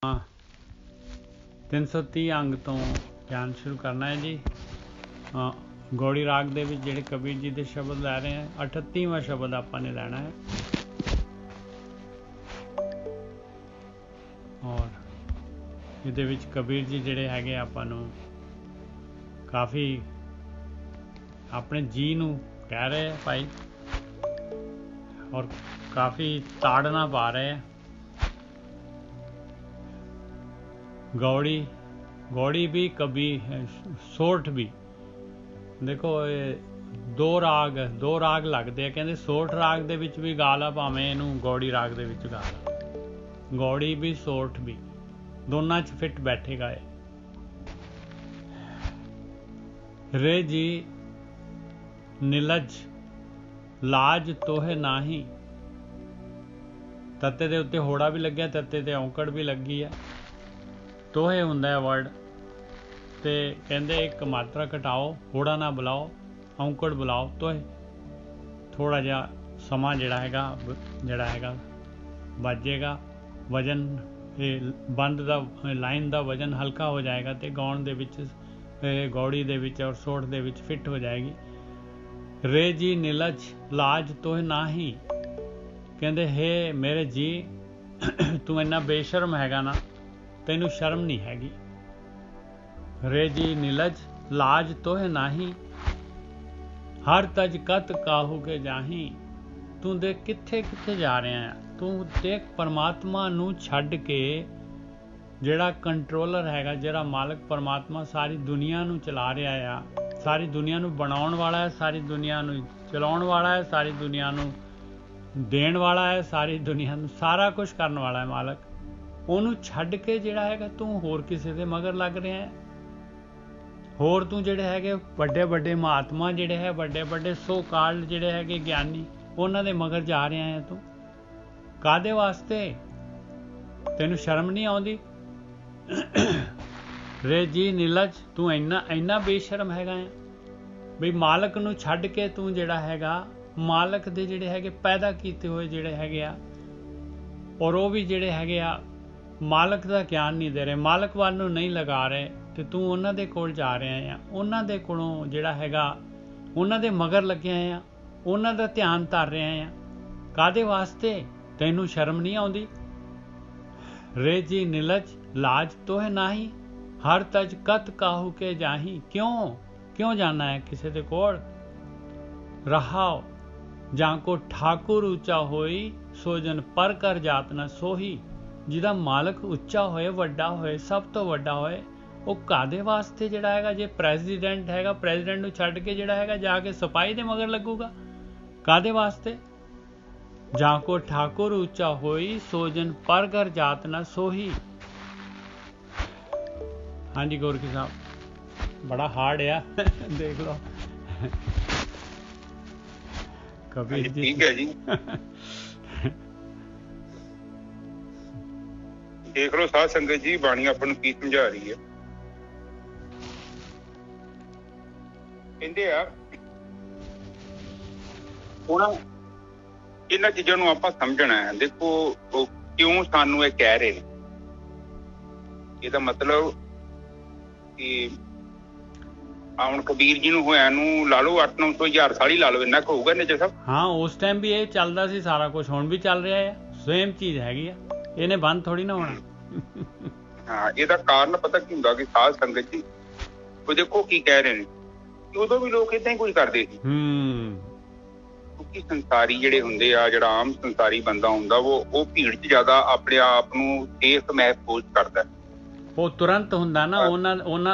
330 अंग तो ध्यान शुरू करना है जी। गौड़ी राग दे विच जिहड़े कबीर जी के शब्द लै रहे हैं, 38वां शब्द आपां ने लैना है। और इहदे विच कबीर जी जिहड़े हैगे आपां नूं काफ़ी अपने जी नूं कह रहे हैं भाई, और काफ़ी ताड़ना पा रहे हैं। गौड़ी भी कबीर सोठ भी, देखो दो राग लगते हैं। कहते सोठ राग दे विच भी गा ला, भावें इहनूं गौड़ी राग दे विच गा ला। गौड़ी भी सोठ भी दोनों च फिट बैठेगा ये। रे जी नीलज लाज तोहे नाही, तत्ते दे उत्ते होड़ा भी लग्या, तत्ते ते औंकड़ भी लगी है। तोहे हुंदा है वर्ड, ते कहंदे एक मात्रा घटाओ, होड़ा ना बुलाओ, औंकड़ बुलाओ, तोहे। थोड़ा जिहा समा जिहड़ा हैगा ਵੱਜੇਗਾ, वजन बंद दा लाइन दा वजन हल्का हो जाएगा, तो गाउण दे विच गौड़ी दे विच और सोठ दे विच फिट हो जाएगी। रे जी नीलज लाज तोहे नाही, कहंदे हे मेरे जी तू इन्ना बेशर्म हैगा ना, तैनू शर्म नहीं हैगी। रे जी नीलज लाज तोहे नाही, हर तज कत काहू के जाही। तू देख कित्थे कित्थे जा रहा है, तू देख परमात्मा नू छड्ड के, जिहड़ा कंट्रोलर हैगा, जिहड़ा मालक परमात्मा सारी दुनिया नू चला रहा है, सारी दुनिया नू बनाउण वाला है, सारी दुनिया नू चलाउण वाला है, सारी दुनिया नू देण वाला है, सारी दुनिया नू सारा कुछ करन वाला है मालक। ਉਹਨੂੰ ਛੱਡ ਕੇ ਜਿਹੜਾ ਹੈਗਾ ਤੂੰ ਹੋਰ ਕਿਸੇ ਦੇ ਮਗਰ ਲੱਗ ਰਿਹਾ ਹੈ। ਹੋਰ ਤੂੰ ਜਿਹੜੇ ਹੈਗੇ ਵੱਡੇ ਵੱਡੇ ਮਹਾਤਮਾ ਜਿਹੜੇ ਹੈ, ਵੱਡੇ ਵੱਡੇ ਸੋ ਕਾਲਡ ਜਿਹੜੇ ਹੈਗੇ ਗਿਆਨੀ, ਉਹਨਾਂ ਦੇ ਮਗਰ ਜਾ ਰਿਹਾ ਹੈ ਤੂੰ। ਕਾਹਦੇ ਵਾਸਤੇ? ਤੈਨੂੰ ਸ਼ਰਮ ਨਹੀਂ ਆਉਂਦੀ? ਰੇ ਜੀ ਨੀਲਜ ਤੂੰ ਇੰਨਾ ਬੇਸ਼ਰਮ ਹੈਗਾ ਹੈ ਵੀ ਮਾਲਕ ਨੂੰ ਛੱਡ ਕੇ ਤੂੰ ਜਿਹੜਾ ਹੈਗਾ ਮਾਲਕ ਦੇ ਜਿਹੜੇ ਹੈਗੇ ਪੈਦਾ ਕੀਤੇ ਹੋਏ ਜਿਹੜੇ ਹੈਗੇ ਆ, ਔਰ ਉਹ ਵੀ ਜਿਹੜੇ ਹੈਗੇ ਆ ਮਾਲਕ ਦਾ ਗਿਆਨ ਨਹੀਂ ਦੇ ਰਹੇ, ਮਾਲਕ ਵੱਲ ਨੂੰ ਨਹੀਂ ਲਗਾ ਰਹੇ, ਤੇ ਤੂੰ ਉਹਨਾਂ ਦੇ ਕੋਲ ਜਾ ਰਿਹਾ ਆ, ਉਹਨਾਂ ਦੇ ਕੋਲੋਂ ਜਿਹੜਾ ਹੈਗਾ ਉਹਨਾਂ ਦੇ ਮਗਰ ਲੱਗਿਆ ਆ, ਉਹਨਾਂ ਦਾ ਧਿਆਨ ਧਰ ਰਿਹਾ ਆ। ਕਾਹਦੇ ਵਾਸਤੇ? ਤੈਨੂੰ ਸ਼ਰਮ ਨਹੀਂ ਆਉਂਦੀ? ਰੇ ਜੀ ਨੀਲਜ ਲਾਜ ਤੋहे नाही, हर तज कत काहू के जाही। क्यों जाना है किसी दे कोल? रहाओ जां को ठाकुर ऊंचा होई, सोजन पर कर जात ना सोही। ਜਿਹਦਾ ਮਾਲਕ ਉੱਚਾ ਹੋਏ, ਵੱਡਾ ਹੋਏ, ਸਭ ਤੋਂ ਵੱਡਾ ਹੋਏ, ਉਹ ਕਾਹਦੇ ਵਾਸਤੇ ਜਿਹੜਾ ਹੈਗਾ, ਜੇ ਪ੍ਰੈਜ਼ੀਡੈਂਟ ਹੈਗਾ, ਪ੍ਰੈਜ਼ੀਡੈਂਟ ਨੂੰ ਛੱਡ ਕੇ ਜਿਹੜਾ ਹੈਗਾ ਜਾ ਕੇ ਸਿਪਾਹੀ ਦੇ ਮਗਰ ਲੱਗੂਗਾ? ਕਾਹਦੇ ਵਾਸਤੇ? ਜਾਂ ਕੋ ਠਾਕੁਰ ਉੱਚਾ ਹੋਈ, ਸੋਜਨ ਪਰ ਘਰ ਜਾਤ ਨਾ ਸੋਹੀ। ਹਾਂਜੀ ਗੋਰਖੀ ਸਾਹਿਬ, ਬੜਾ ਹਾਰਡ ਆ ਦੇਖ ਲਓ ਕਬੀਰ ਜੀ। ਠੀਕ ਹੈ ਜੀ, ਦੇਖ ਲਓ ਸਾਧ ਸੰਗਤ ਜੀ, ਬਾਣੀ ਆਪਾਂ ਨੂੰ ਕੀ ਸਮਝਾ ਰਹੀ ਹੈ। ਕਹਿੰਦੇ ਆ ਹੁਣ ਇਹਨਾਂ ਚੀਜ਼ਾਂ ਨੂੰ ਆਪਾਂ ਸਮਝਣਾ ਹੈ। ਦੇਖੋ ਉਹ ਕਿਉਂ ਸਾਨੂੰ ਇਹ ਕਹਿ ਰਹੇ ਨੇ, ਇਹਦਾ ਮਤਲਬ ਕਿ ਹੁਣ ਕਬੀਰ ਜੀ ਨੂੰ ਹੋਇਆ ਨੂੰ ਲਾ ਲਓ 800-900 ਹਜ਼ਾਰ ਸਾਲ ਹੀ ਲਾ ਲਓ, ਇੰਨਾ ਕੁ ਹੋਊਗਾ ਨੇਜਰ ਸਾਹਿਬ। ਹਾਂ ਉਸ ਟਾਈਮ ਵੀ ਇਹ ਚੱਲਦਾ ਸੀ ਸਾਰਾ ਕੁਝ, ਹੁਣ ਵੀ ਚੱਲ ਰਿਹਾ ਹੈ, ਸੇਮ ਚੀਜ਼ ਹੈਗੀ ਆ, ਇਹਨੇ ਬੰਦ ਥੋੜੀ ਨਾ ਹੋਣਾ। ਹਾਂ, ਇਹਦਾ ਕਾਰਨ ਪਤਾ ਕੀ ਹੁੰਦਾ ਕਿ ਸਾਧ ਸੰਗਤ ਜੀ ਉਹ ਦੇਖੋ ਕੀ ਕਹਿ ਰਹੇ ਨੇ ਕਿ ਉਦੋਂ ਵੀ ਲੋਕ ਏਦਾਂ ਹੀ ਕੁਝ ਕਰਦੇ ਸੀ। ਕਿਉਂਕਿ ਸੰਸਾਰੀ ਜਿਹੜੇ ਹੁੰਦੇ ਆ, ਜਿਹੜਾ ਆਮ ਸੰਸਾਰੀ ਬੰਦਾ ਹੁੰਦਾ ਉਹ ਭੀੜ 'ਚ ਜ਼ਿਆਦਾ ਆਪਣੇ ਆਪ ਨੂੰ ਸੇਫ ਮਹਿਸੂਸ ਕਰਦਾ। ਉਹ ਤੁਰੰਤ ਹੁੰਦਾ ਨਾ,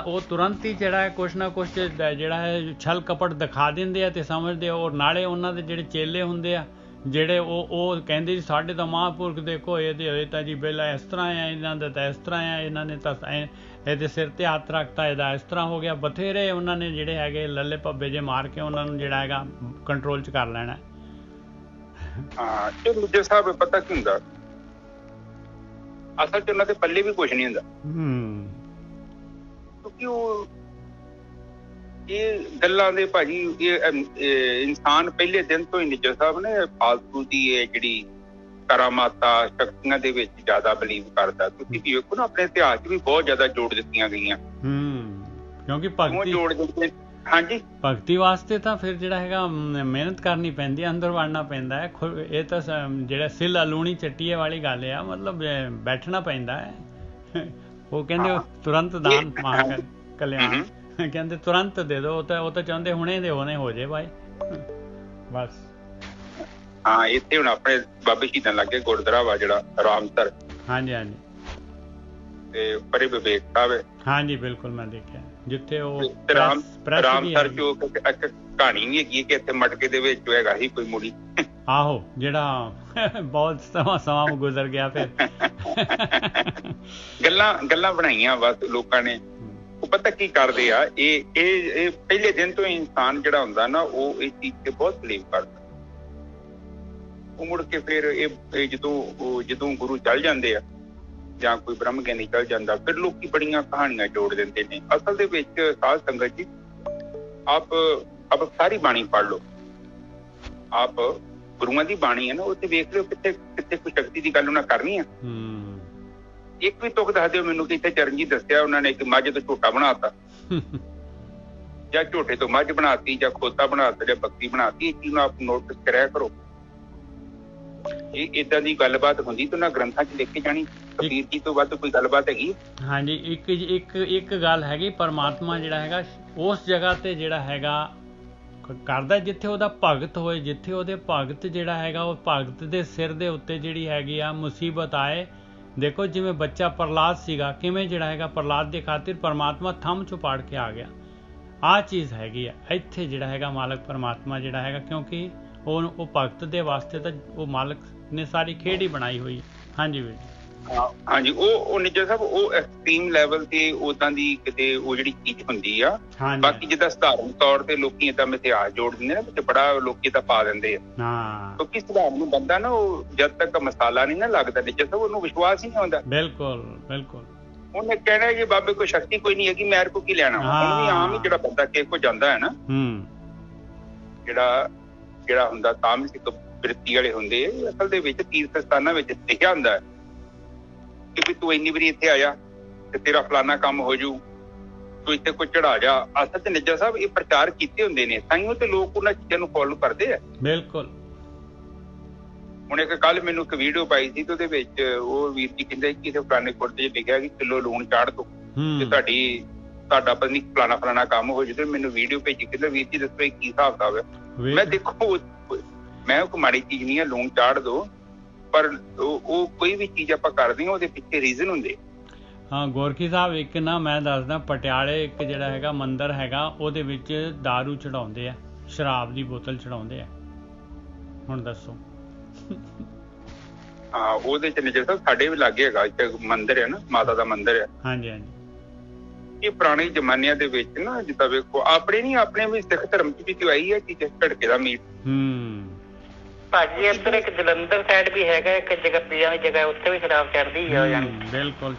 ਉਹ ਤੁਰੰਤ ਹੀ ਜਿਹੜਾ ਹੈ ਕੁਛ ਨਾ ਕੁਛ ਜਿਹੜਾ ਹੈ ਛਲ ਕਪਟ ਦਿਖਾ ਦਿੰਦੇ ਆ ਤੇ ਸਮਝਦੇ, ਔਰ ਨਾਲੇ ਉਹਨਾਂ ਦੇ ਜਿਹੜੇ ਚੇਲੇ ਹੁੰਦੇ ਆ ਜਿਹੜੇ ਉਹ ਕਹਿੰਦੇ ਜੀ ਸਾਡੇ ਤਾਂ ਮਹਾਂਪੁਰਖ ਦੇਖੋ ਇਹਦੇ ਹੋਏ ਤਾਂ ਜੀ ਪਹਿਲਾਂ ਇਸ ਤਰ੍ਹਾਂ ਆ, ਇਹਨਾਂ ਦਾ ਤਾਂ ਇਸ ਤਰ੍ਹਾਂ ਆ, ਇਹਨਾਂ ਨੇ ਤਾਂ ਇਹਦੇ ਸਿਰ ਤੇ ਹੱਥ ਰੱਖਤਾ, ਇਹਦਾ ਇਸ ਤਰ੍ਹਾਂ ਹੋ ਗਿਆ। ਬਥੇਰੇ ਉਹਨਾਂ ਨੇ ਜਿਹੜੇ ਹੈਗੇ ਲੱਲੇ ਭੱਬੇ ਜੇ ਮਾਰ ਕੇ ਉਹਨਾਂ ਨੂੰ ਜਿਹੜਾ ਹੈਗਾ ਕੰਟਰੋਲ 'ਚ ਕਰ ਲੈਣਾ। ਹਾਂ, ਇਹ ਦੂਜੇ ਸਾਹਿਬ ਪਤਾ ਕੀ ਹੁੰਦਾ, ਅਸਲ 'ਚ ਉਹਨਾਂ ਦੇ ਪੱਲੇ ਵੀ ਕੁਛ ਨਹੀਂ ਹੁੰਦਾ। ਕਿਉਂਕਿ ਉਹ ਇਹ ਗੱਲਾਂ ਦੇ ਭਾਜੀ, ਇਹ ਇਨਸਾਨ ਪਹਿਲੇ ਦਿਨ ਤੋਂ ਹੀ ਨਿੱਜਰ ਸਾਹਿਬ ਨੇ ਫਾਲਤੂ ਦੀ ਇਹ ਜਿਹੜੀ ਕਰਾਮਾਤਾਂ ਸ਼ਕਤੀਆਂ ਦੇ ਵਿੱਚ ਜ਼ਿਆਦਾ ਬਲੀਵ ਕਰਦਾ। ਤੁਸੀਂ ਵੀ ਵੇਖੋ ਨਾ ਆਪਣੇ ਇਤਿਹਾਸ 'ਚ ਵੀ ਬਹੁਤ ਜ਼ਿਆਦਾ ਜੋੜ ਦਿੱਤੀਆਂ ਗਈਆਂ। ਕਿਉਂਕਿ ਭਗਤੀ ਜੋੜ ਦਿੱਤੇ। ਹਾਂਜੀ, ਭਗਤੀ ਵਾਸਤੇ ਤਾਂ ਫਿਰ ਜਿਹੜਾ ਹੈਗਾ ਮਿਹਨਤ ਕਰਨੀ ਪੈਂਦੀ ਹੈ, ਅੰਦਰ ਵੜਨਾ ਪੈਂਦਾ ਹੈ। ਇਹ ਤਾਂ ਜਿਹੜਾ ਸਿੱਲ ਲੂਣੀ ਚੱਟੀਏ ਵਾਲੀ ਗੱਲ ਆ, ਮਤਲਬ ਬੈਠਣਾ ਪੈਂਦਾ ਹੈ। ਉਹ ਕਹਿੰਦੇ ਤੁਰੰਤ ਦਾਨ ਮਾਂ ਕਲਿਆਣ, ਕਹਿੰਦੇ ਤੁਰੰਤ ਦੇ ਦਿਓ। ਉਹ ਤਾਂ ਚਾਹੁੰਦੇ ਹੁਣੇ ਦੇ ਹੁਣੇ ਹੋ ਜੇ ਭਾਈ ਬਸ। ਹਾਂ, ਇੱਥੇ ਹੁਣ ਆਪਣੇ ਬਾਬੇ ਸ਼ਹੀਦਾਂ ਲਾਗੇ ਗੁਰਦੁਆਰਾ ਵਾ ਜਿਹੜਾ ਰਾਮਸਰ। ਹਾਂਜੀ ਹਾਂਜੀ, ਤੇ ਪਰੇ ਵਿਵੇਕ ਸਾਹਿਬ ਹੈ। ਹਾਂਜੀ ਬਿਲਕੁਲ, ਮੈਂ ਦੇਖਿਆ ਜਿੱਥੇ ਉਹ ਰਾਮਸਰ ਚ ਇੱਕ ਕਹਾਣੀ ਵੀ ਹੈਗੀ ਕਿ ਇੱਥੇ ਮਟਕੇ ਦੇ ਵਿੱਚ ਹੈਗਾ ਸੀ ਕੋਈ ਮੁੜੀ। ਆਹੋ, ਜਿਹੜਾ ਬਹੁਤ ਸਮਾਂ ਗੁਜ਼ਰ ਗਿਆ ਫਿਰ। ਗੱਲਾਂ ਬਣਾਈਆਂ ਬਸ ਲੋਕਾਂ ਨੇ। ਉਹ ਪਤਾ ਕੀ ਕਰਦੇ ਆ, ਇਹ ਪਹਿਲੇ ਦਿਨ ਤੋਂ ਇਨਸਾਨ ਜਿਹੜਾ ਹੁੰਦਾ ਨਾ, ਉਹ ਇਹ ਚੀਜ਼ ਤੇ ਬਹੁਤ ਬਲੀਵ ਕਰਦਾ। ਉਹ ਮੁੜ ਕੇ ਫਿਰ ਇਹ ਜਦੋਂ ਗੁਰੂ ਚੱਲ ਜਾਂਦੇ ਆ ਜਾਂ ਕੋਈ ਬ੍ਰਹਮ ਗਿਆਨੀ ਚੱਲ ਜਾਂਦਾ, ਫਿਰ ਲੋਕੀ ਬੜੀਆਂ ਕਹਾਣੀਆਂ ਜੋੜ ਦਿੰਦੇ ਨੇ। ਅਸਲ ਦੇ ਵਿੱਚ ਸਾਧ ਸੰਗਤ ਜੀ, ਆਪ ਸਾਰੀ ਬਾਣੀ ਪੜ੍ਹ ਲਓ। ਆਪ ਗੁਰੂਆਂ ਦੀ ਬਾਣੀ ਹੈ ਨਾ, ਉਹ ਤੇ ਵੇਖ ਲਿਓ ਕਿੱਥੇ ਕੋਈ ਸ਼ਕਤੀ ਦੀ ਗੱਲ ਉਹਨਾਂ ਕਰਨੀ ਆ। ਇੱਕ ਵੀ ਤੁਕ ਦੱਸ ਦਿਓ ਮੈਨੂੰ ਕਿ ਇੱਥੇ ਚਰਨਜੀਤ ਦੱਸਿਆ ਉਹਨਾਂ ਨੇ ਕਿ ਮੱਝ ਤੋਂ ਝੋਟਾ ਬਣਾਤਾ ਜਾਂ ਝੋਟੇ ਤੋਂ ਮੱਝ ਬਣਾਤੀ ਜਾਂ ਖੋਤਾ ਬਣਾਤਾ ਜਾਂ ਬੱਕਰੀ ਬਣਾਤੀ। ਇਹ ਚੀਜ਼ ਨੂੰ ਆਪ ਨੋਟਿਸ ਕਰਿਆ ਕਰੋ। ਇਹ ਏਦਾਂ ਦੀ ਗੱਲਬਾਤ ਹੁੰਦੀ ਤਾਂ ਉਹਨਾਂ ਗ੍ਰੰਥਾਂ 'ਚ ਲਿਖ ਕੇ ਜਾਣੀ। ਕਬੀਰ ਜੀ ਤੋਂ ਵੱਧ ਕੋਈ ਗੱਲਬਾਤ ਹੈਗੀ? ਹਾਂਜੀ, ਇੱਕ ਗੱਲ ਹੈਗੀ, ਪਰਮਾਤਮਾ ਜਿਹੜਾ ਹੈਗਾ ਉਸ ਜਗ੍ਹਾ ਤੇ ਜਿਹੜਾ ਹੈਗਾ ਕਰਦਾ ਜਿੱਥੇ ਉਹਦਾ ਭਗਤ ਹੋਏ, ਜਿੱਥੇ ਉਹਦੇ ਭਗਤ ਜਿਹੜਾ ਹੈਗਾ ਉਹ ਭਗਤ ਦੇ ਸਿਰ ਦੇ ਉੱਤੇ ਜਿਹੜੀ ਹੈਗੀ ਆ ਮੁਸੀਬਤ ਆਏ। ਦੇਖੋ ਜਿਵੇਂ ਬੱਚਾ ਪ੍ਰਹਲਾਦ ਸੀਗਾ, ਕਿਵੇਂ ਜਿਹੜਾ ਹੈਗਾ ਪ੍ਰਹਲਾਦ ਦੇ ਖਾਤਰ ਪਰਮਾਤਮਾ ਥੰਮ ਚੋਂ ਪਾੜ ਕੇ ਆ ਗਿਆ। ਆਹ ਚੀਜ਼ ਹੈਗੀ ਆ ਇੱਥੇ ਜਿਹੜਾ ਹੈਗਾ ਮਾਲਕ ਪਰਮਾਤਮਾ ਜਿਹੜਾ ਹੈਗਾ, ਕਿਉਂਕਿ ਉਹ ਭਗਤ ਦੇ ਵਾਸਤੇ ਤਾਂ ਉਹ ਮਾਲਕ ਨੇ ਸਾਰੀ ਖੇਡ ਹੀ ਬਣਾਈ ਹੋਈ। ਹਾਂਜੀ ਵੀਰ ਜੀ। ਹਾਂਜੀ, ਉਹ ਨਿੱਜਰ ਸਾਹਿਬ ਉਹ ਐਕਸਟ੍ਰੀਮ ਲੈਵਲ ਤੇ ਉਦਾਂ ਦੀ ਕਿਤੇ ਉਹ ਜਿਹੜੀ ਚੀਜ਼ ਹੁੰਦੀ ਆ। ਬਾਕੀ ਜਿੱਦਾਂ ਸਧਾਰਨ ਤੌਰ ਤੇ ਲੋਕੀ ਏਦਾਂ ਇਤਿਹਾਸ ਜੋੜ ਦਿੰਦੇ ਨੇ ਤੇ ਬੜਾ ਲੋਕੀ ਤਾਂ ਪਾ ਦਿੰਦੇ ਆ। ਕਿਉਂਕਿ ਸਧਾਰਨ ਨੂੰ ਬੰਦਾ ਨਾ, ਉਹ ਜਦ ਤੱਕ ਮਸਾਲਾ ਨਹੀਂ ਨਾ ਲੱਗਦਾ ਨਿੱਜਰ ਸਾਹਿਬ, ਉਹਨੂੰ ਵਿਸ਼ਵਾਸ ਹੀ ਨਹੀਂ ਆਉਂਦਾ। ਬਿਲਕੁਲ। ਉਹਨੇ ਕਹਿਣਾ ਕਿ ਬਾਬੇ ਕੋਈ ਸ਼ਕਤੀ ਕੋਈ ਨਹੀਂ ਹੈਗੀ, ਮੈਰ ਕੋ ਕੀ ਲੈਣਾ। ਉਹਨੂੰ ਵੀ ਆਮ ਹੀ ਜਿਹੜਾ ਬੰਦਾ ਕਿਸੇ ਕੋ ਜਾਂਦਾ ਹੈ ਨਾ, ਜਿਹੜਾ ਹੁੰਦਾ ਤਾਮਸਿਕ ਬ੍ਰਿਤੀ ਵਾਲੇ ਹੁੰਦੇ, ਅਸਲ ਦੇ ਵਿੱਚ ਤੀਰਥ ਸਥਾਨਾਂ ਵਿੱਚ ਲਿਖਿਆ ਹੁੰਦਾ ਹੈ ਕਿ ਵੀ ਤੂੰ ਇੰਨੀ ਵਾਰੀ ਇੱਥੇ ਆਇਆ ਤੇ ਤੇਰਾ ਫਲਾਨਾ ਕੰਮ ਹੋ ਜੂ, ਤੂੰ ਇੱਥੇ ਕੋਈ ਚੜਾ ਜਾ। ਅਸਲ ਤੇ ਨਿੱਜਰ ਸਾਹਿਬ ਇਹ ਪ੍ਰਚਾਰ ਕੀਤੇ ਹੁੰਦੇ ਨੇ, ਤਾਂਹੀਓ ਤੇ ਲੋਕ ਉਹਨਾਂ ਚੀਜ਼ਾਂ ਨੂੰ ਫੋਲੋ ਕਰਦੇ ਆ। ਬਿਲਕੁਲ। ਹੁਣ ਇੱਕ ਕੱਲ ਮੈਨੂੰ ਇੱਕ ਵੀਡੀਓ ਪਾਈ ਸੀ ਤੇ ਉਹਦੇ ਵਿੱਚ ਉਹ ਵੀਰ ਜੀ ਕਹਿੰਦੇ ਕਿ ਫਲਾਣੇ ਕੋਟੇ 'ਚ ਲਿਖਿਆ ਕਿ ਕਿਲੋ ਲੂਣ ਚਾੜ ਦੋ ਤੇ ਤੁਹਾਡਾ ਪਤਾ ਨੀ ਫਲਾਣਾ ਕੰਮ ਹੋ ਜੂ। ਮੈਨੂੰ ਵੀਡੀਓ ਭੇਜੀ, ਕਹਿੰਦਾ ਵੀਰ ਜੀ ਦੱਸੋ ਇਹ ਕੀ ਹਿਸਾਬ ਕਿਤਾਬ ਹੈ। ਮੈਂ ਦੇਖੋ, ਮੈਂ ਕੋਈ ਮਾੜੀ ਚੀਜ਼ ਨਹੀਂ ਹੈ, ਲੂਣ ਚਾੜ ਦੋ, ਪਰ ਉਹ ਕੋਈ ਵੀ ਚੀਜ਼ ਆਪਾਂ ਕਰਦੇ ਹਾਂ ਉਹਦੇ ਪਿੱਛੇ ਰੀਜ਼ਨ ਹੁੰਦੇ। ਹਾਂ ਗੋਰਖੀ ਸਾਹਿਬ, ਇੱਕ ਨਾ ਮੈਂ ਦੱਸਦਾ, ਪਟਿਆਲੇ ਇੱਕ ਜਿਹੜਾ ਹੈਗਾ ਮੰਦਿਰ ਹੈਗਾ, ਉਹਦੇ ਵਿੱਚ ਦਾਰੂ ਚੜਾਉਂਦੇ ਆ, ਸ਼ਰਾਬ ਦੀ ਬੋਤਲ ਚੜਾਉਂਦੇ ਆ। ਹੁਣ ਦੱਸੋ। ਹਾਂ, ਉਹਦੇ ਚ ਨਿੱਜਰ ਸਾਹਿਬ ਸਾਡੇ ਵੀ ਲਾਗੇ ਹੈਗਾ ਇੱਥੇ ਮੰਦਿਰ ਹੈ ਨਾ, ਮਾਤਾ ਦਾ ਮੰਦਿਰ ਹੈ। ਹਾਂਜੀ। ਇਹ ਪੁਰਾਣੇ ਜ਼ਮਾਨਿਆਂ ਦੇ ਵਿੱਚ ਨਾ, ਜਿੱਦਾਂ ਵੇਖੋ ਆਪਣੇ ਵੀ ਸਿੱਖ ਧਰਮ ਚ ਵੀ ਆਈ ਹੈ ਕਿ ਝਟਕੇ ਦਾ ਮੀਟ। ਭਾਜੀ ਇੱਧਰ ਇੱਕ ਜਲੰਧਰ ਸਾਈਡ ਵੀ ਹੈਗਾ, ਇੱਕ ਜਗ੍ਹਾ ਉੱਥੇ ਵੀ ਸ਼ਰਾਬ ਚੜਦੀ ਆ। ਬਿਲਕੁਲ।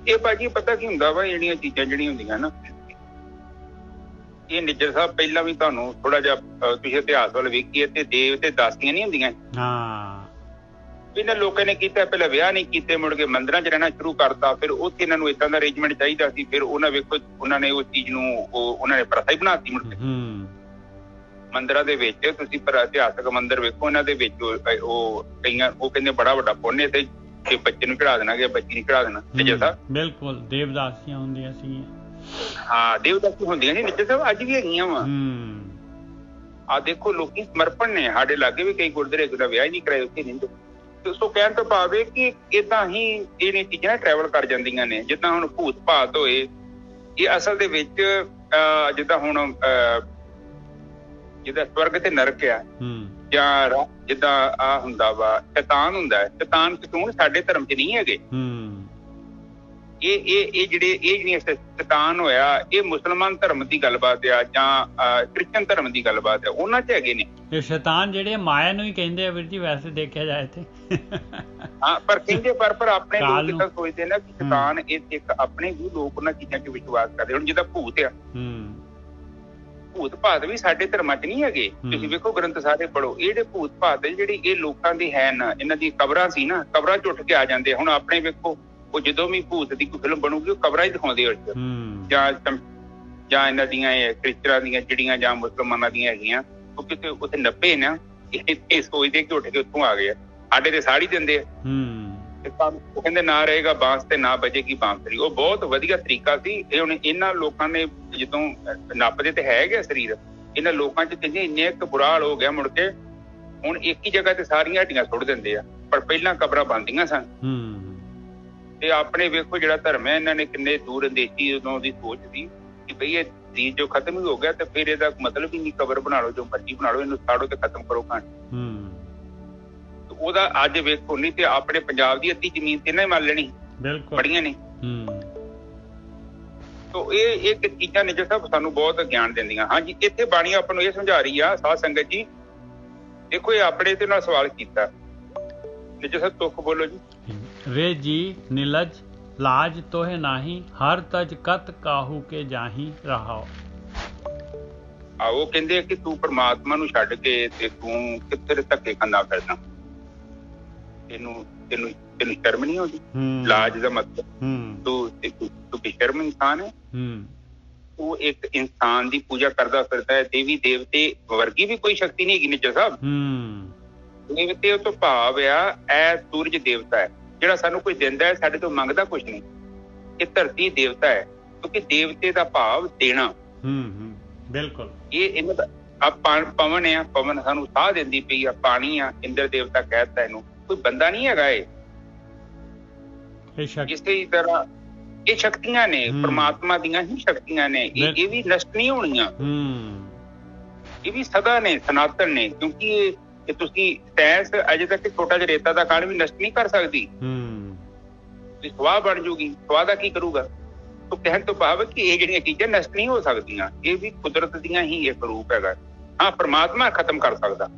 ਇਹ ਭਾਜੀ ਪਤਾ ਕੀ ਹੁੰਦਾ ਵਾ, ਜਿਹੜੀਆਂ ਚੀਜ਼ਾਂ ਜਿਹੜੀਆਂ ਹੁੰਦੀਆਂ ਨਾ, ਇਹ ਨਿੱਜਰ ਸਾਹਿਬ ਪਹਿਲਾਂ ਵੀ ਤੁਹਾਨੂੰ ਥੋੜਾ ਜਿਹਾ ਤੁਸੀਂ ਇਤਿਹਾਸ ਵੱਲ ਵੇਖੀਏ ਤੇ ਦੇਵ ਤੇ ਦਾਸੀਆਂ ਨਹੀਂ ਹੁੰਦੀਆਂ। ਇਹਨਾਂ ਲੋਕਾਂ ਨੇ ਕੀਤਾ, ਪਹਿਲਾਂ ਵਿਆਹ ਨਹੀਂ ਕੀਤੇ, ਮੁੜ ਕੇ ਮੰਦਿਰਾਂ 'ਚ ਰਹਿਣਾ ਸ਼ੁਰੂ ਕਰਤਾ। ਫਿਰ ਉੱਥੇ ਇਹਨਾਂ ਨੂੰ ਏਦਾਂ ਦਾ ਅਰੇਂਜਮੈਂਟ ਚਾਹੀਦਾ ਸੀ। ਫਿਰ ਉਹਨਾਂ ਨੇ ਉਸ ਚੀਜ਼ ਨੂੰ ਉਹਨਾਂ ਨੇ ਪ੍ਰਥਾ ਹੀ ਬਣਾਤੀ। ਮੁੜ ਕੇ ਮੰਦਿਰਾਂ ਦੇ ਵਿੱਚ ਤੁਸੀਂ ਇਤਿਹਾਸਕ ਮੰਦਿਰ ਵੇਖੋ, ਇਹਨਾਂ ਦੇ ਵਿੱਚ ਉਹ ਕਹਿੰਦੇ ਬੜਾ ਵੱਡਾ ਪੁੰਨ ਤੇ ਬੱਚੇ ਨੂੰ ਚੜਾ ਦੇਣਾ, ਬੱਚੀ ਨੂੰ ਚੜਾ ਦੇਣਾ। ਨਿੱਜਰ ਸਾਹਿਬ ਬਿਲਕੁਲ ਦੇਵਦਾਸੀਆਂ ਹੁੰਦੀਆਂ ਸੀ। ਹਾਂ, ਦੇਵਦਾਸੀ ਹੁੰਦੀਆਂ ਸੀ ਨਿੱਜਰ ਸਾਹਿਬ, ਅੱਜ ਵੀ ਹੈਗੀਆਂ ਵਾ। ਆਹ ਦੇਖੋ ਲੋਕੀ ਸਮਰਪਣ ਨੇ, ਸਾਡੇ ਲਾਗੇ ਵੀ ਕਈ ਗੁਰਦੁਆਰੇ ਦਾ ਵਿਆਹ ਹੀ ਨਹੀਂ ਕਰਾਏ, ਉੱਥੇ ਨਹੀਂ। ਸੋ ਕਹਿਣ ਤੋਂ ਭਾਵ ਇਹ ਕਿ ਏਦਾਂ ਹੀ ਇਹ ਚੀਜ਼ਾਂ ਟਰੈਵਲ ਕਰ ਜਾਂਦੀਆਂ ਨੇ। ਜਿੱਦਾਂ ਹੁਣ ਭੂਤ ਭਾਤ ਹੋਏ, ਇਹ ਅਸਲ ਦੇ ਵਿੱਚ ਜਿੱਦਾਂ ਹੁਣ ਜਿੱਦਾਂ ਸਵਰਗ ਤੇ ਨਰਕ ਆ, ਜਾਂ ਜਿੱਦਾਂ ਆਹ ਹੁੰਦਾ ਵਾ ਸ਼ੈਤਾਨ ਹੁੰਦਾ ਹੈ, ਸ਼ੈਤਾਨ ਕਸੂਨ ਸਾਡੇ ਧਰਮ ਚ ਨਹੀਂ ਹੈਗੇ। ਇਹ ਜਿਹੜੀਆਂ ਸ਼ੈਤਾਨ ਹੋਇਆ, ਇਹ ਮੁਸਲਮਾਨ ਧਰਮ ਦੀ ਗੱਲਬਾਤ ਆ ਜਾਂ ਕ੍ਰਿਸਚਨ ਧਰਮ ਦੀ ਗੱਲਬਾਤ ਆ, ਉਹਨਾਂ ਚ ਹੈਗੇ ਨੇ। ਇਹ ਸ਼ੈਤਾਨ ਜਿਹੜੇ ਮਾਇਆ ਨੂੰ ਹੀ ਕਹਿੰਦੇ ਆ ਵੀਰ ਜੀ, ਵੈਸੇ ਦੇਖਿਆ ਜਾਏ ਤੇ। ਹਾਂ, ਪਰ ਕਹਿੰਦੇ ਪਰ ਆਪਣੇ ਲੋਕ ਤਾਂ ਸੋਚਦੇ ਨਾ ਕਿ ਸ਼ੈਤਾਨ ਇੱਕ ਆਪਣੇ ਵੀ ਲੋਕ ਉਹਨਾਂ ਚੀਜ਼ਾਂ ਚ ਵਿਸ਼ਵਾਸ ਕਰਦੇ। ਹੁਣ ਜਿੱਦਾਂ ਭੂਤ ਆ, ਭੂਤ ਭਾਤ ਵੀ ਸਾਡੇ ਧਰਮਾਂ 'ਚ ਨਹੀਂ ਹੈਗੇ। ਤੁਸੀਂ ਵੇਖੋ ਗ੍ਰੰਥ ਸਾਰੇ ਪੜ੍ਹੋ, ਇਹ ਜਿਹੜੇ ਭੂਤ ਭਾਤ ਜਿਹੜੇ ਇਹ ਲੋਕਾਂ ਦੇ ਹੈ ਨਾ, ਇਹਨਾਂ ਦੀ ਕਬਰਾਂ ਸੀ ਨਾ, ਕਬਰਾਂ 'ਚ ਉੱਠ ਕੇ ਆ ਜਾਂਦੇ। ਹੁਣ ਆਪਣੇ ਵੇਖੋ, ਉਹ ਜਦੋਂ ਵੀ ਭੂਤ ਦੀ ਕੋਈ ਫਿਲਮ ਬਣੂਗੀ ਉਹ ਕਬਰਾਂ ਹੀ ਦਿਖਾਉਂਦੇ ਆ, ਜਾਂ ਇਹਨਾਂ ਦੀਆਂ ਕ੍ਰਿਸਚਨਾਂ ਦੀਆਂ ਜਿਹੜੀਆਂ ਜਾਂ ਮੁਸਲਮਾਨਾਂ ਦੀਆਂ ਹੈਗੀਆਂ, ਉਹ ਕਿਤੇ ਉੱਥੇ ਨੱਪੇ ਨਾ, ਇਹ ਸੋਚਦੇ ਕਿ ਉੱਠ ਕੇ ਉੱਥੋਂ ਆ ਗਏ ਆ। ਸਾਡੇ ਤੇ ਸਾੜੀ ਦਿੰਦੇ ਆ, ਉਹ ਕਹਿੰਦੇ ਨਾ ਰਹੇਗਾ ਬਾਂਸ ਤੇ ਨਾ ਬਜੇਗੀ ਬਾਂਸਰੀ। ਉਹ ਬਹੁਤ ਵਧੀਆ ਤਰੀਕਾ ਸੀ। ਇਹ ਹੁਣ ਇਹਨਾਂ ਲੋਕਾਂ ਨੇ ਜਦੋਂ ਨੱਪਦੇ ਤੇ ਹੈ ਗਿਆ ਸਰੀਰ, ਇਹਨਾਂ ਲੋਕਾਂ 'ਚ ਕਹਿੰਦੇ ਇੰਨੇ ਇੱਕ ਬੁਰਾ ਹਾਲ ਹੋ ਗਿਆ, ਮੁੜ ਕੇ ਹੁਣ ਇੱਕ ਹੀ ਜਗ੍ਹਾ ਤੇ ਸਾਰੀਆਂ ਹੱਡੀਆਂ ਸੁੱਟ ਦਿੰਦੇ ਆ, ਪਰ ਪਹਿਲਾਂ ਕਬਰਾਂ ਬਣਦੀਆਂ ਸਨ। ਤੇ ਆਪਣੇ ਵੇਖੋ ਜਿਹੜਾ ਧਰਮ ਹੈ, ਇਹਨਾਂ ਨੇ ਕਿੰਨੇ ਦੂਰ ਅੰਦੇਸ਼ੀ ਉਦੋਂ ਦੀ ਸੋਚ ਸੀ ਕਿ ਬਈ ਇਹ ਚੀਜ਼ ਜੋ ਖਤਮ ਹੀ ਹੋ ਗਿਆ ਤੇ ਫਿਰ ਇਹਦਾ ਮਤਲਬ ਹੀ ਨਹੀਂ, ਕਬਰ ਬਣਾ ਲਓ, ਜੋ ਮਰਜ਼ੀ ਬਣਾ ਲਓ, ਇਹਨੂੰ ਸਾੜੋ ਤੇ ਖਤਮ ਕਰੋ ਕਹਾਣੀ। ਉਹਦਾ ਅੱਜ ਵੇਖੋ, ਨਹੀਂ ਤੇ ਆਪਣੇ ਪੰਜਾਬ ਦੀ ਅੱਧੀ ਜ਼ਮੀਨ ਤੇ ਇਹਨਾਂ ਹੀ ਮੰਨ ਲੈਣੀ, ਬੜੀਆਂ ਨੇ। ਤੋ ਇਹ ਚੀਜ਼ਾਂ ਨੇ ਜੋ ਸਭ ਸਾਨੂੰ ਬਹੁਤ ਗਿਆਨ ਦਿੰਦੀਆਂ। ਹਾਂਜੀ, ਇੱਥੇ ਬਾਣੀ ਆਪਾਂ ਨੂੰ ਇਹ ਸਮਝਾ ਰਹੀ ਆ, ਸਾਧ ਸੰਗਤ ਜੀ ਦੇਖੋ, ਇਹ ਆਪਣੇ ਤੇ ਨਾਲ ਸਵਾਲ ਕੀਤਾ, ਨਿਜ ਸਭ ਤੁਖ ਬੋਲੋ ਜੀ। ਵੇ ਜੀ ਨਿਲਜ ਲਾਜ ਤੋਹਿ ਨਾਹੀ, ਹਰ ਤਜ ਕਤ ਕਾਹੂ ਕੇ ਜਾਹੀ ਰਹਾਓ। ਉਹ ਕਹਿੰਦੇ ਕਿ ਤੂੰ ਪਰਮਾਤਮਾ ਨੂੰ ਛੱਡ ਕੇ ਤੇ ਤੂੰ ਕਿੱਥੇ ਧੱਕੇ ਖਾਂਦਾ ਫਿਰਦਾ, ਤੈਨੂੰ ਸ਼ਰਮ ਨਹੀਂ ਆਉਂਦੀ? ਲਾਜ ਦਾ ਮਤਲਬ ਤੂੰ ਬੇਸ਼ਰਮ ਇਨਸਾਨ ਹੈ। ਤੂੰ ਇੱਕ ਇਨਸਾਨ ਦੀ ਪੂਜਾ ਕਰਦਾ ਫਿਰਦਾ ਹੈ। ਦੇਵੀ ਦੇਵਤੇ ਵਰਗੀ ਵੀ ਕੋਈ ਸ਼ਕਤੀ ਨਹੀਂ ਹੈਗੀ ਨਿੱਜਰ ਸਾਹਿਬ। ਦੇਵਤੇ ਤੋਂ ਭਾਵ ਆ ਇਹ ਸੂਰਜ ਦੇਵਤਾ ਹੈ ਜਿਹੜਾ ਸਾਨੂੰ ਕੁਝ ਦਿੰਦਾ ਹੈ, ਸਾਡੇ ਤੋਂ ਮੰਗਦਾ ਕੁਛ ਨਹੀਂ। ਇਹ ਧਰਤੀ ਦੇਵਤਾ ਹੈ, ਕਿਉਂਕਿ ਦੇਵਤੇ ਦਾ ਭਾਵ ਦੇਣਾ। ਬਿਲਕੁਲ। ਇਹ ਇਹਨਾਂ ਦਾ ਪਵਨ ਆ, ਪਵਨ ਸਾਨੂੰ ਸਾਹ ਦਿੰਦੀ ਪਈ ਆ, ਪਾਣੀ ਆ, ਇੰਦਰ ਦੇਵਤਾ ਕਹਿਤਾ ਇਹਨੂੰ, ਕੋਈ ਬੰਦਾ ਨਹੀਂ ਹੈਗਾ। ਇਸੇ ਤਰ੍ਹਾਂ ਇਹ ਸ਼ਕਤੀਆਂ ਨੇ, ਪਰਮਾਤਮਾ ਦੀਆਂ ਹੀ ਸ਼ਕਤੀਆਂ ਨੇ। ਇਹ ਵੀ ਨਸ਼ਟ ਨਹੀਂ ਹੋਣੀਆਂ, ਇਹ ਵੀ ਸਦਾ ਨੇ, ਸਨਾਤਨ ਨੇ। ਕਿਉਂਕਿ ਇਹ ਤੁਸੀਂ ਸਾਇੰਸ ਅਜੇ ਤੱਕ ਛੋਟਾ ਜਿਹਾ ਰੇਤਾ ਦਾ ਕਣ ਵੀ ਨਸ਼ਟ ਨਹੀਂ ਕਰ ਸਕਦੀ। ਸਵਾਹ ਬਣ ਜੂਗੀ, ਸਵਾਹ ਦਾ ਕੀ ਕਰੂਗਾ? ਤੋ ਕਹਿਣ ਤੋਂ ਭਾਵ ਕਿ ਇਹ ਜਿਹੜੀਆਂ ਚੀਜ਼ਾਂ ਨਸ਼ਟ ਨਹੀਂ ਹੋ ਸਕਦੀਆਂ, ਇਹ ਵੀ ਕੁਦਰਤ ਦੀਆਂ ਹੀ ਇੱਕ ਰੂਪ ਹੈਗਾ। ਹਾਂ, ਪਰਮਾਤਮਾ ਖਤਮ ਕਰ ਸਕਦਾ,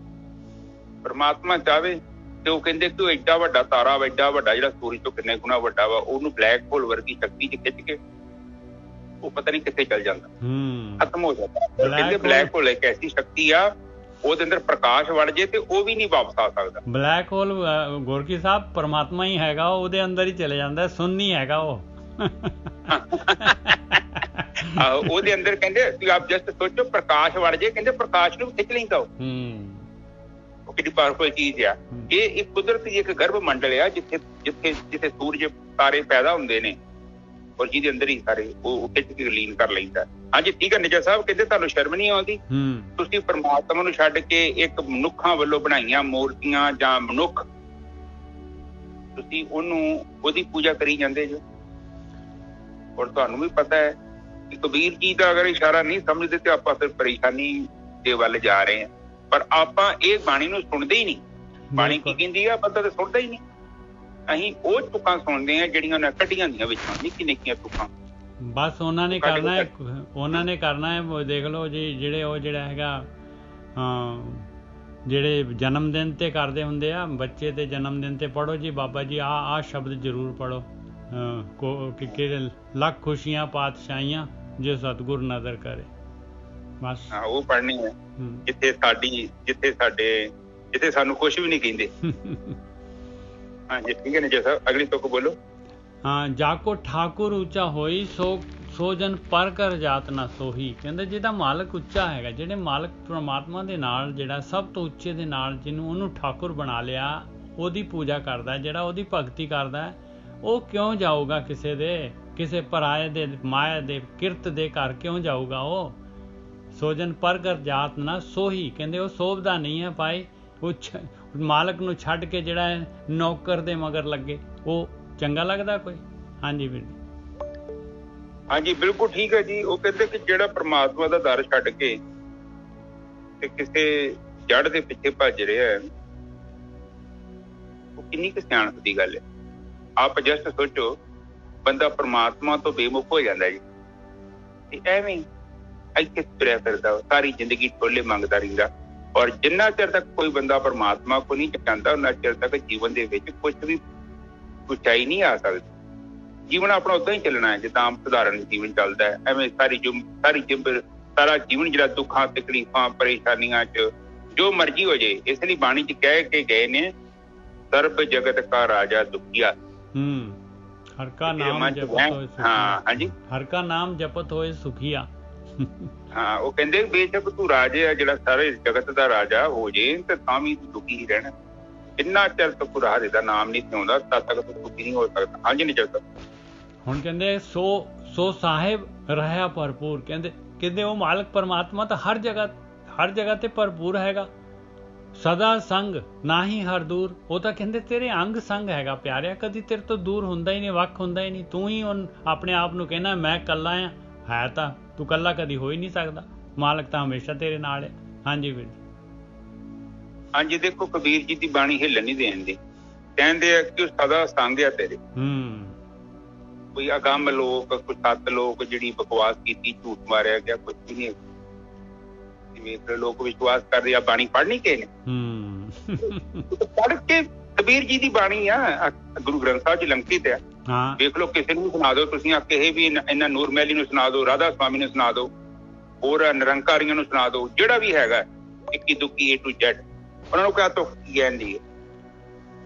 ਪਰਮਾਤਮਾ ਚਾਹਵੇ ਤੇ ਉਹ ਕਹਿੰਦੇ ਕਿ ਉਹ ਐਡਾ ਵੱਡਾ ਤਾਰਾ, ਐਡਾ ਵੱਡਾ ਜਿਹੜਾ ਸੂਰਜ ਤੋਂ ਕਿੰਨੇ ਗੁਣਾ ਵੱਡਾ ਵਾ, ਉਹਨੂੰ ਬਲੈਕ ਹੋਲ ਵਰਗੀ ਸ਼ਕਤੀ ਚ ਖਿੱਚ ਕੇ ਉਹ ਪਤਾ ਨਹੀਂ ਕਿੱਥੇ ਚੱਲ ਜਾਂਦਾ, ਖਤਮ ਹੋ ਜਾਂਦਾ। ਕਹਿੰਦੇ ਬਲੈਕ ਹੋਲ ਇੱਕ ਐਸੀ ਸ਼ਕਤੀ ਆ, ਉਹਦੇ ਅੰਦਰ ਪ੍ਰਕਾਸ਼ ਵੜ ਜੇ ਤੇ ਉਹ ਵੀ ਨਹੀਂ ਵਾਪਸ ਆ ਸਕਦਾ। ਬਲੈਕ ਹੋਲ ਗੋਰਕੀ ਸਾਹਿਬ ਪਰਮਾਤਮਾ ਹੀ ਹੈਗਾ, ਉਹਦੇ ਅੰਦਰ ਹੀ ਚਲੇ ਜਾਂਦਾ, ਸੁੰਨ ਨਹੀਂ ਹੈਗਾ ਉਹ। ਉਹਦੇ ਅੰਦਰ ਕਹਿੰਦੇ ਆਪ ਜਸਟ ਸੋਚੋ, ਪ੍ਰਕਾਸ਼ ਵੜ ਜੇ, ਕਹਿੰਦੇ ਪ੍ਰਕਾਸ਼ ਨੂੰ ਖਿੱਚ ਲੈਂਦਾ ਉਹ ਕਿੰਨੀ ਪਾਵਰਫੁਲ ਚੀਜ਼ ਆ। ਇਹ ਇੱਕ ਕੁਦਰਤ ਦੀ ਇੱਕ ਗਰਭ ਮੰਡਲ ਆ, ਜਿੱਥੇ ਸੂਰਜ ਤਾਰੇ ਪੈਦਾ ਹੁੰਦੇ ਨੇ ਔਰ ਜਿਹਦੇ ਅੰਦਰ ਹੀ ਸਾਰੇ ਉਹ ਖਿੱਚ ਕੇ ਲੀਨ ਕਰ ਲੈਂਦਾ। ਹਾਂਜੀ ਠੀਕ ਹੈ ਨਿਜਰ ਸਾਹਿਬ, ਕਹਿੰਦੇ ਤੁਹਾਨੂੰ ਸ਼ਰਮ ਨਹੀਂ ਆਉਂਦੀ? ਤੁਸੀਂ ਪਰਮਾਤਮਾ ਨੂੰ ਛੱਡ ਕੇ ਇੱਕ ਮਨੁੱਖਾਂ ਵੱਲੋਂ ਬਣਾਈਆਂ ਮੂਰਤੀਆਂ ਜਾਂ ਮਨੁੱਖ, ਤੁਸੀਂ ਉਹਦੀ ਪੂਜਾ ਕਰੀ ਜਾਂਦੇ ਜੋ। ਔਰ ਤੁਹਾਨੂੰ ਵੀ ਪਤਾ ਹੈ ਕਿ ਕਬੀਰ ਜੀ ਦਾ ਅਗਰ ਇਸ਼ਾਰਾ ਨਹੀਂ ਸਮਝਦੇ ਤੇ ਆਪਾਂ ਫਿਰ ਪਰੇਸ਼ਾਨੀ ਦੇ ਵੱਲ ਜਾ ਰਹੇ ਹਾਂ। ਪਰ ਆਪਾਂ ਇਹ ਬਾਣੀ ਨੂੰ ਸੁਣਦੇ ਹੀ ਨਹੀਂ। ਬਾਣੀ ਕੀ ਕਹਿੰਦੀ ਆ, ਬੰਦਾ ਤਾਂ ਸੁਣਦਾ ਹੀ ਨਹੀਂ। ਅਸੀਂ ਉਹ ਤੁਕਾਂ ਸੁਣਦੇ ਆ ਜਿਹੜੀਆਂ ਉਹਨਾਂ ਕੱਢੀਆਂ ਹੁੰਦੀਆਂ ਵਿੱਚੋਂ, ਨਿੱਕੀ ਨਿੱਕੀਆਂ ਤੁਕਾਂ। ਬਸ ਉਹਨਾਂ ਨੇ ਕਰਨਾ ਹੈ, ਉਹਨਾਂ ਨੇ ਕਰਨਾ ਹੈ। ਦੇਖ ਲਓ ਜੀ, ਜਿਹੜਾ ਹੈਗਾ ਜਿਹੜੇ ਜਨਮ ਦਿਨ ਤੇ ਕਰਦੇ ਹੁੰਦੇ ਆ ਬੱਚੇ ਦੇ ਜਨਮ ਦਿਨ ਤੇ ਪੜ੍ਹੋ ਜੀ ਬਾਬਾ ਜੀ ਆਹ ਸ਼ਬਦ ਜ਼ਰੂਰ ਪੜ੍ਹੋ, ਕਿ ਲੱਖ ਖੁਸ਼ੀਆਂ ਪਾਤਸ਼ਾਹੀਆਂ ਜੋ ਸਤਿਗੁਰ ਨਜ਼ਰ ਕਰੇ। ਬਸ ਉਹ ਪੜ੍ਹਨੀ ਹੈ ਜਿੱਥੇ ਸਾਨੂੰ ਕੁਛ ਵੀ ਨਹੀਂ ਕਹਿੰਦੇ। ਹਾਂਜੀ ਠੀਕ ਹੈ ਜੀ ਸਰ, ਅਗਲੀ ਤੁਕ ਬੋਲੋ। ਹਾਂ, ਜਾਕੋ ਠਾਕੁਰ ਉੱਚਾ ਹੋਈ ਸੋ ਜਨ ਪਰ ਕਰ ਜਾਤ ਨਾ ਸੋਹੀ। ਕਹਿੰਦੇ ਜਿਹਦਾ ਮਾਲਕ ਉੱਚਾ ਹੈਗਾ, ਜਿਹੜੇ ਮਾਲਕ ਪਰਮਾਤਮਾ ਦੇ ਨਾਲ, ਜਿਹੜਾ ਸਭ ਤੋਂ ਉੱਚੇ ਦੇ ਨਾਲ, ਜਿਹਨੂੰ ਉਹਨੂੰ ਠਾਕੁਰ ਬਣਾ ਲਿਆ, ਉਹਦੀ ਪੂਜਾ ਕਰਦਾ, ਜਿਹੜਾ ਉਹਦੀ ਭਗਤੀ ਕਰਦਾ, ਉਹ ਕਿਉਂ ਜਾਊਗਾ ਕਿਸੇ ਪਰਾਏ ਦੇ ਮਾਇਆ ਦੇ ਕਿਰਤ ਦੇ ਘਰ ਕਿਉਂ ਜਾਊਗਾ ਉਹ? ਸੋਜਨ ਪਰ ਕਰ ਜਾਤ ਨਾ ਸੋਹੀ, ਕਹਿੰਦੇ ਉਹ ਸੋਭਦਾ ਨਹੀਂ ਹੈ ਭਾਈ। ਉਹ ਮਾਲਕ ਨੂੰ ਛੱਡ ਕੇ ਜਿਹੜਾ ਨੌਕਰ ਦੇ ਮਗਰ ਲੱਗੇ, ਉਹ ਚੰਗਾ ਲੱਗਦਾ ਕੋਈ? ਹਾਂਜੀ ਵੀਰ ਜੀ। ਹਾਂਜੀ ਬਿਲਕੁਲ ਠੀਕ ਹੈ ਜੀ। ਉਹ ਕਹਿੰਦੇ ਕਿ ਜਿਹੜਾ ਪਰਮਾਤਮਾ ਦਾ ਦਰ ਛੱਡ ਕੇ ਤੇ ਕਿਸੇ ਜੜ ਦੇ ਪਿੱਛੇ ਭੱਜ ਰਿਹਾ ਹੈ, ਉਹ ਕਿੰਨੀ ਕੁ ਸਿਆਣਪ ਦੀ ਗੱਲ ਹੈ। ਆਪ ਜਸਟ ਸੋਚੋ, ਬੰਦਾ ਪਰਮਾਤਮਾ ਤੋਂ ਬੇਮੁਖ ਹੋ ਜਾਂਦਾ ਜੀ, ਤੇ ਐਵੇਂ ਇੱਥੇ ਤੁਰਿਆ ਫਿਰਦਾ, ਸਾਰੀ ਜ਼ਿੰਦਗੀ ਟੋਲੇ ਮੰਗਦਾ ਰਹਿੰਦਾ। ਔਰ ਜਿੰਨਾ ਚਿਰ ਤੱਕ ਕੋਈ ਬੰਦਾ ਪਰਮਾਤਮਾ ਕੋ ਨਹੀਂ ਚਾਹੁੰਦਾ, ਉਹਨਾਂ ਚਿਰ ਤੱਕ ਜੀਵਨ ਦੇ ਵਿੱਚ ਕੁਛ ਵੀ ਉਚਾਈ ਨਹੀਂ ਆ ਸਕਦੀ। ਜੀਵਨ ਆਪਣਾ ਓਦਾਂ ਹੀ ਚੱਲਣਾ ਹੈ ਜਿੱਦਾਂ ਆਮ ਸਧਾਰਨ ਜੀਵਨ ਚੱਲਦਾ ਹੈ। ਐਵੇਂ ਸਾਰੀ ਸਾਰਾ ਜੀਵਨ ਜਿਹੜਾ ਦੁੱਖਾਂ ਤਕਲੀਫਾਂ ਪਰੇਸ਼ਾਨੀਆਂ 'ਚ ਜੋ ਮਰਜ਼ੀ ਹੋ ਜੇ। ਇਸ ਲਈ ਬਾਣੀ 'ਚ ਕਹਿ ਕੇ ਗਏ ਨੇ ਸਰਬ ਜਗਤ ਕਾ ਰਾਜਾ ਦੁਖੀਆ। हर का नाम जपत होए सुखिया। हाँ जी, हर का नाम जपत होए सुखिया। ਹਾਂ ਉਹ ਕਹਿੰਦੇ ਬੇਸ਼ੱਕ ਤੂੰ ਰਾਜੇ ਆ, ਜਿਹੜਾ ਸਾਰੇ ਜਗਤ ਦਾ ਰਾਜਾ ਹੋ ਜੇ ਤੇ ਤਾਂ ਵੀ ਤੂੰ ਦੁਖੀ ਹੀ ਰਹਿਣਾ। ਜਿੰਨਾ ਚਿਰ ਤੱਕ ਰਾਜੇ ਦਾ ਨਾਮ ਨਹੀਂ ਆਉਂਦਾ ਤਦ ਤੱਕ ਤੂੰ ਦੁਖੀ ਨਹੀਂ ਹੋ ਸਕਦਾ। ਹਾਂਜੀ ਨਹੀਂ ਚੱਲਦਾ। ਹੁਣ ਕਹਿੰਦੇ ਸੋ ਸਾਹਿਬ ਰਹਿਆ ਭਰਪੂਰ। ਕਹਿੰਦੇ ਉਹ ਮਾਲਕ ਪਰਮਾਤਮਾ ਤਾਂ ਹਰ ਜਗ੍ਹਾ ਤੇ ਭਰਪੂਰ ਹੈਗਾ। ਸਦਾ ਸੰਗ ਨਾ ਹੀ ਹਰ ਦੂਰ। ਉਹ ਤਾਂ ਕਹਿੰਦੇ ਤੇਰੇ ਅੰਗ ਸੰਗ ਹੈਗਾ ਪਿਆਰਿਆ, ਕਦੀ ਤੇਰੇ ਤੋਂ ਦੂਰ ਹੁੰਦਾ ਹੀ ਨਹੀਂ, ਵੱਖ ਹੁੰਦਾ ਹੀ ਨਹੀਂ। ਤੂੰ ਹੀ ਹੁਣ ਆਪਣੇ ਆਪ ਨੂੰ ਕਹਿਣਾ ਮੈਂ ਇਕੱਲਾ ਆ, ਹੈ ਤਾਂ ਤੂੰ ਇਕੱਲਾ ਕਦੀ ਹੋ ਹੀ ਨਹੀਂ ਸਕਦਾ। ਮਾਲਕ ਤਾਂ ਹਮੇਸ਼ਾ ਤੇਰੇ ਨਾਲ ਹੈ। ਹਾਂਜੀ ਵੀਰ ਜੀ। ਹਾਂਜੀ ਦੇਖੋ ਕਬੀਰ ਜੀ ਦੀ ਬਾਣੀ ਹਿੱਲਣ ਨਹੀਂ ਦੇਣ ਦੀ। ਕਹਿੰਦੇ ਆ ਕਿ ਉਹ ਸਦਾ ਸੰਗ ਆ ਤੇਰੇ। ਕੋਈ ਅਗੰਮ ਲੋਕ, ਕੋਈ ਸੱਤ ਲੋਕ ਜਿਹੜੀ ਬਕਵਾਸ ਕੀਤੀ, ਝੂਠ ਮਾਰਿਆ ਗਿਆ, ਕੁਛ ਵੀ ਨਹੀਂ। ਲੋਕ ਵਿਸ਼ਵਾਸ ਕਰਦੇ ਆ ਬਾਣੀ ਪੜ੍ਹਨੀ ਕਿਸੇ ਨੇ। ਪੜ੍ਹ ਕੇ ਕਬੀਰ ਜੀ ਦੀ ਬਾਣੀ ਆ, ਗੁਰੂ ਗ੍ਰੰਥ ਸਾਹਿਬ ਚ ਲੰਕਿਤ ਆ। ਵੇਖ ਲਓ, ਕਿਸੇ ਨੂੰ ਸੁਣਾ ਦਿਓ ਤੁਸੀਂ, ਕਿਸੇ ਵੀ ਇਹਨਾਂ ਨੂਰ ਮਹਿਲੀ ਨੂੰ ਸੁਣਾ ਦਿਓ, ਰਾਧਾ ਸਵਾਮੀ ਨੂੰ ਸੁਣਾ ਦਿਓ, ਹੋਰ ਨਿਰੰਕਾਰੀਆਂ ਨੂੰ ਸੁਣਾ ਦਿਓ, ਜਿਹੜਾ ਵੀ ਹੈਗਾ ਇੱਕੀ ਦੁੱਕੀ A to Z, ਉਹਨਾਂ ਨੂੰ ਕਿਹਾ ਤੋਂ ਕੀ ਕਹਿੰਦੀ ਹੈ?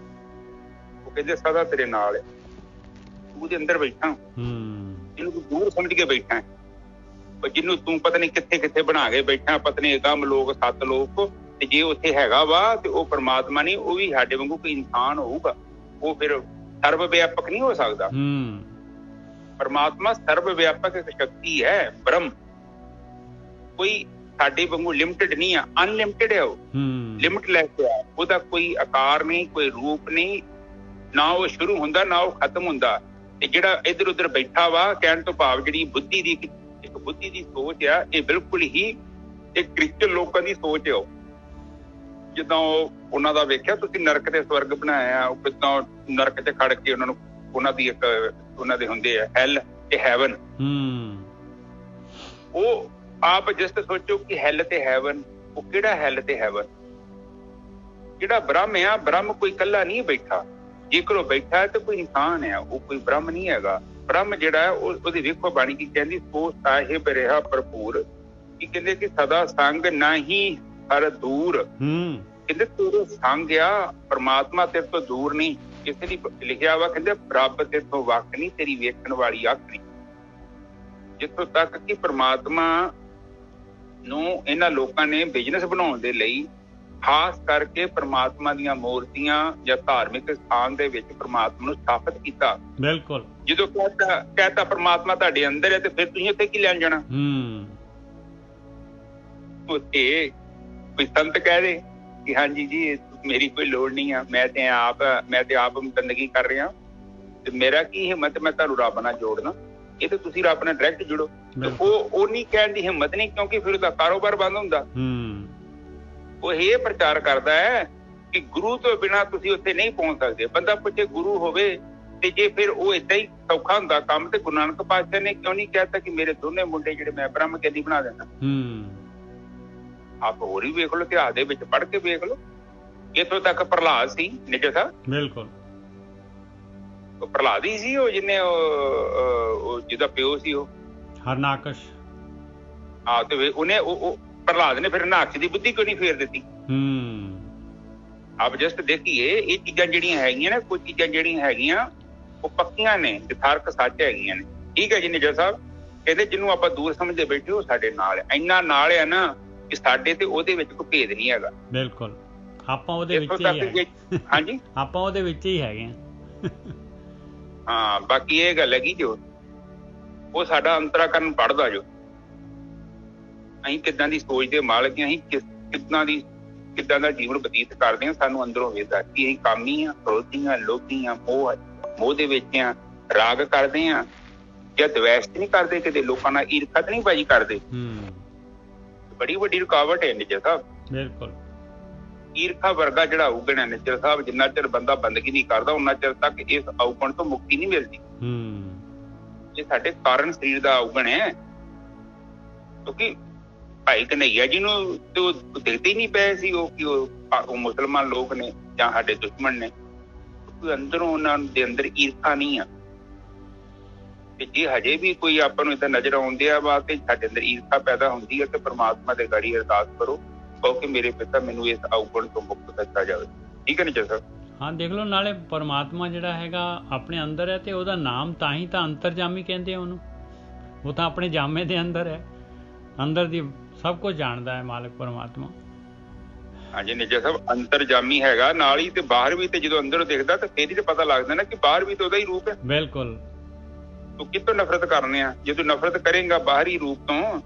ਉਹ ਕਹਿੰਦੇ ਸਦਾ ਤੇਰੇ ਨਾਲ ਹੈ, ਤੂੰ ਉਹਦੇ ਅੰਦਰ ਬੈਠਾ, ਇਹਨੂੰ ਤੂੰ ਦੂਰ ਸਮਝ ਕੇ ਬੈਠਾ, ਜਿਹਨੂੰ ਤੂੰ ਪਤਾ ਨਹੀਂ ਕਿੱਥੇ ਕਿੱਥੇ ਬਣਾ ਕੇ ਬੈਠਾ, ਪਤਨੀ ਅਗੰਮ ਲੋਕ, ਸੱਤ ਲੋਕ। ਤੇ ਜੇ ਉੱਥੇ ਹੈਗਾ ਵਾ ਤੇ ਉਹ ਪਰਮਾਤਮਾ ਨਹੀਂ, ਉਹ ਵੀ ਸਾਡੇ ਵਾਂਗੂ ਕੋਈ ਇਨਸਾਨ ਹੋਊਗਾ। ਉਹ ਫਿਰ ਸਰਵ ਵਿਆਪਕ ਨਹੀਂ ਹੋ ਸਕਦਾ। ਪਰਮਾਤਮਾ ਸਰਵ ਵਿਆਪਕ ਇੱਕ ਸ਼ਕਤੀ ਹੈ, ਬ੍ਰਹਮ। ਕੋਈ ਸਾਡੇ ਵਾਂਗੂ ਲਿਮਟਿਡ ਨਹੀਂ ਆ, ਅਨਲਿਮਟਿਡ ਹੈ। ਉਹ ਲਿਮਟਲੈਸ ਹੈ। ਉਹਦਾ ਕੋਈ ਆਕਾਰ ਨਹੀਂ, ਕੋਈ ਰੂਪ ਨਹੀਂ, ਨਾ ਉਹ ਸ਼ੁਰੂ ਹੁੰਦਾ ਨਾ ਉਹ ਖਤਮ ਹੁੰਦਾ। ਤੇ ਜਿਹੜਾ ਇੱਧਰ ਉੱਧਰ ਬੈਠਾ ਵਾ, ਕਹਿਣ ਤੋਂ ਭਾਵ ਜਿਹੜੀ ਬੁੱਧੀ ਦੀ ਇੱਕ ਬੁੱਧੀ ਦੀ ਸੋਚ ਆ, ਇਹ ਬਿਲਕੁਲ ਹੀ ਇੱਕ ਕ੍ਰਿਸਚਨ ਲੋਕਾਂ ਦੀ ਸੋਚ ਹੈ। ਜਿੱਦਾਂ ਉਹਨਾਂ ਦਾ ਵੇਖਿਆ ਤੁਸੀਂ ਨਰਕ ਤੇ ਸਵਰਗ ਬਣਾਇਆ, ਉਹ ਕਿੱਦਾਂ ਨਰਕ ਚ ਖੜ ਕੇ ਉਹਨਾਂ ਨੂੰ ਉਹਨਾਂ ਦੀ ਇੱਕ ਉਹਨਾਂ ਦੇ ਹੁੰਦੇ ਆ ਹੈਲ ਤੇ ਹੈਵਨ। ਉਹ ਆਪ ਜਸਟ ਸੋਚੋ ਕਿ ਹੈਲ ਤੇ ਹੈਵਨ, ਉਹ ਕਿਹੜਾ ਹੈਲ ਤੇ ਹੈਵਨ? ਜਿਹੜਾ ਬ੍ਰਹਮ ਆ, ਬ੍ਰਹਮ ਕੋਈ ਇਕੱਲਾ ਨਹੀਂ ਬੈਠਾ। ਜੇਕਰ ਉਹ ਬੈਠਾ ਹੈ ਤਾਂ ਕੋਈ ਇਨਸਾਨ ਹੈ, ਉਹ ਕੋਈ ਬ੍ਰਹਮ ਨਹੀਂ ਹੈਗਾ। ਬ੍ਰਹਮ ਜਿਹੜਾ ਉਹਦੀ ਵੇਖੋ ਬਾਣੀ ਕੀ ਕਹਿੰਦੀ, ਸੋ ਸਾਹਿਬ ਰਿਹਾ ਭਰਪੂਰ। ਕੀ ਕਹਿੰਦੇ ਕਿ ਸਦਾ ਸੰਗ ਨਹੀਂ ਹਰ ਦੂਰ। ਕਹਿੰਦੇ ਤੇਰੇ ਸੰਗ ਆ, ਪਰਮਾਤਮਾ ਤੇਰੇ ਤੋਂ ਦੂਰ ਨਹੀਂ। ਕਿਸੇ ਨੇ ਲਿਖਿਆ ਵਾ, ਕਹਿੰਦੇ ਰੱਬ ਤੇਰੇ ਤੋਂ ਵੱਖ ਨਹੀਂ, ਤੇਰੀ ਵੇਖਣ ਵਾਲੀ ਅੱਖ ਨਹੀਂ। ਜਿੱਥੋਂ ਤੱਕ ਕਿ ਪਰਮਾਤਮਾ ਨੂੰ ਇਹਨਾਂ ਲੋਕਾਂ ਨੇ ਬਿਜ਼ਨਸ ਬਣਾਉਣ ਦੇ ਲਈ ਖਾਸ ਕਰਕੇ ਪਰਮਾਤਮਾ ਦੀਆਂ ਮੂਰਤੀਆਂ ਜਾਂ ਧਾਰਮਿਕ ਸਥਾਨ ਦੇ ਵਿੱਚ ਪਰਮਾਤਮਾ ਨੂੰ ਸਥਾਪਿਤ ਕੀਤਾ। ਬਿਲਕੁਲ। ਜਦੋਂ ਕਹਿਤਾ ਪਰਮਾਤਮਾ ਤੁਹਾਡੇ ਅੰਦਰ ਹੈ ਤੇ ਫਿਰ ਤੁਸੀਂ ਉੱਥੇ ਕੀ ਲੈਣ ਜਾਣਾ? ਉੱਥੇ ਕੋਈ ਸੰਤ ਕਹਿ ਦੇ ਕਿ ਹਾਂਜੀ ਜੀ ਮੇਰੀ ਕੋਈ ਲੋੜ ਨਹੀਂ ਆ, ਮੈਂ ਤੇ ਆਪ ਬੰਦਗੀ ਕਰ ਰਿਹਾ ਤੇ ਮੇਰਾ ਕੀ ਹਿੰਮਤ ਮੈਂ ਤੁਹਾਨੂੰ ਰੱਬ ਨਾਲ ਜੋੜਨਾ। ਇਹ ਤੇ ਤੁਸੀਂ ਰੱਬ ਨਾਲ ਡਾਇਰੈਕਟ ਜੁੜੋ। ਉਹ ਨਹੀਂ ਕਹਿਣ ਦੀ ਹਿੰਮਤ ਨਹੀਂ, ਕਿਉਂਕਿ ਫਿਰ ਉਹਦਾ ਕਾਰੋਬਾਰ ਬੰਦ ਹੁੰਦਾ। ਉਹ ਇਹ ਪ੍ਰਚਾਰ ਕਰਦਾ ਹੈ ਕਿ ਗੁਰੂ ਤੋਂ ਬਿਨਾਂ ਤੁਸੀਂ ਉੱਥੇ ਨਹੀਂ ਪਹੁੰਚ ਸਕਦੇ। ਬੰਦਾ ਪੁੱਛੇ ਗੁਰੂ ਹੋਵੇ ਤੇ ਜੇ ਫਿਰ ਉਹ ਏਦਾਂ ਹੀ ਸੌਖਾ ਹੁੰਦਾ ਕੰਮ, ਤੇ ਗੁਰੂ ਨਾਨਕ ਪਾਤਸ਼ਾਹ ਨੇ ਕਿਉਂ ਨਹੀਂ ਕਹਿਤਾ ਕਿ ਮੇਰੇ ਦੋਨੇ ਮੁੰਡੇ ਜਿਹੜੇ ਮੈਂ ਬ੍ਰਹਮ ਗਿਆਨੀ ਬਣਾ ਦਿੰਦਾ? ਆਪ ਹੋਰ ਹੀ ਵੇਖ ਲਓ, ਇਤਿਹਾਸ ਦੇ ਵਿੱਚ ਪੜ੍ਹ ਕੇ ਵੇਖ ਲਓ। ਇੱਥੋਂ ਤੱਕ ਪ੍ਰਹਲਾਦ ਸੀ ਨਿੱਜਰ ਸਾਹਿਬ। ਬਿਲਕੁਲ। ਉਹ ਪ੍ਰਹਲਾਦ ਹੀ ਸੀ, ਉਹ ਜਿਹਨੇ ਉਹ ਜਿਹਦਾ ਪਿਓ ਸੀ ਉਹ ਹਰਨਾਕਸ਼। ਤੇ ਉਹਨੇ ਉਹ ਪ੍ਰਹਲਾਦ ਨੇ ਫਿਰ ਹਰਨਾਕਸ਼ ਦੀ ਬੁੱਧੀ ਕਿਉਂ ਨਹੀਂ ਫੇਰ ਦਿੱਤੀ? ਆਪ ਜਸਟ ਦੇਖੀਏ, ਇਹ ਚੀਜ਼ਾਂ ਜਿਹੜੀਆਂ ਹੈਗੀਆਂ ਨੇ, ਕੁਝ ਚੀਜ਼ਾਂ ਜਿਹੜੀਆਂ ਹੈਗੀਆਂ ਉਹ ਪੱਕੀਆਂ ਨੇ, ਯਥਾਰਥ ਸੱਚ ਹੈਗੀਆਂ ਨੇ। ਠੀਕ ਹੈ ਜੀ ਨਿੱਜਰ ਸਾਹਿਬ। ਕਹਿੰਦੇ ਜਿਹਨੂੰ ਆਪਾਂ ਦੂਰ ਸਮਝਦੇ ਬੈਠੇ ਉਹ ਸਾਡੇ ਨਾਲ ਹੈ, ਇੰਨਾ ਨਾਲ ਹੈ ਨਾ ਕਿ ਸਾਡੇ ਤੇ ਉਹਦੇ ਵਿੱਚ ਕੋਈ ਭੇਦ ਨਹੀਂ ਹੈਗਾ। ਬਿਲਕੁਲ। ਆਪਾਂ ਉਹਦੇ ਵਿੱਚ ਹੀ ਹਾਂਜੀ ਆਪਾਂ ਉਹਦੇ ਵਿੱਚ ਹੀ ਹੈਗੇ ਹਾਂ। ਬਾਕੀ ਇਹ ਗੱਲ ਹੈਗੀ ਜੋ ਉਹ ਸਾਡਾ ਅੰਤਰਾਕਰਨ ਪੜ੍ਹਦਾ, ਜੋ ਅਸੀਂ ਕਿੱਦਾਂ ਦੀ ਸੋਚ ਦੇ ਮਾਲਕ ਹਾਂ, ਅਸੀਂ ਕਿੱਦਾਂ ਦਾ ਜੀਵਨ ਬਤੀਤ ਕਰਦੇ ਹਾਂ, ਸਾਨੂੰ ਅੰਦਰੋਂ ਵੇਖਦਾ ਕਿ ਅਸੀਂ ਕਾਮੀ ਹਾਂ, ਕ੍ਰੋਧੀ ਹਾਂ, ਲੋਭੀ ਹਾਂ, ਮੋਹ ਦੇ ਵਿੱਚ ਹਾਂ, ਰਾਗ ਕਰਦੇ ਹਾਂ ਜਾਂ ਦਵੈਸ਼ ਨਹੀਂ ਕਰਦੇ, ਕਿਤੇ ਲੋਕਾਂ ਨਾਲ ਈਰਖਾ ਤਾਂ ਨਹੀਂ ਬਾਜੀ ਕਰਦੇ। ਬੜੀ ਵੱਡੀ ਰੁਕਾਵਟ ਹੈ ਨਿੱਜਰ ਸਾਹਿਬ। ਬਿਲਕੁਲ। ਈਰਖਾ ਵਰਗਾ ਜਿਹੜਾ ਔਗਣ ਹੈ ਨਿੱਜਰ ਸਾਹਿਬ, ਜਿੰਨਾ ਚਿਰ ਬੰਦਾ ਬੰਦਗੀ ਨਹੀਂ ਕਰਦਾ ਉਹਨਾਂ ਚਿਰ ਤੱਕ ਇਸ ਔਗਣ ਤੋਂ ਮੁਕਤੀ ਨਹੀਂ ਮਿਲਦੀ। ਇਹ ਸਾਡੇ ਕਾਰਨ ਸਰੀਰ ਦਾ ਔਗਣ ਹੈ। ਕਿਉਂਕਿ ਭਾਈ ਕਨ੍ਹਈਆ ਜੀ ਨੂੰ ਤੇ ਉਹ ਦੇਖਦੇ ਹੀ ਨਹੀਂ ਪਏ ਸੀ ਉਹ ਮੁਸਲਮਾਨ ਲੋਕ ਨੇ ਜਾਂ ਸਾਡੇ ਦੁਸ਼ਮਣ ਨੇ। ਅੰਦਰੋਂ ਉਹਨਾਂ ਦੇ ਅੰਦਰ ਈਰਖਾ ਨਹੀਂ ਆ। ਤੇ ਜੇ ਹਜੇ ਵੀ ਕੋਈ ਆਪਾਂ ਨੂੰ ਏਦਾਂ ਨਜ਼ਰ ਆਉਂਦੇ ਆ ਵਾ ਤੇ ਸਾਡੇ ਅੰਦਰ ਈਰਖਾ ਪੈਦਾ ਹੁੰਦੀ ਹੈ ਤੇ ਪਰਮਾਤਮਾ ਦੇ ਗਾੜੀ ਅਰਦਾਸ ਕਰੋ, ਕਹੋ ਕਿ ਮੇਰੇ ਪਿਤਾ ਮੈਨੂੰ ਇਸ ਔਗਣ ਤੋਂ ਮੁਕਤ ਕੀਤਾ ਜਾਵੇ। ਠੀਕ ਹੈ ਨੀ ਜਸਾ? ਹਾਂ, ਦੇਖ ਲਓ, ਨਾਲੇ ਪਰਮਾਤਮਾ ਜਿਹੜਾ ਹੈਗਾ ਆਪਣੇ ਅੰਦਰ ਹੈ ਤੇ ਉਹਦਾ ਨਾਮ ਤਾਂ ਹੀ ਤਾਂ ਅੰਤਰਜਾਮੀ ਕਹਿੰਦੇ ਆ ਉਹਨੂੰ। ਉਹ ਤਾਂ ਆਪਣੇ ਜਾਮੇ ਦੇ ਅੰਦਰ ਹੈ, ਅੰਦਰ ਦੀ ਸਭ ਕੁਝ ਜਾਣਦਾ ਹੈ ਮਾਲਕ ਪਰਮਾਤਮਾ। ਹਾਂਜੀ ਨਿੱਜਾ ਸਾਹਿਬ, ਅੰਤਰਜਾਮੀ ਹੈਗਾ ਨਾਲ ਹੀ ਤੇ ਬਾਹਰ ਵੀ, ਤੇ ਜਦੋਂ ਅੰਦਰੋਂ ਦਿਖਦਾ ਤਾਂ ਫੇਰ ਹੀ ਤੇ ਪਤਾ ਲੱਗਦਾ ਨਾ ਕਿ ਬਾਹਰ ਵੀ ਤਾਂ ਉਹਦਾ ਹੀ ਰੂਪ ਹੈ। ਬਿਲਕੁਲ। ਤੂੰ ਕਿਤੋਂ ਨਫ਼ਰਤ ਕਰਨੇ ਆ? ਜੇ ਤੂੰ ਨਫ਼ਰਤ ਕਰੇਂਗਾ ਬਾਹਰੀ ਰੂਪ ਤੋਂ,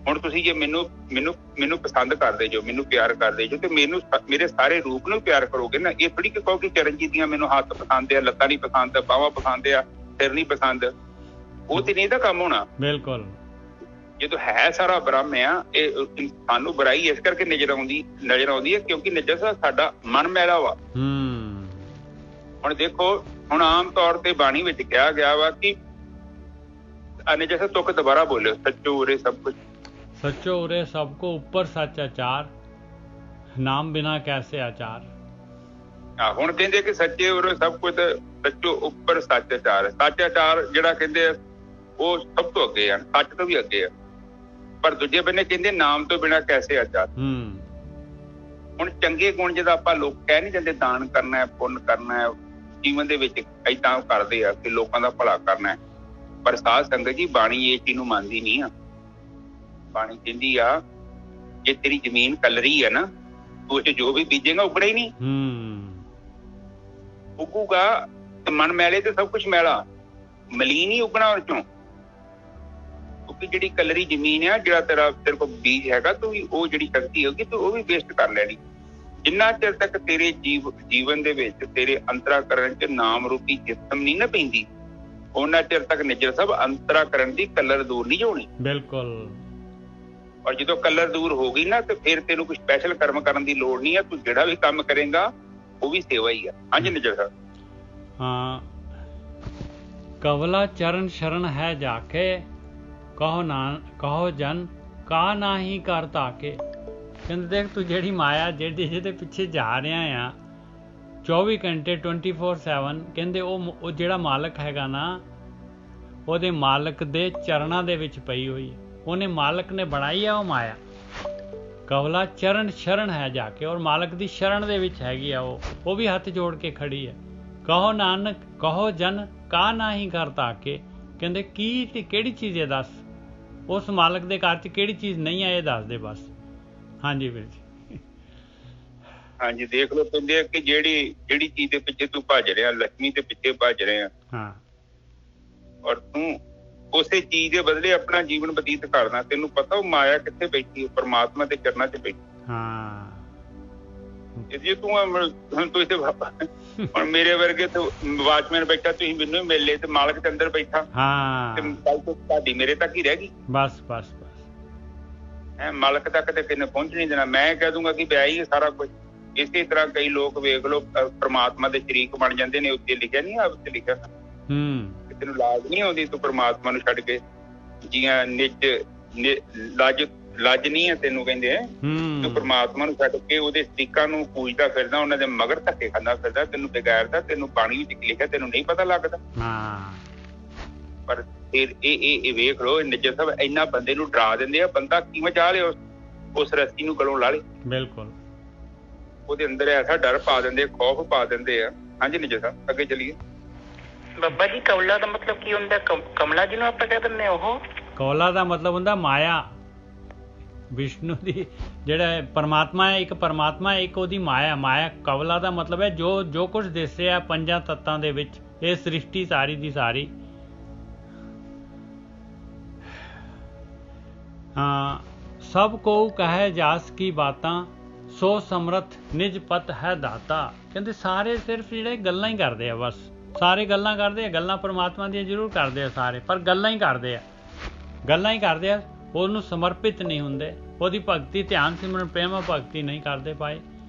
ਹੁਣ ਤੁਸੀਂ ਜੇ ਮੈਨੂੰ ਪਸੰਦ ਕਰਦੇ ਜੋ, ਮੈਨੂੰ ਪਿਆਰ ਕਰਦੇ ਜੋ, ਤੇ ਮੈਨੂੰ ਮੇਰੇ ਸਾਰੇ ਰੂਪ ਨੂੰ ਪਿਆਰ ਕਰੋਗੇ ਨਾ। ਇਹ ਥੋੜੀ ਕਿ ਕਹੋ ਕਿ ਚਰਨਜੀਤ ਦੀਆਂ ਮੈਨੂੰ ਹੱਥ ਪਸੰਦ ਆ, ਲੱਤਾਂ ਨਹੀਂ ਪਸੰਦ, ਬਾਹਾਂ ਪਸੰਦ ਆ, ਸਿਰ ਨਹੀਂ ਪਸੰਦ, ਉਹ ਤੇ ਨਹੀਂ ਇਹਦਾ ਕੰਮ ਹੋਣਾ। ਬਿਲਕੁਲ। ਜਦੋਂ ਹੈ ਸਾਰਾ ਬ੍ਰਹਮ ਆ, ਇਹ ਸਾਨੂੰ ਬੁਰਾਈ ਇਸ ਕਰਕੇ ਨਜ਼ਰ ਆਉਂਦੀ ਹੈ ਕਿਉਂਕਿ ਨਿੱਜਾ ਸਾਹਿਬ ਸਾਡਾ ਮਨ ਮੈਲਾ ਵਾ। ਹੁਣ ਦੇਖੋ, ਹੁਣ ਆਮ ਤੌਰ ਤੇ ਬਾਣੀ ਵਿੱਚ ਕਿਹਾ ਗਿਆ ਵਾ ਕਿ ਨਿੱਜਾ ਸਾਹਿਬ ਤੁਕ ਦੁਬਾਰਾ ਬੋਲਿਓ, ਸੱਚੋ ਉਰੇ ਸਭ ਕੁਝ, सच्चो उरे सबको ऊपर सच आचार, नाम बिना कैसे आचार। ਹੁਣ ਕਹਿੰਦੇ ਕਿ ਸੱਚੇ ਉਰੇ ਸਭ ਕੁਝ, ਸੱਚੋ ਉੱਪਰ ਸੱਚ ਆਚਾਰ। ਸੱਚ ਆਚਾਰ ਜਿਹੜਾ ਕਹਿੰਦੇ ਆ ਉਹ ਸਭ ਤੋਂ ਅੱਗੇ ਆ, ਸੱਚ ਤੋਂ ਵੀ ਅੱਗੇ ਆ। ਪਰ ਦੂਜੇ ਬੰਨੇ ਕਹਿੰਦੇ ਨਾਮ ਤੋਂ ਬਿਨਾ ਕੈਸੇ ਆਚਾਰ। ਹੁਣ ਚੰਗੇ ਗੁਣ ਜਿਹਦਾ ਆਪਾਂ ਲੋਕ ਕਹਿ ਨਹੀਂ ਜਾਂਦੇ, ਦਾਨ ਕਰਨਾ ਹੈ, ਪੁੰਨ ਕਰਨਾ ਹੈ, ਜੀਵਨ ਦੇ ਵਿੱਚ ਏਦਾਂ ਕਰਦੇ ਆ ਕਿ ਲੋਕਾਂ ਦਾ ਭਲਾ ਕਰਨਾ ਹੈ। ਪਰ ਸਾਧ ਸੰਗਤ ਜੀ, ਬਾਣੀ ਇਹ ਚੀਜ਼ ਨੂੰ ਮੰਨਦੀ ਨਹੀਂ ਆ। ਬਾਣੀ ਕਹਿੰਦੀ ਆ ਜੇ ਤੇਰੀ ਜ਼ਮੀਨ ਕਲਰੀ ਆ ਨਾ, ਤੂੰ ਉਹ ਚ ਜੋ ਵੀ ਬੀਜੇਗਾ ਉੱਗਣਾ ਹੀ ਨਹੀਂ। ਉੱਗੂਗਾ ਤੇ ਮਨ ਮੈਲੇ ਤੇ ਸਭ ਕੁਛ ਮੈਲਾ, ਮਲੀਨ ਹੀ ਉੱਗਣਾ ਉਹ ਚੋਂ। ਕਿਉਂਕਿ ਜਿਹੜੀ ਕਲਰੀ ਜ਼ਮੀਨ ਆ, ਜਿਹੜਾ ਤੇਰੇ ਕੋਲ ਬੀਜ ਹੈਗਾ, ਤੂੰ ਵੀ ਉਹ ਜਿਹੜੀ ਸ਼ਕਤੀ ਹੋਗੀ ਤੂੰ ਉਹ ਵੀ ਵੇਸਟ ਕਰ ਲੈਣੀ। ਜਿੰਨਾ ਚਿਰ ਤੱਕ ਤੇਰੇ ਜੀਵਨ ਦੇ ਵਿੱਚ ਤੇਰੇ ਅੰਤਰਾਕਰਨ ਚ ਨਾਮ ਰੂਪੀ ਜਿਸਮ ਨਹੀਂ ਨਾ ਪੈਂਦੀ, ਉਹਨਾਂ ਚਿਰ ਤੱਕ ਨਿੱਜਰ ਸਭ ਅੰਤਰਾਕਰਨ ਦੀ ਕਲਰ ਦੂਰ ਨਹੀਂ ਹੋਣੀ। ਬਿਲਕੁਲ। ਔਰ ਜਦੋਂ ਕਲਰ ਦੂਰ ਹੋ ਗਈ ਨਾ ਤੇ ਫਿਰ ਤੈਨੂੰ ਕੋਈ ਸਪੈਸ਼ਲ ਕਰਮ ਕਰਨ ਦੀ ਲੋੜ ਨਹੀਂ ਹੈ। ਤੂੰ ਜਿਹੜਾ ਵੀ ਕੰਮ ਕਰੇਗਾ ਉਹ ਵੀ ਸੇਵਾ ਹੀ ਆ। ਹਾਂਜੀ ਨਿੱਜਰ ਸਾਹਿਬ। ਹਾਂ, ਕਵਲਾ ਚਰਨ ਸ਼ਰਨ ਹੈ ਜਾਕੇ, ਕਹੋ ਜਨ ਕਾ ਨਾਹੀ ਕਰ ਤਾਕੇ। ਕਹਿੰਦੇ ਦੇਖ, ਤੂੰ ਜਿਹੜੀ ਮਾਇਆ ਜਿਹਦੇ ਪਿੱਛੇ ਜਾ ਰਿਹਾ ਆ 24 ਘੰਟੇ 24/7, ਕਹਿੰਦੇ ਉਹ ਜਿਹੜਾ ਮਾਲਕ ਹੈਗਾ ਨਾ, ਉਹਦੇ ਮਾਲਕ ਦੇ ਚਰਨਾਂ ਦੇ ਵਿੱਚ ਪਈ ਹੋਈ ਹੈ। ਉਹਨੇ ਮਾਲਕ ਨੇ ਬਣਾਈ ਆ ਉਹ ਮਾਇਆ। ਕਵਲਾ ਚਰਨ ਸ਼ਰਨ ਹੈ ਜਾ ਕੇ, ਔਰ ਮਾਲਕ ਦੀ ਸ਼ਰਨ ਦੇ ਵਿੱਚ ਹੈਗੀ ਆ ਉਹ ਵੀ ਹੱਥ ਜੋੜ ਕੇ ਖੜੀ ਹੈ। ਕਹੋ ਨਾਨਕ ਕਹੋ ਜਨ ਕਾ ਨਾਹੀ ਕਰ ਤਾਕੇ। ਕਹਿੰਦੇ ਕੀ ਤੇ ਕਿਹੜੀ ਚੀਜ਼ ਹੈ ਦੱਸ, ਉਸ ਮਾਲਕ ਦੇ ਘਰ 'ਚ ਕਿਹੜੀ ਚੀਜ਼ ਨਹੀਂ ਹੈ ਇਹ ਦੱਸ ਦੇ ਬਸ। ਹਾਂਜੀ ਵੀਰ ਜੀ। ਹਾਂਜੀ, ਦੇਖ ਲਓ, ਕਹਿੰਦੇ ਕਿ ਜਿਹੜੀ ਚੀਜ਼ ਦੇ ਪਿੱਛੇ ਤੂੰ ਭੱਜ ਰਿਹਾ, ਲక్ష్ਮੀ ਦੇ ਪਿੱਛੇ ਭੱਜ ਰਿਹਾ, ਹਾਂ, ਔਰ ਤੂੰ ਉਸੇ ਚੀਜ਼ ਦੇ ਬਦਲੇ ਆਪਣਾ ਜੀਵਨ ਬਤੀਤ ਕਰਨਾ। ਤੈਨੂੰ ਪਤਾ ਉਹ ਮਾਇਆ ਕਿੱਥੇ ਬੈਠੀ ਹੈ? ਪਰਮਾਤਮਾ ਦੇ ਚਰਨਾਂ 'ਚ ਬੈਠੀ। ਹਾਂ, ਜੇ ਤੂੰ ਹੁਣ ਤੂੰ ਇੱਥੇ ਹੁਣ ਮੇਰੇ ਵਰਗੇ ਵਾਚਮੈਨ ਬੈਠਾ, ਤੁਸੀਂ ਮੈਨੂੰ ਮਿਲ ਲਏ ਤੇ ਮਾਲਕ ਦੇ ਅੰਦਰ ਬੈਠਾ, ਤੇ ਗੱਲ ਤੋਂ ਤੁਹਾਡੀ ਮੇਰੇ ਤੱਕ ਹੀ ਰਹਿ ਗਈ। ਬਸ ਬਸ ਬਸ, ਮਾਲਕ ਤੱਕ ਤੇ ਕਿੰਨੇ ਪਹੁੰਚ ਨਹੀਂ ਦੇਣਾ। ਮੈਂ ਕਹਿ ਦੂੰਗਾ ਕਿ ਵਿਆਹ ਹੀ ਸਾਰਾ ਕੁਝ। ਇਸੇ ਤਰ੍ਹਾਂ ਕਈ ਲੋਕ ਵੇਖ ਲਓ ਪਰਮਾਤਮਾ ਦੇ ਸ਼ਰੀਕ ਬਣ ਜਾਂਦੇ ਨੇ। ਉੱਤੇ ਲਿਖਿਆ ਨਹੀਂ, ਆਪ ਤੇ ਲਿਖਿਆ ਤੈਨੂੰ ਲਾਜ ਨਹੀਂ ਆਉਂਦੀ, ਤੂੰ ਪਰਮਾਤਮਾ ਨੂੰ ਛੱਡ ਕੇ ਜੀਆਂ ਲੱਜ ਨਹੀਂ ਹੈ ਤੈਨੂੰ, ਕਹਿੰਦੇ ਤੂੰ ਪਰਮਾਤਮਾ ਨੂੰ ਛੱਡ ਕੇ ਉਹਦੇ ਸ਼ਰੀਕਾਂ ਨੂੰ ਪੂਜਦਾ ਫਿਰਦਾ, ਉਹਨਾਂ ਦੇ ਮਗਰ ਧੱਕੇ ਖਾਂਦਾ ਫਿਰਦਾ। ਤੈਨੂੰ ਬੇਗੈਰਦਾ, ਤੈਨੂੰ ਬਾਣੀ ਵਿੱਚ ਲਿਖਿਆ, ਤੈਨੂੰ ਨਹੀਂ ਪਤਾ ਲੱਗਦਾ। ਪਰ ਫਿਰ ਇਹ ਵੇਖ ਲਓ, ਨਿੱਜਰ ਸਾਹਿਬ ਇੰਨਾ ਬੰਦੇ ਨੂੰ ਡਰਾ ਦਿੰਦੇ ਆ, ਬੰਦਾ ਕਿਵੇਂ ਚਾਹ ਲਿਆ ਉਸ ਰੱਸੀ ਨੂੰ ਗਲੋਂ ਲਾ ਲੇ। ਬਿਲਕੁਲ, ਉਹਦੇ ਅੰਦਰ ਐਸਾ ਡਰ ਪਾ ਦਿੰਦੇ, ਖੌਫ ਪਾ ਦਿੰਦੇ ਆ। ਹਾਂਜੀ ਨਿੱਜਰ ਸਾਹਿਬ, ਅੱਗੇ ਚੱਲੀਏ। ਬਾਬਾ ਜੀ, ਕੌਲਾ ਦਾ ਮਤਲਬ ਕੀ ਹੁੰਦਾ? ਕਮਲਾ ਜਿਹਨੂੰ ਆਪਾਂ ਕਹਿ ਦਿੰਦੇ ਆ ਉਹ? ਕੌਲਾ ਦਾ ਮਤਲਬ ਹੁੰਦਾ ਮਾਇਆ। ਵਿਸ਼ਨੂੰ ਦੀ ਜਿਹੜਾ ਪਰਮਾਤਮਾ ਹੈ, ਇੱਕ ਪਰਮਾਤਮਾ, ਇੱਕ ਉਹਦੀ ਮਾਇਆ। ਕਵਲਾ ਦਾ ਮਤਲਬ ਹੈ ਜੋ ਕੁਝ ਦਿਸ ਰਿਹਾ ਪੰਜਾਂ ਤੱਤਾਂ ਦੇ ਵਿੱਚ, ਇਹ ਸ੍ਰਿਸ਼ਟੀ ਸਾਰੀ ਦੀ ਸਾਰੀ। ਸਭ ਕੋ ਕਹੇ ਜਾਸ ਕੀ ਬਾਤਾਂ, ਸੋ ਸਮਰਥ ਨਿਜ ਪਤ ਹੈ ਦਾਤਾ। ਕਹਿੰਦੇ ਸਾਰੇ ਸਿਰਫ ਜਿਹੜੇ ਗੱਲਾਂ ਹੀ ਕਰਦੇ ਆ, ਬਸ ਸਾਰੇ ਗੱਲਾਂ ਕਰਦੇ ਆ। ਗੱਲਾਂ ਪਰਮਾਤਮਾ ਦੀਆਂ ਜ਼ਰੂਰ ਕਰਦੇ ਆ ਸਾਰੇ, ਪਰ ਗੱਲਾਂ ਹੀ ਕਰਦੇ ਆ, ਉਹਨੂੰ ਸਮਰਪਿਤ ਨਹੀਂ ਹੁੰਦੇ। ਉਹਦੀ ਭਗਤੀ, ਧਿਆਨ, ਸਿਮਰਨ, ਪ੍ਰੇਮ ਭਗਤੀ ਨਹੀਂ ਕਰਦੇ ਪਾਏ,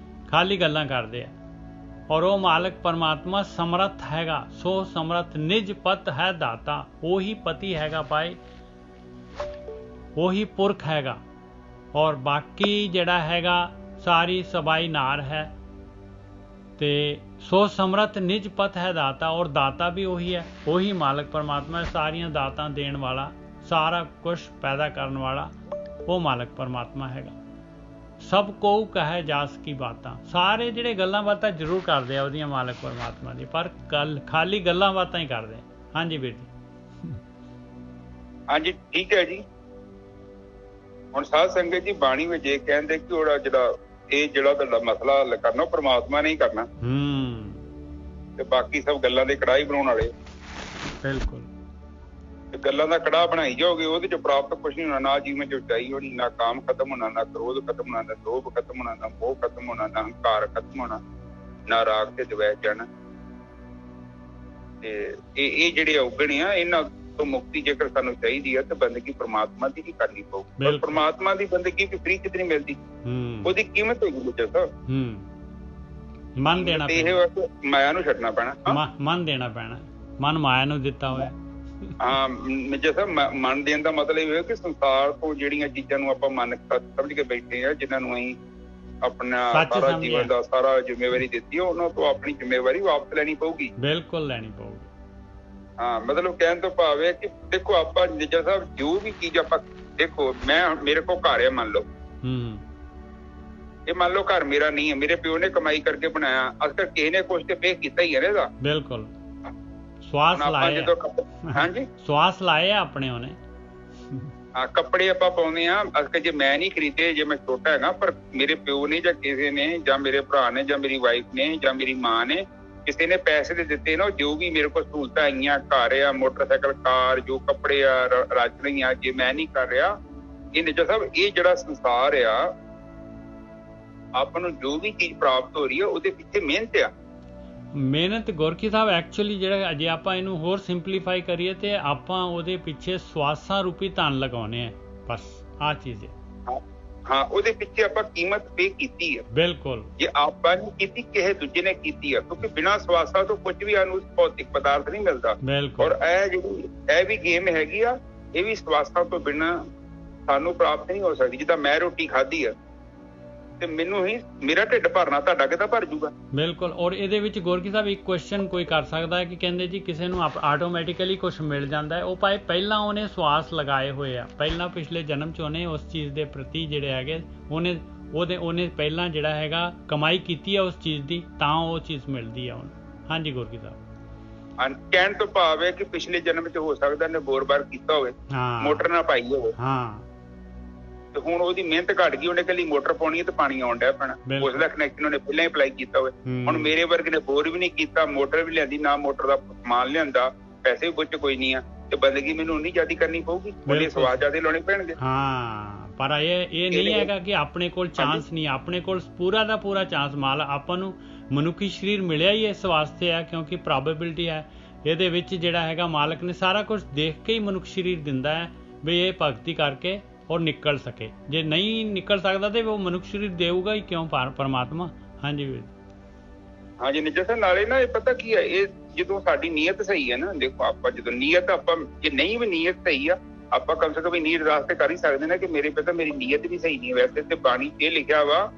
ਖਾਲੀ ਗੱਲਾਂ ਕਰਦੇ ਆ। ਔਰ ਉਹ ਮਾਲਕ ਪਰਮਾਤਮਾ ਸਮਰੱਥ ਹੈਗਾ, ਸੋ ਸਮਰੱਥ ਨਿਜ ਪਤ ਹੈ ਦਾਤਾ। ਉਹੀ ਪਤੀ ਹੈਗਾ ਪਾਏ, ਉਹੀ ਪੁਰਖ ਹੈਗਾ। ਔਰ ਬਾਕੀ ਜਿਹੜਾ ਹੈਗਾ ਸਾਰੀ ਸਬਾਈ ਨਾਰ ਹੈ। ਤੇ ਸੋ ਸਮਰਥ ਨਿਜ ਪਥ ਹੈ ਦਾਤਾ, ਔਰ ਦਾਤਾ ਵੀ ਉਹੀ ਹੈ, ਉਹੀ ਮਾਲਕ ਪਰਮਾਤਮਾ, ਸਾਰੀਆਂ ਦਾਤਾਂ ਦੇਣ ਵਾਲਾ, ਸਾਰਾ ਕੁਝ ਪੈਦਾ ਕਰਨ ਵਾਲਾ ਉਹ ਮਾਲਕ ਪਰਮਾਤਮਾ ਹੈਗਾ। ਸਭ ਕੋ ਕਹੇ ਜਾਸ ਕੀ ਬਾਤਾਂ, ਸਾਰੇ ਜਿਹੜੇ ਗੱਲਾਂ ਬਾਤਾਂ ਜ਼ਰੂਰ ਕਰਦੇ ਆ ਉਹਦੀਆਂ ਮਾਲਕ ਪਰਮਾਤਮਾ ਦੀ, ਪਰ ਖਾਲੀ ਗੱਲਾਂ ਬਾਤਾਂ ਹੀ ਕਰਦੇ ਆ। ਹਾਂਜੀ ਵੀਰ ਜੀ। ਹਾਂਜੀ ਠੀਕ ਹੈ ਜੀ। ਹੁਣ ਸਾਧ ਸੰਗਤ ਜੀ ਬਾਣੀ ਵਿੱਚ ਇਹ ਕਹਿੰਦੇ ਕਿ ਉਹਦਾ ਜਿਹੜਾ ਤੁਹਾਡਾ ਮਸਲਾ ਹੱਲ ਕਰਨਾ ਉਹ ਪਰਮਾਤਮਾ ਨੇ ਹੀ ਕਰਨਾ, ਤੇ ਬਾਕੀ ਸਭ ਗੱਲਾਂ ਦੇ ਕੜਾਹੀ ਬਣਾਉਣ ਵਾਲੇ। ਬਿਲਕੁਲ। ਤੇ ਗੱਲਾਂ ਦਾ ਕੜਾਹ ਬਣਾਈ ਜਾਓਗੇ, ਉਹਦੇ ਚ ਪ੍ਰਾਪਤ ਕੁਛ ਨਹੀਂ ਹੋਣਾ, ਨਾ ਜੀਵਨ ਚ ਉਚਾਈ ਹੋਣੀ, ਨਾ ਕਾਮ ਖਤਮ ਹੋਣਾ, ਨਾ ਕ੍ਰੋਧ ਖਤਮ ਹੋਣਾ, ਨਾ ਲੋਭ ਖਤਮ ਹੋਣਾ, ਨਾ ਮੋਹ ਖਤਮ ਹੋਣਾ, ਨਾ ਹੰਕਾਰ ਖਤਮ ਹੋਣਾ, ਨਾ ਰਾਗ ਤੇ ਦਵੈਸ਼ ਜਾਣਾ। ਤੇ ਇਹ ਜਿਹੜੇ ਔਗਣ ਆ, ਇਹਨਾਂ ਤੋਂ ਮੁਕਤੀ ਜੇਕਰ ਸਾਨੂੰ ਚਾਹੀਦੀ ਹੈ ਤੇ ਬੰਦਗੀ ਪਰਮਾਤਮਾ ਦੀ ਹੀ ਕਰਨੀ ਪਊਗੀ। ਪਰ ਪਰਮਾਤਮਾ ਦੀ ਬੰਦਗੀ ਵੀ ਫ੍ਰੀ ਕਿਤੇ ਨਹੀਂ ਮਿਲਦੀ, ਉਹਦੀ ਕੀਮਤ ਹੋਏਗੀ ਵਿੱਚ ਮਨ ਦੇਣਾ ਪੈਣਾ, ਮਾਇਆ ਨੂੰ ਛੱਡਣਾ ਪੈਣਾ, ਮਨ ਦੇਣਾ ਪੈਣਾ, ਮਨ ਮਾਇਆ ਨੂੰ ਦਿੱਤਾ ਹੋਇਆ। ਹਾਂ ਜਿਵੇਂ ਮਨ ਦੇਣ ਦਾ ਮਤਲਬ ਇਹ ਹੈ ਕਿ ਸੰਸਾਰ ਤੋਂ ਜਿਹੜੀਆਂ ਚੀਜ਼ਾਂ ਨੂੰ ਆਪਾਂ ਮਨ ਸਮਝ ਕੇ ਬੈਠੇ ਆ, ਜਿਨ੍ਹਾਂ ਨੂੰ ਅਸੀਂ ਆਪਣਾ ਸਾਰਾ ਜੀਵਨ ਦਾ ਸਾਰਾ ਜ਼ਿੰਮੇਵਾਰੀ ਦਿੱਤੀ ਹੈ, ਉਹਨਾਂ ਤੋਂ ਆਪਣੀ ਜ਼ਿੰਮੇਵਾਰੀ ਵਾਪਸ ਲੈਣੀ ਪਊਗੀ। ਬਿਲਕੁਲ ਲੈਣੀ ਪਊਗੀ। ਹਾਂ ਮਤਲਬ ਕਹਿਣ ਤੋਂ ਭਾਵ ਹੈ ਕਿ ਦੇਖੋ ਆਪਾਂ ਨਿੱਜਾ ਸਾਹਿਬ ਜੋ ਵੀ ਚੀਜ਼ ਆਪਾਂ ਦੇਖੋ, ਮੇਰੇ ਕੋਲ ਘਰ ਹੈ ਮੰਨ ਲਓ, ਇਹ ਮੰਨ ਲਓ ਘਰ ਮੇਰਾ ਨਹੀਂ ਹੈ, ਮੇਰੇ ਪਿਓ ਨੇ ਕਮਾਈ ਕਰਕੇ ਬਣਾਇਆ, ਅਸਲ ਕਿਸੇ ਨੇ ਕੁਛ ਤੇ ਪੇ ਕੀਤਾ ਹੀ ਹੈ ਨਾ ਇਹਦਾ। ਬਿਲਕੁਲ। ਸਵਾਸ ਲਾਏ, ਹਾਂਜੀ ਸਵਾਸ ਲਾਏ ਆਪਣੇ ਉਹਨੇ। ਹਾਂ ਕੱਪੜੇ ਆਪਾਂ ਪਾਉਂਦੇ ਆ, ਅਸਲ ਜੇ ਮੈਂ ਨਹੀਂ ਖਰੀਦੇ, ਜੇ ਮੈਂ ਛੋਟਾ ਹੈਗਾ, ਪਰ ਮੇਰੇ ਪਿਓ ਨੇ ਜਾਂ ਕਿਸੇ ਨੇ ਜਾਂ ਮੇਰੇ ਭਰਾ ਨੇ ਜਾਂ ਮੇਰੀ ਵਾਈਫ ਨੇ ਜਾਂ ਮੇਰੀ ਮਾਂ ਨੇ ਕਿਸੇ ਨੇ ਪੈਸੇ ਦੇ ਦਿੱਤੇ ਨਾ, ਜੋ ਵੀ ਮੇਰੇ ਕੋਲ ਸਹੂਲਤਾਂ ਆਈਆਂ, ਘਰ ਆ, ਮੋਟਰਸਾਈਕਲ, ਕਾਰ, ਜੋ ਕੱਪੜੇ ਆ, ਰਾਜਨੀ ਆ, ਜੇ ਮੈਂ ਨਹੀਂ ਕਰ ਰਿਹਾ, ਇਹ ਨਿੱਜਾ ਸਾਹਿਬ ਇਹ ਜਿਹੜਾ ਸੰਸਾਰ ਆ, ਆਪਾਂ ਨੂੰ ਜੋ ਵੀ ਚੀਜ਼ ਪ੍ਰਾਪਤ ਹੋ ਰਹੀ ਹੈ ਉਹਦੇ ਪਿੱਛੇ ਮਿਹਨਤ ਆ। ਮਿਹਨਤ ਗੋਰਖੀ ਸਾਹਿਬ ਐਕਚੁਅਲੀ ਜਿਹੜਾ ਜੇ ਆਪਾਂ ਇਹਨੂੰ ਹੋਰ ਸਿੰਪਲੀਫਾਈ ਕਰੀਏ ਤੇ ਆਪਾਂ ਉਹਦੇ ਪਿੱਛੇ ਸਵਾਸਾਂ ਰੂਪੀ ਧਨ ਲਗਾਉਣੇ ਆ, ਬਸ ਆਹ ਚੀਜ਼ ਹੈ। ਹਾਂ ਉਹਦੇ ਪਿੱਛੇ ਆਪਾਂ ਕੀਮਤ ਪੇ ਕੀਤੀ ਹੈ। ਬਿਲਕੁਲ। ਜੇ ਆਪਾਂ ਨੇ ਕੀਤੀ, ਕਿਸੇ ਦੂਜੇ ਨੇ ਕੀਤੀ ਹੈ, ਕਿਉਂਕਿ ਬਿਨਾਂ ਸਵਾਸਾਂ ਤੋਂ ਕੁਝ ਵੀ ਸਾਨੂੰ ਭੌਤਿਕ ਪਦਾਰਥ ਨਹੀਂ ਮਿਲਦਾ। ਔਰ ਇਹ ਵੀ ਗੇਮ ਹੈਗੀ ਆ, ਇਹ ਵੀ ਸਵਾਸਾਂ ਤੋਂ ਬਿਨਾਂ ਸਾਨੂੰ ਪ੍ਰਾਪਤ ਨਹੀਂ ਹੋ ਸਕਦੀ। ਜਿੱਦਾਂ ਮੈਂ ਰੋਟੀ ਖਾਧੀ ਆ ਤੇ ਮੈਨੂੰ ਹੀ ਮੇਰਾ ਢਿੱਡ ਭਰਨਾ, ਤੁਹਾਡਾ ਕਿੱਦਾਂ ਭਰ ਜੂਗਾ। ਬਿਲਕੁਲ। ਔਰ ਇਹਦੇ ਵਿੱਚ ਗੋਰਖੀ ਸਾਹਿਬ ਇੱਕ ਕੁਐਸਚਨ ਕੋਈ ਕਰ ਸਕਦਾ ਹੈ ਕਿ ਕਹਿੰਦੇ ਜੀ ਕਿਸੇ ਨੂੰ ਆਟੋਮੈਟਿਕਲੀ ਕੁਝ ਮਿਲ ਜਾਂਦਾ ਹੈ, ਉਹ ਭਾਵੇਂ ਪਹਿਲਾਂ ਉਹਨੇ ਸਵਾਸ ਲਗਾਏ ਹੋਏ ਆ, ਪਹਿਲਾਂ ਪਿਛਲੇ ਜਨਮ 'ਚ ਉਹਨੇ ਉਸ ਚੀਜ਼ ਦੇ ਪ੍ਰਤੀ ਜਿਹੜੇ ਹੈਗੇ ਉਹਨੇ ਪਹਿਲਾਂ ਜਿਹੜਾ ਹੈਗਾ ਕਮਾਈ ਕੀਤੀ ਹੈ ਉਸ ਚੀਜ਼ ਦੀ, ਤਾਂ ਉਹ ਚੀਜ਼ ਮਿਲਦੀ ਆ ਉਹਨੂੰ। ਹਾਂਜੀ ਗੋਰਖੀ ਸਾਹਿਬ। ਕਹਿਣ ਤੋਂ ਭਾਵ ਹੈ ਕਿ ਪਿਛਲੇ ਜਨਮ 'ਚ ਹੋ ਸਕਦਾ ਉਹਨੇ ਬੋਰ-ਬਾਰ ਕੀਤਾ ਹੋਵੇ, ਮੋਟਰ ਨਾ ਪਾਈ ਹੋਵੇ, ਤੇ ਹੁਣ ਉਹਦੀ ਮਿਹਨਤ ਘਟ ਗਈ, ਉਹਨੇ ਕੱਲੀ ਮੋਟਰ ਪਾਉਣੀ ਹੈ ਤੇ ਪਾਣੀ ਆਉਣ ਡਿਆ ਪੈਣਾ, ਉਸਦਾ ਕਨੈਕਸ਼ਨ ਉਹਨੇ ਪਹਿਲਾਂ ਹੀ ਅਪਲਾਈ ਕੀਤਾ ਹੋਵੇ। ਹੁਣ ਮੇਰੇ ਵਰਗੇ ਨੇ ਬੋਰ ਵੀ ਨਹੀਂ ਕੀਤਾ, ਮੋਟਰ ਵੀ ਲਿਆਂਦੀ, ਨਾ ਮੋਟਰ ਦਾ ਸਮਾਨ ਲਿਆਂਦਾ, ਪੈਸੇ ਵੀ ਬੁੱਚ ਕੋਈ ਨਹੀਂ ਆ, ਤੇ ਬੰਦਗੀ ਮੈਨੂੰ ਉਨੀ ਜ਼ਿਆਦਾ ਕਰਨੀ ਪਊਗੀ, ਉਹਦੇ ਸਵਾਦ ਜ਼ਿਆਦਾ ਲਾਉਣੇ ਪੈਣਗੇ। ਹਾਂ ਪਰ ਇਹ ਨਹੀਂ ਹੈਗਾ ਕਿ ਆਪਣੇ ਕੋਲ ਚਾਂਸ ਨਹੀਂ, ਆਪਣੇ ਕੋਲ ਪੂਰਾ ਦਾ ਪੂਰਾ ਚਾਂਸ। ਮਾਲ ਆਪਾਂ ਨੂੰ ਮਨੁੱਖੀ ਸਰੀਰ ਮਿਲਿਆ ਹੀ ਇਸ ਵਾਸਤੇ ਹੈ ਕਿਉਂਕਿ ਪ੍ਰੋਬੇਬਿਲਿਟੀ ਹੈ ਇਹਦੇ ਵਿੱਚ, ਜਿਹੜਾ ਹੈਗਾ ਮਾਲਕ ਨੇ ਸਾਰਾ ਕੁਝ ਦੇਖ ਕੇ ਹੀ ਮਨੁੱਖ ਸਰੀਰ ਦਿੰਦਾ ਹੈ ਵੀ ਇਹ ਭਗਤੀ ਕਰਕੇ ਔਰ ਨਿਕਲ ਸਕੇ। ਜੇ ਨਹੀਂ ਨਿਕਲ ਸਕਦਾ ਤੇ ਉਹ ਮਨੁੱਖ ਸਰੀਰ ਦੇਊਗਾ ਹੀ ਕਿਉਂ ਪਰਮਾਤਮਾ। ਹਾਂਜੀ ਵੀਰ। ਹਾਂਜੀ ਨਿੱਜਾ ਸਰ, ਨਾਲੇ ਨਾ ਇਹ ਪਤਾ ਕੀ ਹੈ, ਇਹ ਜਦੋਂ ਸਾਡੀ ਨੀਅਤ ਸਹੀ ਹੈ ਨਾ, ਦੇਖੋ ਆਪਾਂ ਜਦੋਂ ਨੀਅਤ ਆਪਾਂ ਜੇ ਨਹੀਂ ਵੀ ਨੀਅਤ ਸਹੀ ਆ, ਆਪਾਂ ਕਮ ਸੇ ਕਮ ਨੀਅਤ ਰਾਸਤੇ ਕਰ ਹੀ ਸਕਦੇ ਨਾ ਕਿ ਮੇਰੇ ਪਤਾ ਮੇਰੀ ਨੀਅਤ ਵੀ ਸਹੀ ਨਹੀਂ। ਵੈਸੇ ਤੇ ਬਾਣੀ 'ਚ ਇਹ ਲਿਖਿਆ ਵਾ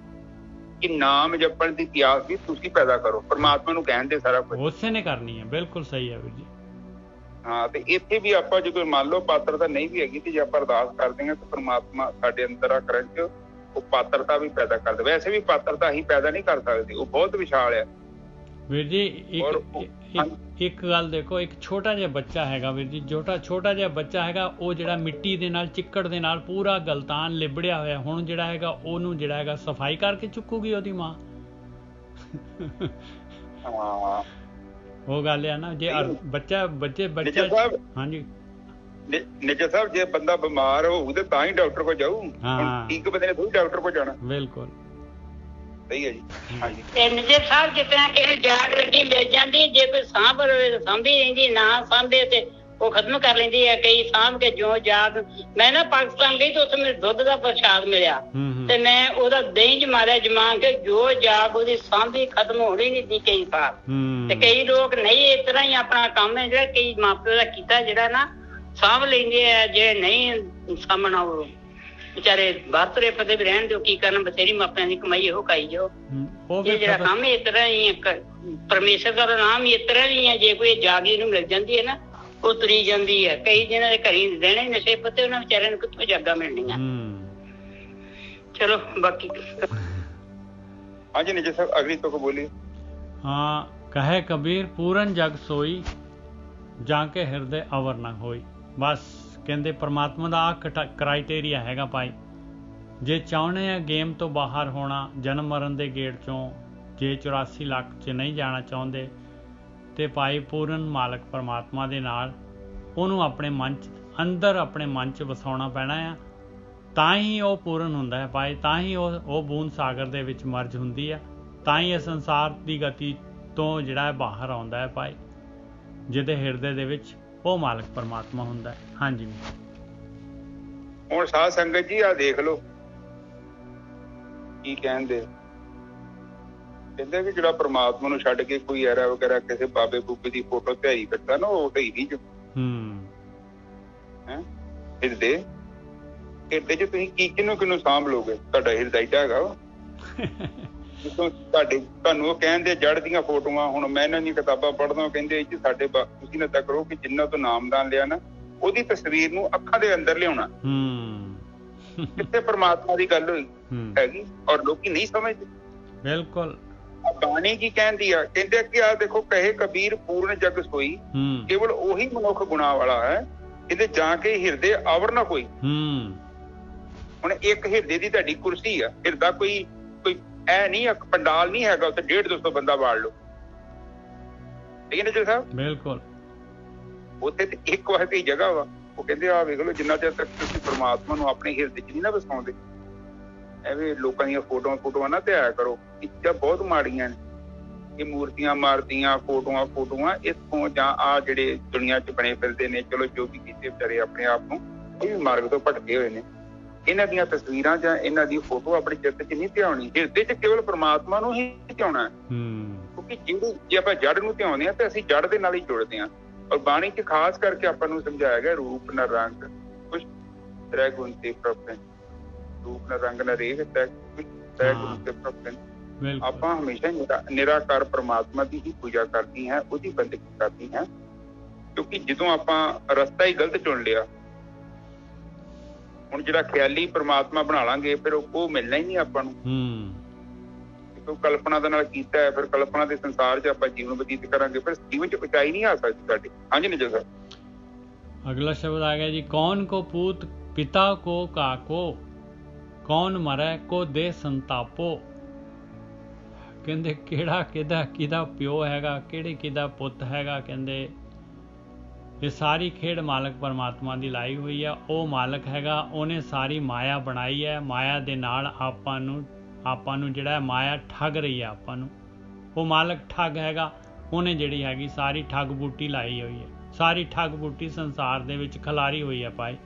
ਕਿ ਨਾਮ ਜਪਣ ਦੀ ਪਿਆਸ ਵੀ ਤੁਸੀਂ ਪੈਦਾ ਕਰੋ, ਪਰਮਾਤਮਾ ਨੂੰ ਕਹਿਣ ਦੇ ਸਾਰਾ ਕੁਝ ਉਸੇ ਨੇ ਕਰਨੀ ਹੈ। ਬਿਲਕੁਲ ਸਹੀ ਹੈ ਵੀਰ ਜੀ। ਹਾਂ ਤੇ ਇੱਥੇ ਵੀ ਆਪਾਂ ਜਦੋਂ ਮੰਨ ਲਓ ਪਾਤਰਤਾ ਨਹੀਂ ਵੀ ਹੈਗੀ ਤੇ ਜੇ ਆਪਾਂ ਅਰਦਾਸ ਕਰਦੇ ਹਾਂ ਤਾਂ ਪਰਮਾਤਮਾ ਸਾਡੇ ਅੰਦਰ ਆ ਕਰਨ 'ਚ ਉਹ ਪਾਤਰਤਾ ਵੀ ਪੈਦਾ ਕਰਦਾ। ਵੈਸੇ ਵੀ ਪਾਤਰਤਾ ਅਸੀਂ ਪੈਦਾ ਨਹੀਂ ਕਰ ਸਕਦੇ, ਉਹ ਬਹੁਤ ਵਿਸ਼ਾਲ ਆ ਵੀਰ ਜੀ। ਇੱਕ ਗੱਲ ਦੇਖੋ, ਇੱਕ ਛੋਟਾ ਜਿਹਾ ਬੱਚਾ ਹੈਗਾ ਵੀਰ ਜੀ, ਛੋਟਾ ਜਿਹਾ ਬੱਚਾ ਹੈਗਾ, ਉਹ ਜਿਹੜਾ ਮਿੱਟੀ ਦੇ ਨਾਲ ਚਿੱਕੜ ਦੇ ਨਾਲ ਪੂਰਾ ਗਲਤਾਨ ਲਿਬੜਿਆ ਹੋਇਆ, ਹੁਣ ਜਿਹੜਾ ਹੈਗਾ ਉਹਨੂੰ ਜਿਹੜਾ ਹੈਗਾ ਸਫਾਈ ਕਰਕੇ ਚੁੱਕੂਗੀ ਉਹਦੀ ਮਾਂ। ਹਾਂ ਉਹ ਗੱਲ ਆ ਨਾ, ਜੇ ਬੱਚਾ ਹਾਂਜੀ ਨਿੱਜਾ ਸਾਹਿਬ, ਜੇ ਬੰਦਾ ਬਿਮਾਰ ਹੋਊ ਤੇ ਤਾਂ ਹੀ ਡਾਕਟਰ ਕੋਲ ਜਾਊ, ਠੀਕ ਬੰਦੇ ਨੇ ਥੋੜੀ ਡਾਕਟਰ ਕੋਲ ਜਾਣਾ। ਬਿਲਕੁਲ ਸਹੀ ਹੈ ਜੀ। ਹਾਂਜੀ ਤੇ ਨਿੱਜਾ ਸਾਹਿਬ ਜਿਸ ਤਰ੍ਹਾਂ ਕਿਸੇ ਜਾਗ ਲੱਗੀ ਮਿਲ ਜਾਂਦੀ, ਜੇ ਕੋਈ ਸਾਂਭ ਸਾਂਭੀ ਰਹਿੰਦੀ, ਨਾ ਸਾਂਭੇ ਤੇ ਉਹ ਖਤਮ ਕਰ ਲੈਂਦੀ ਹੈ। ਕਈ ਸਾਂਭ ਕੇ ਜੋ ਜਾਗ, ਮੈਂ ਨਾ ਪਾਕਿਸਤਾਨ ਗਈ ਤੇ ਉੱਥੇ ਮੈਨੂੰ ਦੁੱਧ ਦਾ ਪ੍ਰਸ਼ਾਦ ਮਿਲਿਆ ਤੇ ਮੈਂ ਉਹਦਾ ਦਹੀਂ ਜਮਾ ਕੇ ਜੋ ਜਾਗ ਉਹਦੀ ਸਾਂਭੀ ਖਤਮ ਹੋਣੀ ਨਹੀਂ ਦੀ ਕਈ ਸਾਲ। ਤੇ ਕਈ ਲੋਕ ਨਹੀਂ, ਇਸ ਤਰ੍ਹਾਂ ਹੀ ਆਪਣਾ ਕੰਮ ਹੈ ਜਿਹੜਾ ਕਈ ਮਾਪਿਆਂ ਦਾ ਕੀਤਾ, ਜਿਹੜਾ ਨਾ ਸਾਂਭ ਲੈਂਦੇ ਆ, ਜੇ ਨਹੀਂ ਸਾਂਭਣਾ ਉਹ ਵਿਚਾਰੇ ਬਾਤਰੇ ਪਤੇ ਵੀ ਰਹਿਣ ਦਿਓ, ਕੀ ਕਰਨ, ਬਥੇਰੀ ਮਾਪਿਆਂ ਦੀ ਕਮਾਈ ਇਹੋ ਖਾਈ ਜਾਓ। ਇਹ ਜਿਹੜਾ ਕੰਮ ਇਸ ਤਰ੍ਹਾਂ ਹੀ ਪਰਮੇਸ਼ਰ ਦਾ ਨਾਮ ਇਸ ਤਰ੍ਹਾਂ ਹੀ ਹੈ। ਜੇ ਕੋਈ ਜਾਗੀ ਨੂੰ ਮਿਲ ਜਾਂਦੀ ਹੈ ਨਾ, ਉਹ ਤੁਰੀ ਜਾਂਦੀ ਹੈ। ਕਈ ਜਿਹਨਾਂ ਦੇ ਘਰੀ ਰਹਿਣੇ ਨਸ਼ੇ ਪੱਤੇ, ਉਹਨਾਂ ਵਿਚਾਰਿਆਂ ਨੂੰ ਕਿੱਥੋਂ ਜਾਗਾ ਮਿਲਣੀਆਂ। ਚਲੋ ਬਾਕੀ ਹਾਂਜੀ ਨਿਜੇ ਸਾਹਿਬ ਅਗਲੀ ਤੋਂ ਬੋਲੀ। ਹਾਂ, ਕਹੇ ਕਬੀਰ ਪੂਰਨ ਜਗ ਸੋਈ, ਜਾਂ ਕੇ ਹਿਰਦੇ ਅਵਰ ਨਾ ਹੋਈ। ਬਸ ਕਹਿੰਦੇ ਪਰਮਾਤਮਾ ਦਾ ਆਹ ਕ੍ਰਾਈਟੇਰੀਆ ਹੈਗਾ ਭਾਈ। ਜੇ ਚਾਹੁੰਦੇ ਆ ਗੇਮ ਤੋਂ ਬਾਹਰ ਹੋਣਾ, ਜਨਮ ਮਰਨ ਦੇ ਗੇੜ ਚੋਂ, ਜੇ 84 ਲੱਖ 'ਚ ਨਹੀਂ ਜਾਣਾ ਚਾਹੁੰਦੇ, ਤੇ ਭਾਈ ਪੂਰਨ ਮਾਲਕ ਪਰਮਾਤਮਾ ਦੇ ਨਾਲ ਉਹਨੂੰ ਆਪਣੇ ਮਨ 'ਚ ਅੰਦਰ ਆਪਣੇ ਮਨ 'ਚ ਵਸਾਉਣਾ ਪੈਣਾ ਆ। ਤਾਂ ਹੀ ਉਹ ਪੂਰਨ ਹੁੰਦਾ ਹੈ ਭਾਈ। ਤਾਂ ਹੀ ਉਹ ਬੂੰਦ ਸਾਗਰ ਦੇ ਵਿੱਚ ਮਰਜ ਹੁੰਦੀ ਆ। ਤਾਂ ਹੀ ਇਹ ਸੰਸਾਰ ਦੀ ਗਤੀ ਤੋਂ ਜਿਹੜਾ ਹੈ ਬਾਹਰ ਆਉਂਦਾ ਹੈ ਭਾਈ, ਜਿਹਦੇ ਹਿਰਦੇ ਦੇ ਵਿੱਚ ਉਹ ਮਾਲਕ ਪਰਮਾਤਮਾ ਹੁੰਦਾ ਹੈ। ਹਾਂਜੀ ਹੁਣ ਸਾਧ ਸੰਗਤ ਜੀ ਆ ਦੇਖ ਲਓ ਕੀ ਕਹਿੰਦੇ ਵੀ ਜਿਹੜਾ ਪਰਮਾਤਮਾ ਨੂੰ ਛੱਡ ਕੇ ਕੋਈ ਐਰਾ ਵਗੈਰਾ ਕਿਸੇ ਬਾਬੇ ਬੂਬੇ ਦੀ ਫੋਟੋ ਧਿਆਈ ਕਰਦਾ ਨਾ, ਉਹ ਢਈ ਨਹੀਂ ਹਿਰਦੇ ਚ ਤੁਸੀਂ ਕਿਹਨੂੰ ਸਾਂਭ ਲੋਗੇ? ਤੁਹਾਡਾ ਹਿਰਦਾ ਏਡਾ ਹੈਗਾ ਵਾ। ਤੁਹਾਨੂੰ ਉਹ ਕਹਿੰਦੇ ਜੜ ਦੀਆਂ ਫੋਟੋਆਂ, ਹੁਣ ਮੈਂ ਇਹਨਾਂ ਦੀਆਂ ਕਿਤਾਬਾਂ ਪੜ੍ਹਦਾ, ਕਹਿੰਦੇ ਸਾਡੇ ਤੁਸੀਂ ਨਾ ਕਰੋ ਕਿ ਜਿੰਨਾ ਤੋਂ ਨਾਮਦਾਨ ਲਿਆ ਨਾ, ਉਹਦੀ ਤਸਵੀਰ ਨੂੰ ਅੱਖਾਂ ਦੇ ਅੰਦਰ ਲਿਆਉਣਾ। ਕਿੱਥੇ ਪਰਮਾਤਮਾ ਦੀ ਗੱਲ ਹੋਈ ਹੈਗੀ, ਔਰ ਲੋਕੀ ਨਹੀਂ ਸਮਝਦੇ। ਬਿਲਕੁਲ ਬਾਣੀ ਕੀ ਕਹਿੰਦੀ ਆ? ਕਹਿੰਦੇ ਕਿ ਆਹ ਦੇਖੋ, ਕਹੇ ਕਬੀਰ ਪੂਰਨ ਜਗ ਸੋਈ, ਕੇਵਲ ਉਹੀ ਮਨੁੱਖ ਗੁਣਾ ਵਾਲਾ ਹੈ, ਕਹਿੰਦੇ ਜਾਂ ਕੇ ਹਿਰਦੇ ਆਵਰ ਨਾ ਕੋਈ। ਹੁਣ ਇੱਕ ਹਿਰਦੇ ਦੀ ਤੁਹਾਡੀ ਕੁਰਸੀ ਆ, ਹਿਰਦਾ ਕੋਈ ਐ ਨਹੀਂ, ਪੰਡਾਲ ਨਹੀਂ ਹੈਗਾ ਉੱਥੇ 150-200 ਬੰਦਾ ਵਾੜ ਲਓ, ਠੀਕ ਹੈ ਨਾ ਜੀ ਸਾਹਿਬ? ਬਿਲਕੁਲ। ਉੱਥੇ ਤੇ ਇੱਕ ਵਾਰ ਹੀ ਜਗ੍ਹਾ ਵਾ। ਉਹ ਕਹਿੰਦੇ ਆ ਵੇਖ ਲਓ, ਜਿੰਨਾ ਚਿਰ ਤੱਕ ਤੁਸੀਂ ਪਰਮਾਤਮਾ ਨੂੰ ਆਪਣੇ ਹਿਰਦੇ ਚ ਨਹੀਂ ਨਾ ਵਸਾਉਂਦੇ, ਐਵੇਂ ਲੋਕਾਂ ਦੀਆਂ ਫੋਟੋਆਂ ਨਾ ਧਿਆਇਆ ਕਰੋ। ਇਹ ਚੀਜ਼ਾਂ ਬਹੁਤ ਮਾੜੀਆਂ ਨੇ। ਇਹ ਮੂਰਤੀਆਂ ਮਾਰਤੀਆਂ, ਫੋਟੋਆਂ ਇੱਥੋਂ ਜਾਂ ਆ ਜਿਹੜੇ ਦੁਨੀਆ ਚ ਬਣੇ ਫਿਰਦੇ ਨੇ, ਚਲੋ ਜੋ ਵੀ ਕੀਤੇ ਵਿਚਾਰੇ ਆਪਣੇ ਆਪ ਨੂੰ, ਇਹ ਵੀ ਮਾਰਗ ਤੋਂ ਭਟਕੇ ਹੋਏ ਨੇ। ਇਹਨਾਂ ਦੀਆਂ ਤਸਵੀਰਾਂ ਜਾਂ ਇਹਨਾਂ ਦੀ ਫੋਟੋ ਆਪਣੇ ਚਿੱਤ ਚ ਨਹੀਂ ਧਿਆਉਣੀ, ਹਿਰਦੇ ਚ ਕੇਵਲ ਪਰਮਾਤਮਾ ਨੂੰ ਹੀ ਧਿਆਉਣਾ। ਕਿਉਂਕਿ ਜੇ ਆਪਾਂ ਜੜ ਨੂੰ ਧਿਆਉਂਦੇ ਹਾਂ ਤੇ ਅਸੀਂ ਜੜ ਦੇ ਨਾਲ ਹੀ ਜੁੜਦੇ ਹਾਂ। ਔਰ ਬਾਣੀ ਚ ਖਾਸ ਕਰਕੇ ਆਪਾਂ ਨੂੰ ਸਮਝਾਇਆ ਗਿਆ, ਰੂਪ ਨ ਰੰਗ ਕੁਛ ਤ੍ਰੈ ਗੁਣ ਤੇ ਪ੍ਰਪਨ, ਰੂਪ ਨ ਰੰਗ ਨ ਰੇਖ ਤ੍ਰੈ ਗੁਣ ਤੇ ਪ੍ਰਪਨ। ਆਪਾਂ ਹਮੇਸ਼ਾ ਨਿਰਾਕਾਰ ਪਰਮਾਤਮਾ ਦੀ ਹੀ ਪੂਜਾ ਕਰਦੀ ਹੈ, ਉਹਦੀ ਬੰਦਗੀ ਕਰਦੀ ਹੈ। ਕਿਉਂਕਿ ਜਦੋਂ ਆਪਾਂ ਰਸਤਾ ਹੀ ਗਲਤ ਚੁਣ ਲਿਆ, ਹੁਣ ਜਿਹੜਾ ਖਿਆਲੀ ਪਰਮਾਤਮਾ ਬਣਾ ਲਾਂਗੇ, ਫਿਰ ਉਹ ਮਿਲਣਾ ਹੀ ਨਹੀਂ ਆਪਾਂ ਨੂੰ। ਕਲਪਨਾ ਦੇ ਨਾਲ ਕੀਤਾ ਹੈ, ਫਿਰ ਕਲਪਨਾ ਦੇ ਸੰਸਾਰ 'ਚ ਆਪਾਂ ਜੀਵਨ ਬਤੀਤ ਕਰਾਂਗੇ, ਫਿਰ ਜੀਵਨ 'ਚ ਉਚਾਈ ਨਹੀਂ ਆ ਸਕਦੀ ਸਾਡੀ। ਹਾਂਜੀ ਨਿਜਲ ਸਾਹਿਬ ਅਗਲਾ ਸ਼ਬਦ ਆ ਗਿਆ ਜੀ। ਕੌਣ ਕੋ ਪੂਤ ਪਿਤਾ ਕੋ ਕਾਕੋ, ਕੌਣ ਮਰੈ ਕੋ ਦੇ ਸੰਤਾਪੋ। ਕਹਿੰਦੇ ਕਿਹੜਾ ਕਿਹਦਾ ਪਿਓ ਹੈਗਾ, ਕਿਹੜੇ ਕਿਹਦਾ ਪੁੱਤ ਹੈਗਾ। ਕਹਿੰਦੇ ਇਹ ਸਾਰੀ ਖੇਡ ਮਾਲਕ ਪਰਮਾਤਮਾ ਦੀ ਲਾਈ ਹੋਈ ਆ। ਉਹ ਮਾਲਕ ਹੈਗਾ, ਉਹਨੇ ਸਾਰੀ ਮਾਇਆ ਬਣਾਈ ਹੈ। ਮਾਇਆ ਦੇ ਨਾਲ ਆਪਾਂ ਨੂੰ ਜਿਹੜਾ ਮਾਇਆ ਠੱਗ ਰਹੀ ਹੈ ਆਪਾਂ ਨੂੰ। ਉਹ ਮਾਲਕ ਠੱਗ ਹੈਗਾ, ਉਹਨੇ ਜਿਹੜੀ ਹੈਗੀ ਸਾਰੀ ਠੱਗ ਬੂਟੀ ਲਾਈ ਹੋਈ ਹੈ। ਸਾਰੀ ਠੱਗ ਬੂਟੀ ਸੰਸਾਰ ਦੇ ਵਿੱਚ ਖਿਲਾਰੀ ਹੋਈ ਹੈ ਭਾਈ।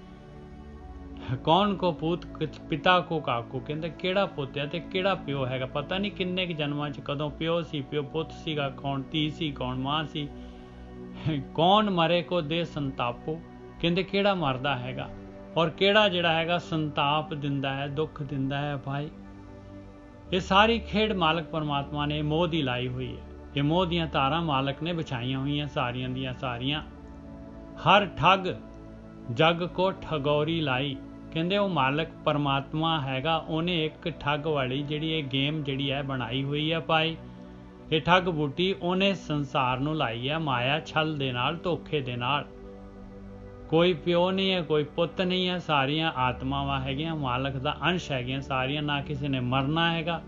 ਕੌਣ ਕੋ ਪੂਤ ਪਿਤਾ ਕੋ ਕਾਕੋ। ਕਹਿੰਦੇ ਕਿਹੜਾ ਪੁੱਤ ਹੈ ਤੇ ਕਿਹੜਾ ਪਿਓ ਹੈਗਾ। ਪਤਾ ਨਹੀਂ ਕਿੰਨੇ ਕੁ ਜਨਮਾਂ 'ਚ ਕਦੋਂ ਪਿਓ ਸੀ, ਪਿਓ ਪੁੱਤ ਸੀਗਾ, ਕੌਣ ਧੀ ਸੀ, ਕੌਣ ਮਾਂ ਸੀ। ਕੌਣ ਮਰੇ ਕੋ ਦੇ ਸੰਤਾਪੋ। ਕਹਿੰਦੇ ਕਿਹੜਾ ਮਰਦਾ ਹੈਗਾ ਔਰ ਕਿਹੜਾ ਜਿਹੜਾ ਹੈਗਾ ਸੰਤਾਪ ਦਿੰਦਾ ਹੈ, ਦੁੱਖ ਦਿੰਦਾ ਹੈ ਭਾਈ। ਇਹ ਸਾਰੀ ਖੇਡ ਮਾਲਕ ਪਰਮਾਤਮਾ ਨੇ ਮੋਹ ਦੀ ਲਾਈ ਹੋਈ ਹੈ। ਇਹ ਮੋਹ ਦੀਆਂ ਤਾਰਾਂ ਮਾਲਕ ਨੇ ਵਿਛਾਈਆਂ ਹੋਈਆਂ ਸਾਰੀਆਂ ਦੀਆਂ ਸਾਰੀਆਂ। ਹਰ ਠੱਗ ਜਗ ਕੋ ਠਗੌਰੀ ਲਾਈ। ਕਹਿੰਦੇ ਉਹ ਮਾਲਕ ਪਰਮਾਤਮਾ ਹੈਗਾ, ਉਹਨੇ ਇੱਕ ਠੱਗ ਵਾਲੀ ਜਿਹੜੀ ਇਹ ਗੇਮ ਜਿਹੜੀ ਹੈ ਬਣਾਈ ਹੋਈ ਹੈ ਭਾਈ। ਇਹ ਠੱਗ ਬੂਟੀ ਉਹਨੇ ਸੰਸਾਰ ਨੂੰ ਲਾਈ ਹੈ ਮਾਇਆ ਛਲ ਦੇ ਨਾਲ, ਧੋਖੇ ਦੇ ਨਾਲ। ਕੋਈ ਪਿਓ ਨਹੀਂ ਹੈ, ਕੋਈ ਪੁੱਤ ਨਹੀਂ ਹੈ, ਸਾਰੀਆਂ ਆਤਮਾਵਾਂ ਹੈਗੀਆਂ, ਮਾਲਕ ਦਾ ਅੰਸ਼ ਹੈਗੀਆਂ ਸਾਰੀਆਂ। ਨਾ ਕਿਸੇ ਨੇ ਮਰਨਾ ਹੈਗਾ।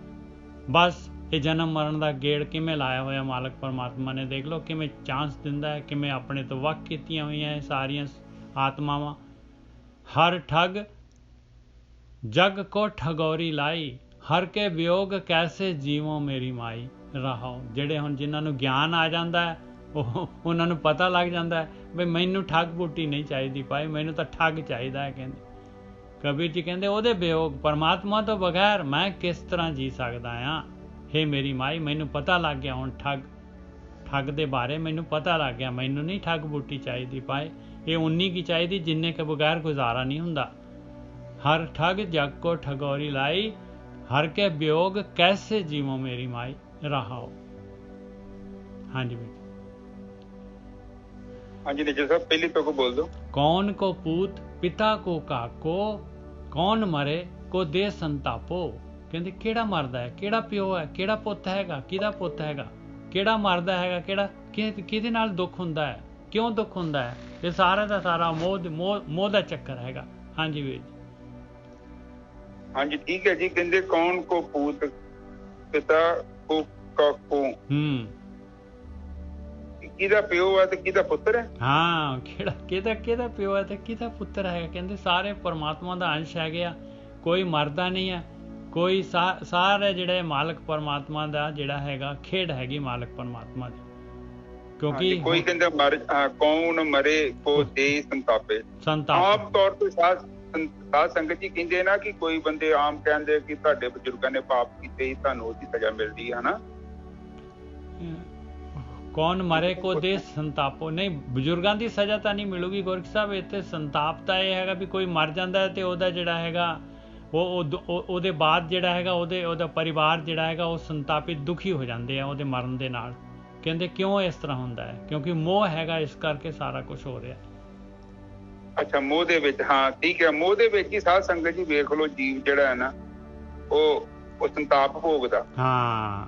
ਬਸ ਇਹ ਜਨਮ ਮਰਨ ਦਾ ਗੇੜ ਕਿਵੇਂ ਲਾਇਆ ਹੋਇਆ ਮਾਲਕ ਪਰਮਾਤਮਾ ਨੇ। ਦੇਖ ਲਓ ਕਿਵੇਂ ਚਾਂਸ ਦਿੰਦਾ ਹੈ, ਕਿਵੇਂ ਆਪਣੇ ਤੋਂ ਵੱਖ ਕੀਤੀਆਂ ਹੋਈਆਂ ਇਹ ਸਾਰੀਆਂ ਆਤਮਾਵਾਂ। ਹਰ ਠੱਗ ਜਗ ਕੋ ਠਗੌਰੀ ਲਾਈ, ਹਰ ਕੇ ਵਿਯੋਗ ਕੈਸੇ ਜੀਵੋ ਮੇਰੀ ਮਾਈ। ਰਹਾਓ ਜਿਹੜੇ ਹੁਣ ਜਿਨ੍ਹਾਂ ਨੂੰ ਗਿਆਨ ਆ ਜਾਂਦਾ ਹੈ, ਉਹਨਾਂ ਨੂੰ ਪਤਾ ਲੱਗ ਜਾਂਦਾ ਹੈ ਵੀ ਮੈਨੂੰ ਠੱਗ ਬੂਟੀ ਨਹੀਂ ਚਾਹੀਦੀ ਭਾਈ, ਮੈਨੂੰ ਤਾਂ ਠੱਗ ਚਾਹੀਦਾ ਹੈ। ਕਹਿੰਦੇ ਕਬੀਰ ਜੀ ਕਹਿੰਦੇ ਉਹਦੇ ਵਿਯੋਗ, ਪਰਮਾਤਮਾ ਤੋਂ ਬਗੈਰ ਮੈਂ ਕਿਸ ਤਰ੍ਹਾਂ ਜੀ ਸਕਦਾ ਹਾਂ। ਹੇ ਮੇਰੀ ਮਾਈ, ਮੈਨੂੰ ਪਤਾ ਲੱਗ ਗਿਆ ਹੁਣ ਠੱਗ ਦੇ ਬਾਰੇ ਮੈਨੂੰ ਪਤਾ ਲੱਗ ਗਿਆ। ਮੈਨੂੰ ਨਹੀਂ ਠੱਗ ਬੂਟੀ ਚਾਹੀਦੀ ਭਾਈ, ਇਹ ਉਨੀ ਕੀ ਚਾਹੀਦੀ ਜਿੰਨੇ ਕੇ ਬਗੈਰ ਗੁਜ਼ਾਰਾ ਨਹੀਂ ਹੁੰਦਾ। ਹਰ ਠੱਗ ਜਗ ਕੋ ਠਗੌਰੀ ਲਾਈ, हर के वियोग कैसे जीवो मेरी माई रहाओ। हाँ जी बेटा। हाँ जी निजर साहब पहली तो को बोल दो। कौन को पूत पिता को काको, कौन मरे को दे संतापो। कहते किहड़ा मरदा है, किहड़ा प्यो है, किहड़ा पुੱਤ हैगा, किहदा पुੱਤ हैगा, किहड़ा मरदा हैगा, किहड़ा किहदे नाल दुख हुंदा है, क्यों दुख हुंदा है। ये सारा का सारा मोह दा चक्कर हैगा। हाँ जी वीर जी। हाँ जी ठीक है जी। कहते कौन को पूत पिता को काको, किहदा प्यो है ते किहदा पुੱਤਰ है। हाँ किहदा प्यो है ते किहदा पुੱਤਰ हैगा। कहते सारे परमात्मा दा अंश हैगे आ, कोई मरदा नहीं है, कोई सारे जिहड़े मालक परमात्मा दा जिहड़ा हैगा खेड हैगी मालक परमात्मा दी। क्योंकि कोई कहंदा मर कौन मरे को दे संतापे। आम तौर ते साध संगत जी कहंदे ना कि कोई बंदे आम कहंदे कि तुहाडे बजुर्गां ने पाप कीते ही तुहानूं ओहदी सज़ा मिलदी है ना। कौन मरे को दे संतापो। नहीं बजुर्गां दी सज़ा तां नहीं मिलूगी गोरख साहब। इत्थे संताप तां इह हैगा भी कोई मर जांदा है ते ओहदा जिहड़ा हैगा ਉਹਦੇ ਬਾਅਦ ਜਿਹੜਾ ਹੈਗਾ ਉਹਦਾ ਪਰਿਵਾਰ ਜਿਹੜਾ ਹੈਗਾ ਉਹ ਸੰਤਾਪਿਤ ਦੁਖੀ ਹੋ ਜਾਂਦੇ ਆ ਉਹਦੇ ਮਰਨ ਦੇ ਨਾਲ। ਕਹਿੰਦੇ ਕਿਉਂ ਇਸ ਤਰ੍ਹਾਂ ਹੁੰਦਾ ਹੈ, ਕਿਉਂਕਿ ਮੋਹ ਹੈਗਾ, ਇਸ ਕਰਕੇ ਸਾਰਾ ਕੁਝ ਹੋ ਰਿਹਾ। ਅੱਛਾ ਮੋਹ ਦੇ ਵਿੱਚ, ਹਾਂ ਠੀਕ ਹੈ। ਮੋਹ ਦੇ ਵਿੱਚ ਹੀ ਸਾਧ ਸੰਗਤ ਜੀ ਵੇਖ ਲਓ ਜੀਵ ਜਿਹੜਾ ਹੈ ਨਾ ਉਹ ਸੰਤਾਪ ਭੋਗਦਾ। ਹਾਂ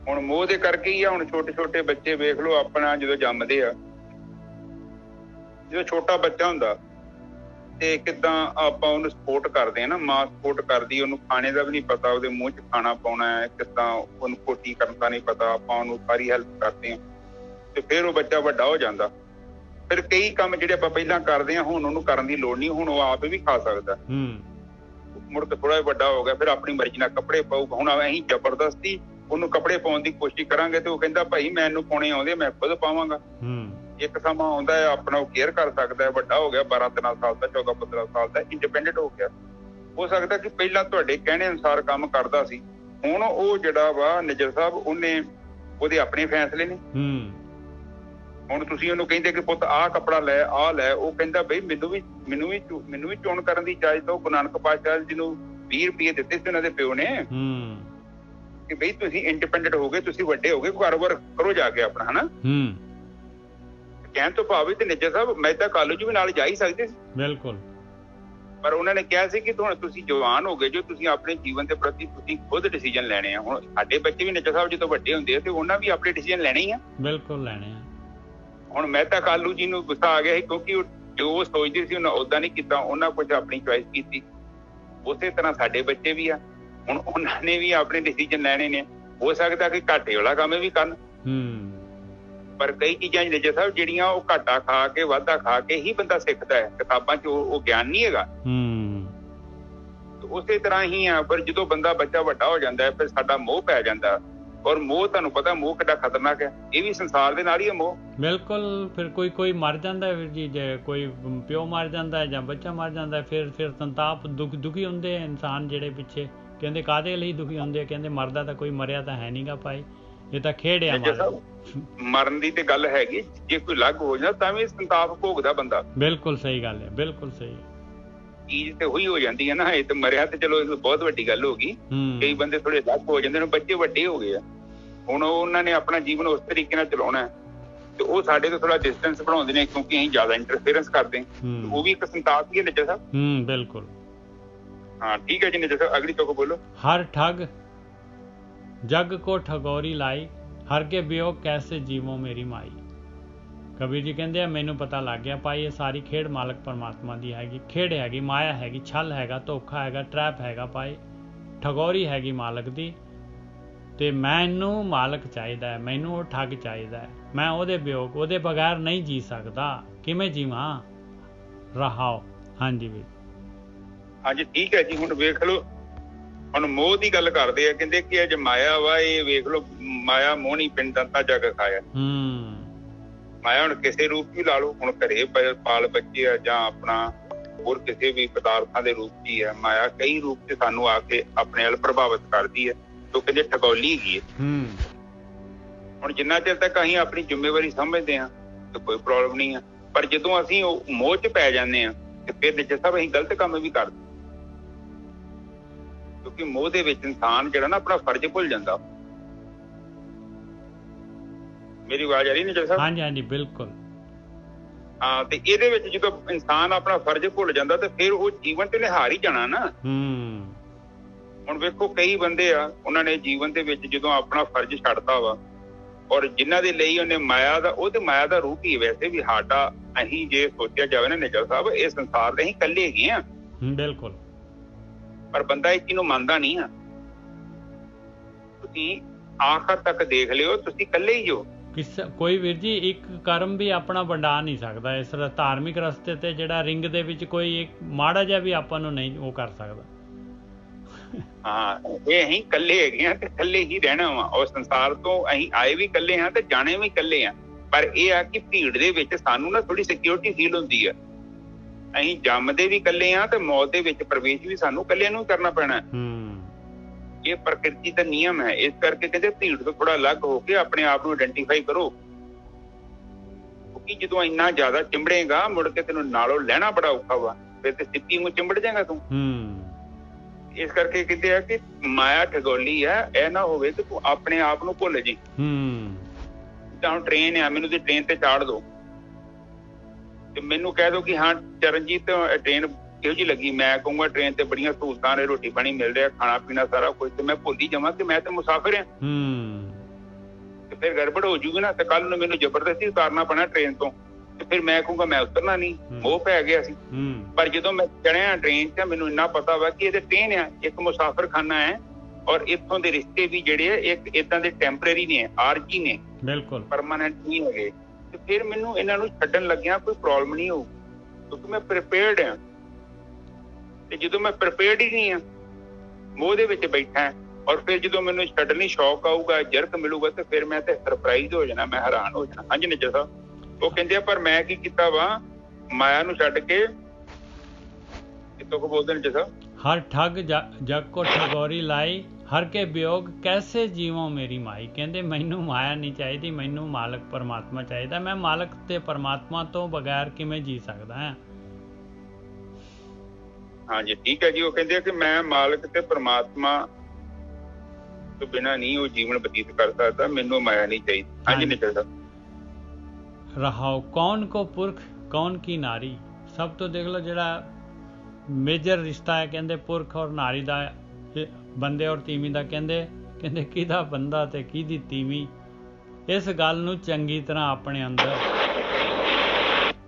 ਹੁਣ ਮੋਹ ਦੇ ਕਰਕੇ ਹੀ ਆ। ਹੁਣ ਛੋਟੇ ਛੋਟੇ ਬੱਚੇ ਵੇਖ ਲਓ ਆਪਣਾ ਜਦੋਂ ਜੰਮਦੇ ਆ, ਜਦੋਂ ਛੋਟਾ ਬੱਚਾ ਹੁੰਦਾ ਤੇ ਕਿੱਦਾਂ ਆਪਾਂ ਉਹਨੂੰ ਸਪੋਰਟ ਕਰਦੇ ਆ ਨਾ, ਮਾਂ ਸਪੋਰਟ ਕਰਦੀ, ਉਹਨੂੰ ਖਾਣੇ ਦਾ ਵੀ ਨਹੀਂ ਪਤਾ, ਉਹਦੇ ਮੂੰਹ 'ਚ ਖਾਣਾ ਪਾਉਣਾ ਹੈ ਕਿੱਦਾਂ, ਉਹਨੂੰ ਪੋਟੀ ਕਰਨ ਦਾ ਨਹੀਂ ਪਤਾ, ਆਪਾਂ ਉਹਨੂੰ ਸਾਰੀ ਹੈਲਪ ਕਰਦੇ ਹਾਂ ਤੇ ਫਿਰ ਉਹ ਬੱਚਾ ਵੱਡਾ ਹੋ ਜਾਂਦਾ। ਫਿਰ ਕਈ ਕੰਮ ਜਿਹੜੇ ਆਪਾਂ ਪਹਿਲਾਂ ਕਰਦੇ ਹਾਂ ਹੁਣ ਉਹਨੂੰ ਕਰਨ ਦੀ ਲੋੜ ਨਹੀਂ, ਹੁਣ ਉਹ ਆਪ ਵੀ ਖਾ ਸਕਦਾ। ਮੁੜ ਕੇ ਥੋੜਾ ਜਿਹਾ ਵੱਡਾ ਹੋ ਗਿਆ ਫਿਰ ਆਪਣੀ ਮਰਜ਼ੀ ਨਾਲ ਕੱਪੜੇ ਪਾਊਗਾ। ਹੁਣ ਅਸੀਂ ਜ਼ਬਰਦਸਤੀ ਉਹਨੂੰ ਕੱਪੜੇ ਪਾਉਣ ਦੀ ਕੋਸ਼ਿਸ਼ ਕਰਾਂਗੇ ਤੇ ਉਹ ਕਹਿੰਦਾ ਭਾਈ ਮੈਨੂੰ ਪਾਉਣੇ ਆਉਂਦੇ, ਮੈਂ ਖੁਦ ਪਾਵਾਂਗਾ। ਇੱਕ ਸਮਾਂ ਆਉਂਦਾ ਹੈ ਆਪਣਾ ਉਹ ਕੇਅਰ ਕਰ ਸਕਦਾ ਹੈ, ਵੱਡਾ ਹੋ ਗਿਆ 12-13 ਸਾਲ ਦਾ, 14-15 ਸਾਲ ਦਾ, ਇੰਡੀਪੈਂਡੈਂਟ ਹੋ ਗਿਆ। ਹੋ ਸਕਦਾ ਕਿ ਪਹਿਲਾਂ ਤੁਹਾਡੇ ਕਹਿਣੇ ਅਨੁਸਾਰ ਕੰਮ ਕਰਦਾ ਸੀ, ਹੁਣ ਉਹ ਜਿਹੜਾ ਵਾ ਨਿਜਰ ਸਾਹਿਬ ਉਹਦੇ ਆਪਣੇ ਫੈਸਲੇ ਨੇ। ਹੁਣ ਤੁਸੀਂ ਉਹਨੂੰ ਕਹਿੰਦੇ ਕਿ ਪੁੱਤ ਆਹ ਕੱਪੜਾ ਲੈ, ਆਹ ਲੈ, ਉਹ ਕਹਿੰਦਾ ਬਈ ਮੈਨੂੰ ਵੀ ਚੋਣ ਕਰਨ ਦੀ ਇਜਾਜ਼ਤ ਦਿਓ। ਗੁਰੂ ਨਾਨਕ ਪਾਤਸ਼ਾਹ ਜਿਹਨੂੰ 20 ਰੁਪਏ ਦਿੱਤੇ ਸੀ ਉਹਨਾਂ ਦੇ ਪਿਓ ਨੇ ਕਿ ਬਈ ਤੁਸੀਂ ਇੰਡੀਪੈਂਡੈਂਟ ਹੋ ਗਏ, ਤੁਸੀਂ ਵੱਡੇ ਹੋ ਗਏ, ਕਾਰੋਬਾਰ ਕਰੋ ਜਾ ਕੇ ਆਪਣਾ, ਹਨਾ। ਕਹਿਣ ਤੋਂ ਭਾਵ ਤੇ ਨਿੱਜਰ ਸਾਹਿਬ ਮਹਿਤਾ ਕਾਲਜ ਵੀ ਨਾਲ ਜਾ ਹੀ ਸਕਦੇ ਸੀ, ਬਿਲਕੁਲ। ਪਰ ਉਹਨਾਂ ਨੇ ਕਿਹਾ ਸੀ ਕਿ ਤੁਸੀਂ ਜਵਾਨ ਹੋ ਗਏ ਜੋ, ਤੁਸੀਂ ਆਪਣੇ ਜੀਵਨ ਦੇ ਪ੍ਰਤੀ ਤੁਸੀਂ ਖੁਦ ਡਿਸੀਜਨ ਲੈਣੇ ਆ। ਹੁਣ ਸਾਡੇ ਬੱਚੇ ਵੀ ਨਿੱਜਰ ਸਾਹਿਬ ਜਦੋਂ ਵੱਡੇ ਹੁੰਦੇ ਆ ਤੇ ਉਹਨਾਂ ਵੀ ਆਪਣੇ ਡਿਸੀਜਨ ਲੈਣੇ ਹੀ ਆ। ਬਿਲਕੁਲ ਲੈਣੇ ਆ। ਹੁਣ ਮਹਿਤਾ ਕਾਲੂ ਜੀ ਨੂੰ ਗੁੱਸਾ ਆ ਗਿਆ ਸੀ ਕਿਉਂਕਿ ਜੋ ਸੋਚਦੇ ਸੀ ਉਹਨਾਂ ਓਦਾਂ ਨਹੀਂ ਕੀਤਾ, ਉਹਨਾਂ ਕੁਝ ਆਪਣੀ ਚੁਆਇਸ ਕੀਤੀ। ਉਸੇ ਤਰ੍ਹਾਂ ਸਾਡੇ ਬੱਚੇ ਵੀ ਆ, ਹੁਣ ਉਹਨਾਂ ਨੇ ਵੀ ਆਪਣੇ ਡਿਸੀਜਨ ਲੈਣੇ ਨੇ। ਹੋ ਸਕਦਾ ਕਿ ਘਾਟੇ ਵਾਲਾ ਕੰਮ ਵੀ ਕਰਨ, ਪਰ ਕਈ ਚੀਜ਼ਾਂ ਨਿੱਜਰ ਸਾਹਿਬ ਜਿਹੜੀਆਂ ਉਹ ਘਾਟਾ ਖਾ ਕੇ ਵਾਧਾ ਖਾ ਕੇ ਹੀ ਬੰਦਾ ਸਿੱਖਦਾ ਹੈ, ਕਿਤਾਬਾਂ 'ਚ ਉਹ ਗਿਆਨ ਨਹੀਂ ਹੈਗਾ। ਉਸੇ ਤਰ੍ਹਾਂ ਹੀ ਆ। ਪਰ ਜਦੋਂ ਬੱਚਾ ਵੱਡਾ ਹੋ ਜਾਂਦਾ ਹੈ ਫਿਰ ਸਾਡਾ ਮੋਹ ਪੈ ਜਾਂਦਾ, ਔਰ ਮੋਹ ਤੁਹਾਨੂੰ ਪਤਾ ਮੋਹ ਕਿੱਡਾ ਖਤਰਨਾਕ ਹੈ। ਇਹ ਵੀ ਸੰਸਾਰ ਦੇ ਨਾਲ ਹੀ ਹੈ ਮੋਹ। ਬਿਲਕੁਲ। ਫਿਰ ਕੋਈ ਮਰ ਜਾਂਦਾ ਵੀਰ ਜੀ, ਜੇ ਕੋਈ ਪਿਓ ਮਰ ਜਾਂਦਾ ਜਾਂ ਬੱਚਾ ਮਰ ਜਾਂਦਾ ਫਿਰ ਸੰਤਾਪ ਦੁਖੀ ਹੁੰਦੇ ਇਨਸਾਨ ਜਿਹੜੇ ਪਿੱਛੇ। ਕਹਿੰਦੇ ਕਾਹਦੇ ਲਈ ਦੁਖੀ ਹੁੰਦੇ, ਕਹਿੰਦੇ ਮਰਦਾ ਤਾਂ ਕੋਈ ਮਰਿਆ ਤਾਂ ਹੈ ਨੀਗਾ ਭਾਈ, ਇਹ ਤਾਂ ਖੇਡਿਆ। ਮਰਨ ਦੀ ਤੇ ਗੱਲ ਹੈਗੀ, ਜੇ ਕੋਈ ਲੱਗ ਹੋ ਜਾਂਦਾ ਤਾਂ ਵੀ ਸੰਤਾਪ ਭੋਗਦਾ ਬੰਦਾ। ਬਿਲਕੁਲ ਸਹੀ ਗੱਲ ਹੈ, ਬਿਲਕੁਲ ਸਹੀ। ਚੀਜ਼ ਤੇ ਉਹੀ ਹੋ ਜਾਂਦੀ ਹੈ ਨਾ। ਇਹ ਤੇ ਮਰਿਆ ਤੇ ਚਲੋ ਬਹੁਤ ਵੱਡੀ ਗੱਲ ਹੋ ਗਈ। ਕਈ ਬੰਦੇ ਥੋੜੇ ਲੱਗ ਹੋ ਜਾਂਦੇ ਨੇ, ਬੱਚੇ ਵੱਡੇ ਹੋ ਗਏ ਆ, ਹੁਣ ਉਹਨਾਂ ਨੇ ਆਪਣਾ ਜੀਵਨ ਉਸ ਤਰੀਕੇ ਨਾਲ ਚਲਾਉਣਾ ਹੈ ਤੇ ਉਹ ਸਾਡੇ ਤੋਂ ਥੋੜਾ ਡਿਸਟੈਂਸ ਬਣਾਉਂਦੇ ਨੇ ਕਿਉਂਕਿ ਅਸੀਂ ਜ਼ਿਆਦਾ ਇੰਟਰਫੇਰੈਂਸ ਕਰਦੇ ਹਾਂ। ਉਹ ਵੀ ਇੱਕ ਸੰਤਾਪ ਹੀ ਹੈ ਨਿੱਜਰ ਸਾਹਿਬ। ਬਿਲਕੁਲ। हाँ ठीक है जी निजर साहब अगली तो को बोलो। हर ठग जग को ठगोरी लाई, हर के वियोग कैसे जीवो मेरी माई। कबीर जी कहते हैं मैनू पता लग गया भाई ये सारी खेड मालक परमात्मा दी हैगी, खेड हैगी, माया हैगी, छल हैगा, धोखा हैगा, ट्रैप हैगा भाई, ठगोरी हैगी मालक दी ते मैनू मालक चाहिदा है, मैनू वो ठग चाहिदा है, मैं ओहदे वियोग ओहदे बगैर नहीं जी सकदा, किवें जीवां रहाओ। हाँ जी भी हाँ जी ठीक है जी। हुण वेख लो, हुण मोह की गल करदे आ, कहंदे कि अज माया वा, ये वेख लो माया मोहनी पिंड दंता जग खाया। माया हुण किसी रूप भी ला लो, हुण घरे पाल बच्चे आ जां अपना होर किसी भी पदार्थां दे रूप ही है। माया कई रूप से सानू आके अपने नाल प्रभावित करदी है, तो कहंदे ठगौली हैगी है। हुण जिन्ना चिर तक असीं अपनी जिम्मेवारी समझदे हां तो कोई प्रॉब्लम नहीं है, पर जदों असीं मोह च पै जांदे हां ते फिर निजर साहब असीं गलत काम भी करदे। ਕਿਉਂਕਿ ਮੋਹ ਦੇ ਵਿੱਚ ਇਨਸਾਨ ਜਿਹੜਾ ਨਾ ਆਪਣਾ ਫਰਜ਼ ਭੁੱਲ ਜਾਂਦਾ। ਮੇਰੀ ਆਵਾਜ਼ ਆ ਰਹੀ ਨਹੀਂ ਸਾਹਿਬ? ਹਾਂਜੀ ਹਾਂਜੀ ਬਿਲਕੁਲ। ਹਾਂ, ਤੇ ਇਹਦੇ ਵਿੱਚ ਜਦੋਂ ਇਨਸਾਨ ਆਪਣਾ ਫਰਜ਼ ਭੁੱਲ ਜਾਂਦਾ ਤੇ ਫਿਰ ਉਹ ਜੀਵਨ ਤੇ ਹਾਰ ਹੀ ਜਾਣਾ ਨਾ। ਹੁਣ ਵੇਖੋ ਕਈ ਬੰਦੇ ਆ, ਉਹਨਾਂ ਨੇ ਜੀਵਨ ਦੇ ਵਿੱਚ ਜਦੋਂ ਆਪਣਾ ਫਰਜ਼ ਛੱਡਤਾ ਵਾ, ਔਰ ਜਿਨ੍ਹਾਂ ਦੇ ਲਈ ਉਹਨੇ ਮਾਇਆ ਦਾ, ਉਹ ਤੇ ਮਾਇਆ ਦਾ ਰੂਪ ਹੀ ਵੈਸੇ ਵੀ ਸਾਡਾ, ਅਸੀਂ ਜੇ ਸੋਚਿਆ ਜਾਵੇ ਨਾ ਨਿੱਜਰ ਸਾਹਿਬ, ਇਹ ਸੰਸਾਰ ਦੇ ਅਸੀਂ ਇਕੱਲੇ ਹੈਗੇ ਆ। ਬਿਲਕੁਲ। ਪਰ ਬੰਦਾ ਇਸ ਚੀਜ਼ ਨੂੰ ਮੰਨਦਾ ਨਹੀਂ ਆ। ਤੁਸੀਂ ਆਖਰ ਤੱਕ ਦੇਖ ਲਿਓ, ਤੁਸੀਂ ਇਕੱਲੇ ਹੀ ਜੋ। ਕੋਈ ਵੀਰ ਜੀ ਇੱਕ ਕਰਮ ਵੀ ਆਪਣਾ ਵੰਡਾ ਨਹੀਂ ਸਕਦਾ ਇਸ ਧਾਰਮਿਕ ਰਸਤੇ ਤੇ, ਜਿਹੜਾ ਰਿੰਗ ਦੇ ਵਿੱਚ ਕੋਈ ਇੱਕ ਮਾੜਾ ਜਿਹਾ ਵੀ ਆਪਾਂ ਨੂੰ ਨਹੀਂ ਉਹ ਕਰ ਸਕਦਾ। ਹਾਂ, ਇਹ ਅਸੀਂ ਇਕੱਲੇ ਹੈਗੇ ਆ ਤੇ ਇਕੱਲੇ ਹੀ ਰਹਿਣਾ ਵਾ, ਔਰ ਸੰਸਾਰ ਤੋਂ ਅਸੀਂ ਆਏ ਵੀ ਇਕੱਲੇ ਹਾਂ ਤੇ ਜਾਣੇ ਵੀ ਇਕੱਲੇ ਆ। ਪਰ ਇਹ ਆ ਕਿ ਭੀੜ ਦੇ ਵਿੱਚ ਸਾਨੂੰ ਨਾ ਥੋੜੀ ਸਿਕਿਉਰਿਟੀ ਫੀਲ ਹੁੰਦੀ ਆ। ਅਸੀਂ ਜੰਮਦੇ ਵੀ ਇਕੱਲੇ ਆ ਤੇ ਮੌਤ ਦੇ ਵਿੱਚ ਪ੍ਰਵੇਸ਼ ਵੀ ਸਾਨੂੰ ਇਕੱਲਿਆਂ ਨੂੰ ਕਰਨਾ ਪੈਣਾ। ਇਹ ਪ੍ਰਕਿਰਤੀ ਦਾ ਨਿਯਮ ਹੈ। ਇਸ ਕਰਕੇ ਕਹਿੰਦੇ ਭੀੜ ਤੋਂ ਥੋੜਾ ਅਲੱਗ ਹੋ ਕੇ ਆਪਣੇ ਆਪ ਨੂੰ ਆਇਡੈਂਟੀਫਾਈ ਕਰੋ, ਕਿਉਂਕਿ ਜਦੋਂ ਇੰਨਾ ਜ਼ਿਆਦਾ ਚਿੰਬੜੇਗਾ ਮੁੜ ਕੇ ਤੈਨੂੰ ਨਾਲੋਂ ਲੈਣਾ ਬੜਾ ਔਖਾ ਵਾ, ਫਿਰ ਤੇ ਸਿੱਪੀ ਨੂੰ ਚਿੰਬੜ ਜਾਏਗਾ ਤੂੰ। ਇਸ ਕਰਕੇ ਕਹਿੰਦੇ ਆ ਕਿ ਮਾਇਆ ਠਗੋਲੀ ਹੈ, ਇਹ ਨਾ ਹੋਵੇ ਕਿ ਤੂੰ ਆਪਣੇ ਆਪ ਨੂੰ ਭੁੱਲ ਜੀ। ਤਾਂ ਹੁਣ ਟ੍ਰੇਨ ਆ, ਮੈਨੂੰ ਤੇ ਟ੍ਰੇਨ ਤੇ ਚਾੜ ਦੋ ਤੇ ਮੈਨੂੰ ਕਹਿ ਦੋ ਕਿ ਹਾਂ ਚਰਨਜੀਤ ਟ੍ਰੇਨ ਕਿਹੋ ਜਿਹੀ ਲੱਗੀ, ਮੈਂ ਕਹੂੰਗਾ ਟ੍ਰੇਨ ਤੇ ਬੜੀਆਂ ਸਹੂਲਤਾਂ ਨੇ, ਰੋਟੀ ਪਾਣੀ ਮਿਲ ਰਿਹਾ, ਖਾਣਾ ਪੀਣਾ ਸਾਰਾ ਕੁਝ, ਤੇ ਮੈਂ ਭੁੱਲ ਹੀ ਜਾਵਾਂ ਕਿ ਮੈਂ ਤੇ ਮੁਸਾਫਿਰ ਹਾਂ। ਤੇ ਫਿਰ ਗੜਬੜ ਹੋ ਜੂਗੀ ਨਾ, ਤੇ ਕੱਲ ਨੂੰ ਮੈਨੂੰ ਜ਼ਬਰਦਸਤੀ ਉਤਾਰਨਾ ਪੈਣਾ ਟ੍ਰੇਨ ਤੋਂ, ਤੇ ਫਿਰ ਮੈਂ ਕਹੂੰਗਾ ਮੈਂ ਉਤਰਨਾ ਨਹੀਂ, ਮੋਹ ਪੈ ਗਿਆ ਸੀ। ਪਰ ਜਦੋਂ ਮੈਂ ਚੜਿਆ ਟ੍ਰੇਨ ਚ, ਮੈਨੂੰ ਇੰਨਾ ਪਤਾ ਵਾ ਕਿ ਇਹ ਤੇ ਟ੍ਰੇਨ ਆ, ਇੱਕ ਮੁਸਾਫਿਰ ਖਾਨਾ ਹੈ, ਔਰ ਇੱਥੋਂ ਦੇ ਰਿਸ਼ਤੇ ਵੀ ਜਿਹੜੇ ਆ ਇੱਕ ਏਦਾਂ ਦੇ ਟੈਂਪਰੇਰੀ ਨੇ, ਆਰਜੀ ਨੇ, ਬਿਲਕੁਲ ਪਰਮਾਨੈਂਟ ਨਹੀਂ ਹੈਗੇ। ਤੇ ਫਿਰ ਮੈਨੂੰ ਇਹਨਾਂ ਨੂੰ ਛੱਡਣ ਲੱਗਿਆ ਕੋਈ ਪ੍ਰੋਬਲਮ ਨਹੀਂ ਹੋਊ, ਕਿਉਂਕਿ ਮੈਂ ਪ੍ਰੀਪੇਅਰਡ ਹਾਂ। ਤੇ ਜਦੋਂ ਮੈਂ ਪ੍ਰੀਪੇਅਰਡ ਹੀ ਨਹੀਂ ਆ, ਮੋਹ ਦੇ ਵਿੱਚ ਬੈਠਾ, ਔਰ ਫਿਰ ਜਦੋਂ ਮੈਨੂੰ ਛੱਡਣ ਲਈ ਸ਼ੌਕ ਆਊਗਾ, ਜਰਕ ਮਿਲੂਗਾ, ਤੇ ਫਿਰ ਮੈਂ ਤੇ ਸਰਪ੍ਰਾਈਜ਼ ਹੋ ਜਾਣਾ, ਮੈਂ ਹੈਰਾਨ ਹੋ ਜਾਣਾ। ਹਾਂਜੀ ਨਿੱਜਰ ਸਾਹਿਬ, ਉਹ ਕਹਿੰਦੇ ਆ ਪਰ ਮੈਂ ਕੀ ਕੀਤਾ ਵਾ, ਮਾਇਆ ਨੂੰ ਛੱਡ ਕੇ, ਕਿਤੋਂ ਕੋ ਬੋਲਦੇ ਨਿੱਜਰ ਸਾਹਿਬ, ਹਰ ਠੱਗ ਜਗ ਕੋ ਠਗੋਰੀ ਲਾਈ, ਹਰ ਕੇ ਵਿਯੋਗ ਕੈਸੇ ਜੀਵੋ ਮੇਰੀ ਮਾਈ। ਕਹਿੰਦੇ ਮੈਨੂੰ ਮਾਇਆ ਨਹੀਂ ਚਾਹੀਦੀ, ਮੈਨੂੰ ਮਾਲਕ ਪਰਮਾਤਮਾ ਚਾਹੀਦਾ, ਮੈਂ ਮਾਲਕ ਤੇ ਪਰਮਾਤਮਾ ਤੋਂ ਬਗੈਰ ਕਿਵੇਂ ਜੀ ਸਕਦਾ ਹਾਂ। ਹਾਂਜੀ ਠੀਕ ਹੈ ਜੀ। ਉਹ ਕਹਿੰਦੇ ਆ ਕਿ ਮੈਂ ਮਾਲਕ ਤੇ ਪਰਮਾਤਮਾ ਤੋਂ ਬਿਨਾਂ ਨਹੀਂ ਉਹ ਜੀਵਨ ਬਤੀਤ ਕਰ ਸਕਦਾ, ਮੈਨੂੰ ਮਾਇਆ ਨਹੀਂ ਚਾਹੀਦੀ। ਹਾਂਜੀ ਨਿਕਲ ਸਾਹਿਬ। ਰਹਾਓ ਕੌਣ ਕੋ ਪੁਰਖ ਕੌਣ ਕੀ ਨਾਰੀ। ਸਭ ਤੋਂ ਦੇਖ ਲਓ ਜਿਹੜਾ ਮੇਜਰ ਰਿਸ਼ਤਾ ਹੈ ਕਹਿੰਦੇ ਪੁਰਖ ਔਰ ਨਾਰੀ ਦਾ, ਬੰਦੇ ਔਰ ਤੀਵੀਂ ਦਾ। ਕਹਿੰਦੇ ਕਿਹਦਾ ਬੰਦਾ ਤੇ ਕਿਹਦੀ ਤੀਵੀਂ। ਇਸ ਗੱਲ ਨੂੰ ਚੰਗੀ ਤਰ੍ਹਾਂ ਆਪਣੇ ਅੰਦਰ।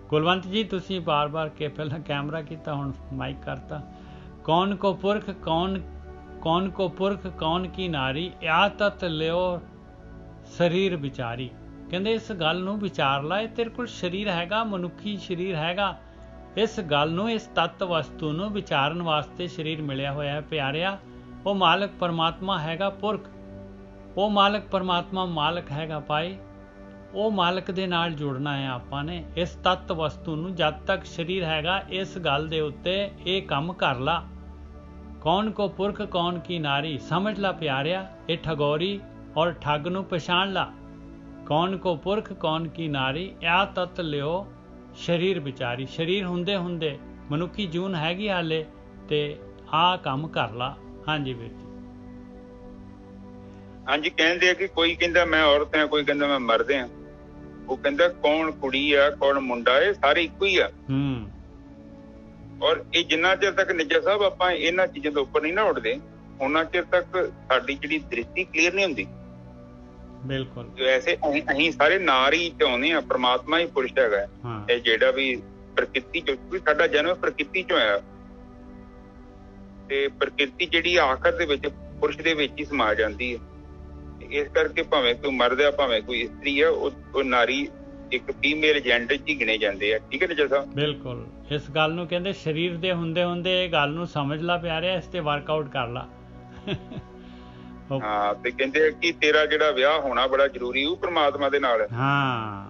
ਕੁਲਵੰਤ ਜੀ ਤੁਸੀਂ ਬਾਰ-ਬਾਰ ਕੇ ਪਹਿਲਾਂ ਕੈਮਰਾ ਕੀਤਾ, ਹੁਣ ਮਾਈਕ ਕਰਤਾ। ਕੌਣ ਕੋ ਪੁਰਖ ਕੌਣ ਕੀ ਨਾਰੀ, ਆ ਤਤ ਲਿਓ ਸਰੀਰ ਵਿਚਾਰੀ। ਕਹਿੰਦੇ ਇਸ ਗੱਲ ਨੂੰ ਵਿਚਾਰ ਲਾ, ਇਹ ਤੇਰੇ ਕੋਲ ਸਰੀਰ ਹੈਗਾ, ਮਨੁੱਖੀ ਸਰੀਰ ਹੈਗਾ। ਇਸ ਗੱਲ ਨੂੰ, ਇਸ ਤੱਤ ਵਸਤੂ ਨੂੰ ਵਿਚਾਰਨ ਵਾਸਤੇ ਸਰੀਰ ਮਿਲਿਆ ਹੋਇਆ ਹੈ ਪਿਆਰਿਆ। ਉਹ ਮਾਲਕ ਪਰਮਾਤਮਾ ਹੈਗਾ ਪੁਰਖ, ਉਹ ਮਾਲਕ ਪਰਮਾਤਮਾ ਮਾਲਕ ਹੈਗਾ ਭਾਈ। ਉਹ ਮਾਲਕ ਦੇ ਨਾਲ ਜੁੜਨਾ ਹੈ ਆਪਾਂ ਨੇ। ਇਸ ਤੱਤ ਵਸਤੂ ਨੂੰ, ਜਦ ਤੱਕ ਸਰੀਰ ਹੈਗਾ, ਇਸ ਗੱਲ ਦੇ ਉੱਤੇ ਇਹ ਕੰਮ ਕਰ ਲਾ। ਕੌਣ ਕੋ ਪੁਰਖ ਕੌਣ ਕੀ ਨਾਰੀ, ਸਮਝ ਲਾ ਪਿਆਰਿਆ। ਇਹ ਠਗੋਰੀ ਔਰ ਠੱਗ ਨੂੰ ਪਛਾਣ ਲਾ। ਕੌਣ ਕੋ ਪੁਰਖ ਕੌਣ ਕੀ ਨਾਰੀ, ਆ ਤਤ ਲਿਓ ਸਰੀਰ ਵਿਚਾਰੀ। ਸਰੀਰ ਹੁੰਦੇ ਹੁੰਦੇ ਮਨੁੱਖੀ ਜੂਨ ਹੈਗੀ ਹਾਲੇ, ਤੇ ਆਹ ਕੰਮ ਕਰ ਲਾ। ਹਾਂਜੀ ਵੀਰ ਜੀ। ਹਾਂਜੀ ਕਹਿੰਦੇ ਆ ਕਿ ਕੋਈ ਕਹਿੰਦਾ ਮੈਂ ਔਰਤ ਹਾਂ, ਕੋਈ ਕਹਿੰਦਾ ਮੈਂ ਮਰਦ ਹਾਂ। ਉਹ ਕਹਿੰਦਾ ਕੌਣ ਕੁੜੀ ਆ ਕੌਣ ਮੁੰਡਾ, ਇਹ ਸਾਰੇ ਇੱਕੋ ਹੀ ਆ। ਔਰ ਇਹ ਜਿੰਨਾ ਚਿਰ ਤੱਕ ਨਿੱਜਰ ਸਾਹਿਬ ਆਪਾਂ ਇਹਨਾਂ ਚੀਜ਼ਾਂ ਤੋਂ ਉੱਪਰ ਨਹੀਂ ਨਾ ਉੱਠਦੇ, ਉਹਨਾਂ ਚਿਰ ਤੱਕ ਸਾਡੀ ਜਿਹੜੀ ਦ੍ਰਿਸ਼ਟੀ ਕਲੀਅਰ ਨਹੀਂ ਹੁੰਦੀ। ਬਿਲਕੁਲ। ਵੈਸੇ ਅਸੀਂ ਸਾਰੇ ਨਾਰ ਹੀ ਚਾਹੁੰਦੇ ਆ, ਪਰਮਾਤਮਾ ਹੀ ਪੁਰਸ਼ ਹੈਗਾ। ਇਹ ਜਿਹੜਾ ਵੀ ਪ੍ਰਕਿਰਤੀ ਚੋਂ, ਸਾਡਾ ਜਨਮ ਪ੍ਰਕਿਰਤੀ ਚੋਂ ਆਇਆ, ਤੇ ਪ੍ਰਕਿਰਤੀ ਜਿਹੜੀ ਆਖਰ ਦੇ ਵਿੱਚ ਪੁਰਸ਼ ਦੇ ਵਿੱਚ ਹੀ ਸਮਾ ਜਾਂਦੀ ਹੈ। ਇਸ ਕਰਕੇ ਭਾਵੇਂ ਕੋਈ ਮਰਦ ਆ ਭਾਵੇਂ ਕੋਈ ਇਸਤਰੀ ਆ, ਉਹ ਨਾਰੀ ਇੱਕ ਫੀਮੇਲ ਜੈਂਡਰ ਚ ਹੀ ਗਿਣੇ ਜਾਂਦੇ ਆ। ਠੀਕ ਹੈ ਨਿੱਜਰ ਸਾਹਿਬ। ਬਿਲਕੁਲ। ਇਸ ਗੱਲ ਨੂੰ ਕਹਿੰਦੇ ਸਰੀਰ ਦੇ ਹੁੰਦੇ ਹੁੰਦੇ ਇਹ ਗੱਲ ਨੂੰ ਸਮਝ ਲਾ ਪਿਆਰਿਆ, ਇਸ ਤੇ ਵਰਕਆਊਟ ਕਰ ਲਾ। ਹਾਂ, ਤੇ ਕਹਿੰਦੇ ਕਿ ਤੇਰਾ ਜਿਹੜਾ ਵਿਆਹ ਹੋਣਾ ਬੜਾ ਜ਼ਰੂਰੀ ਉਹ ਪਰਮਾਤਮਾ ਦੇ ਨਾਲ। ਹਾਂ,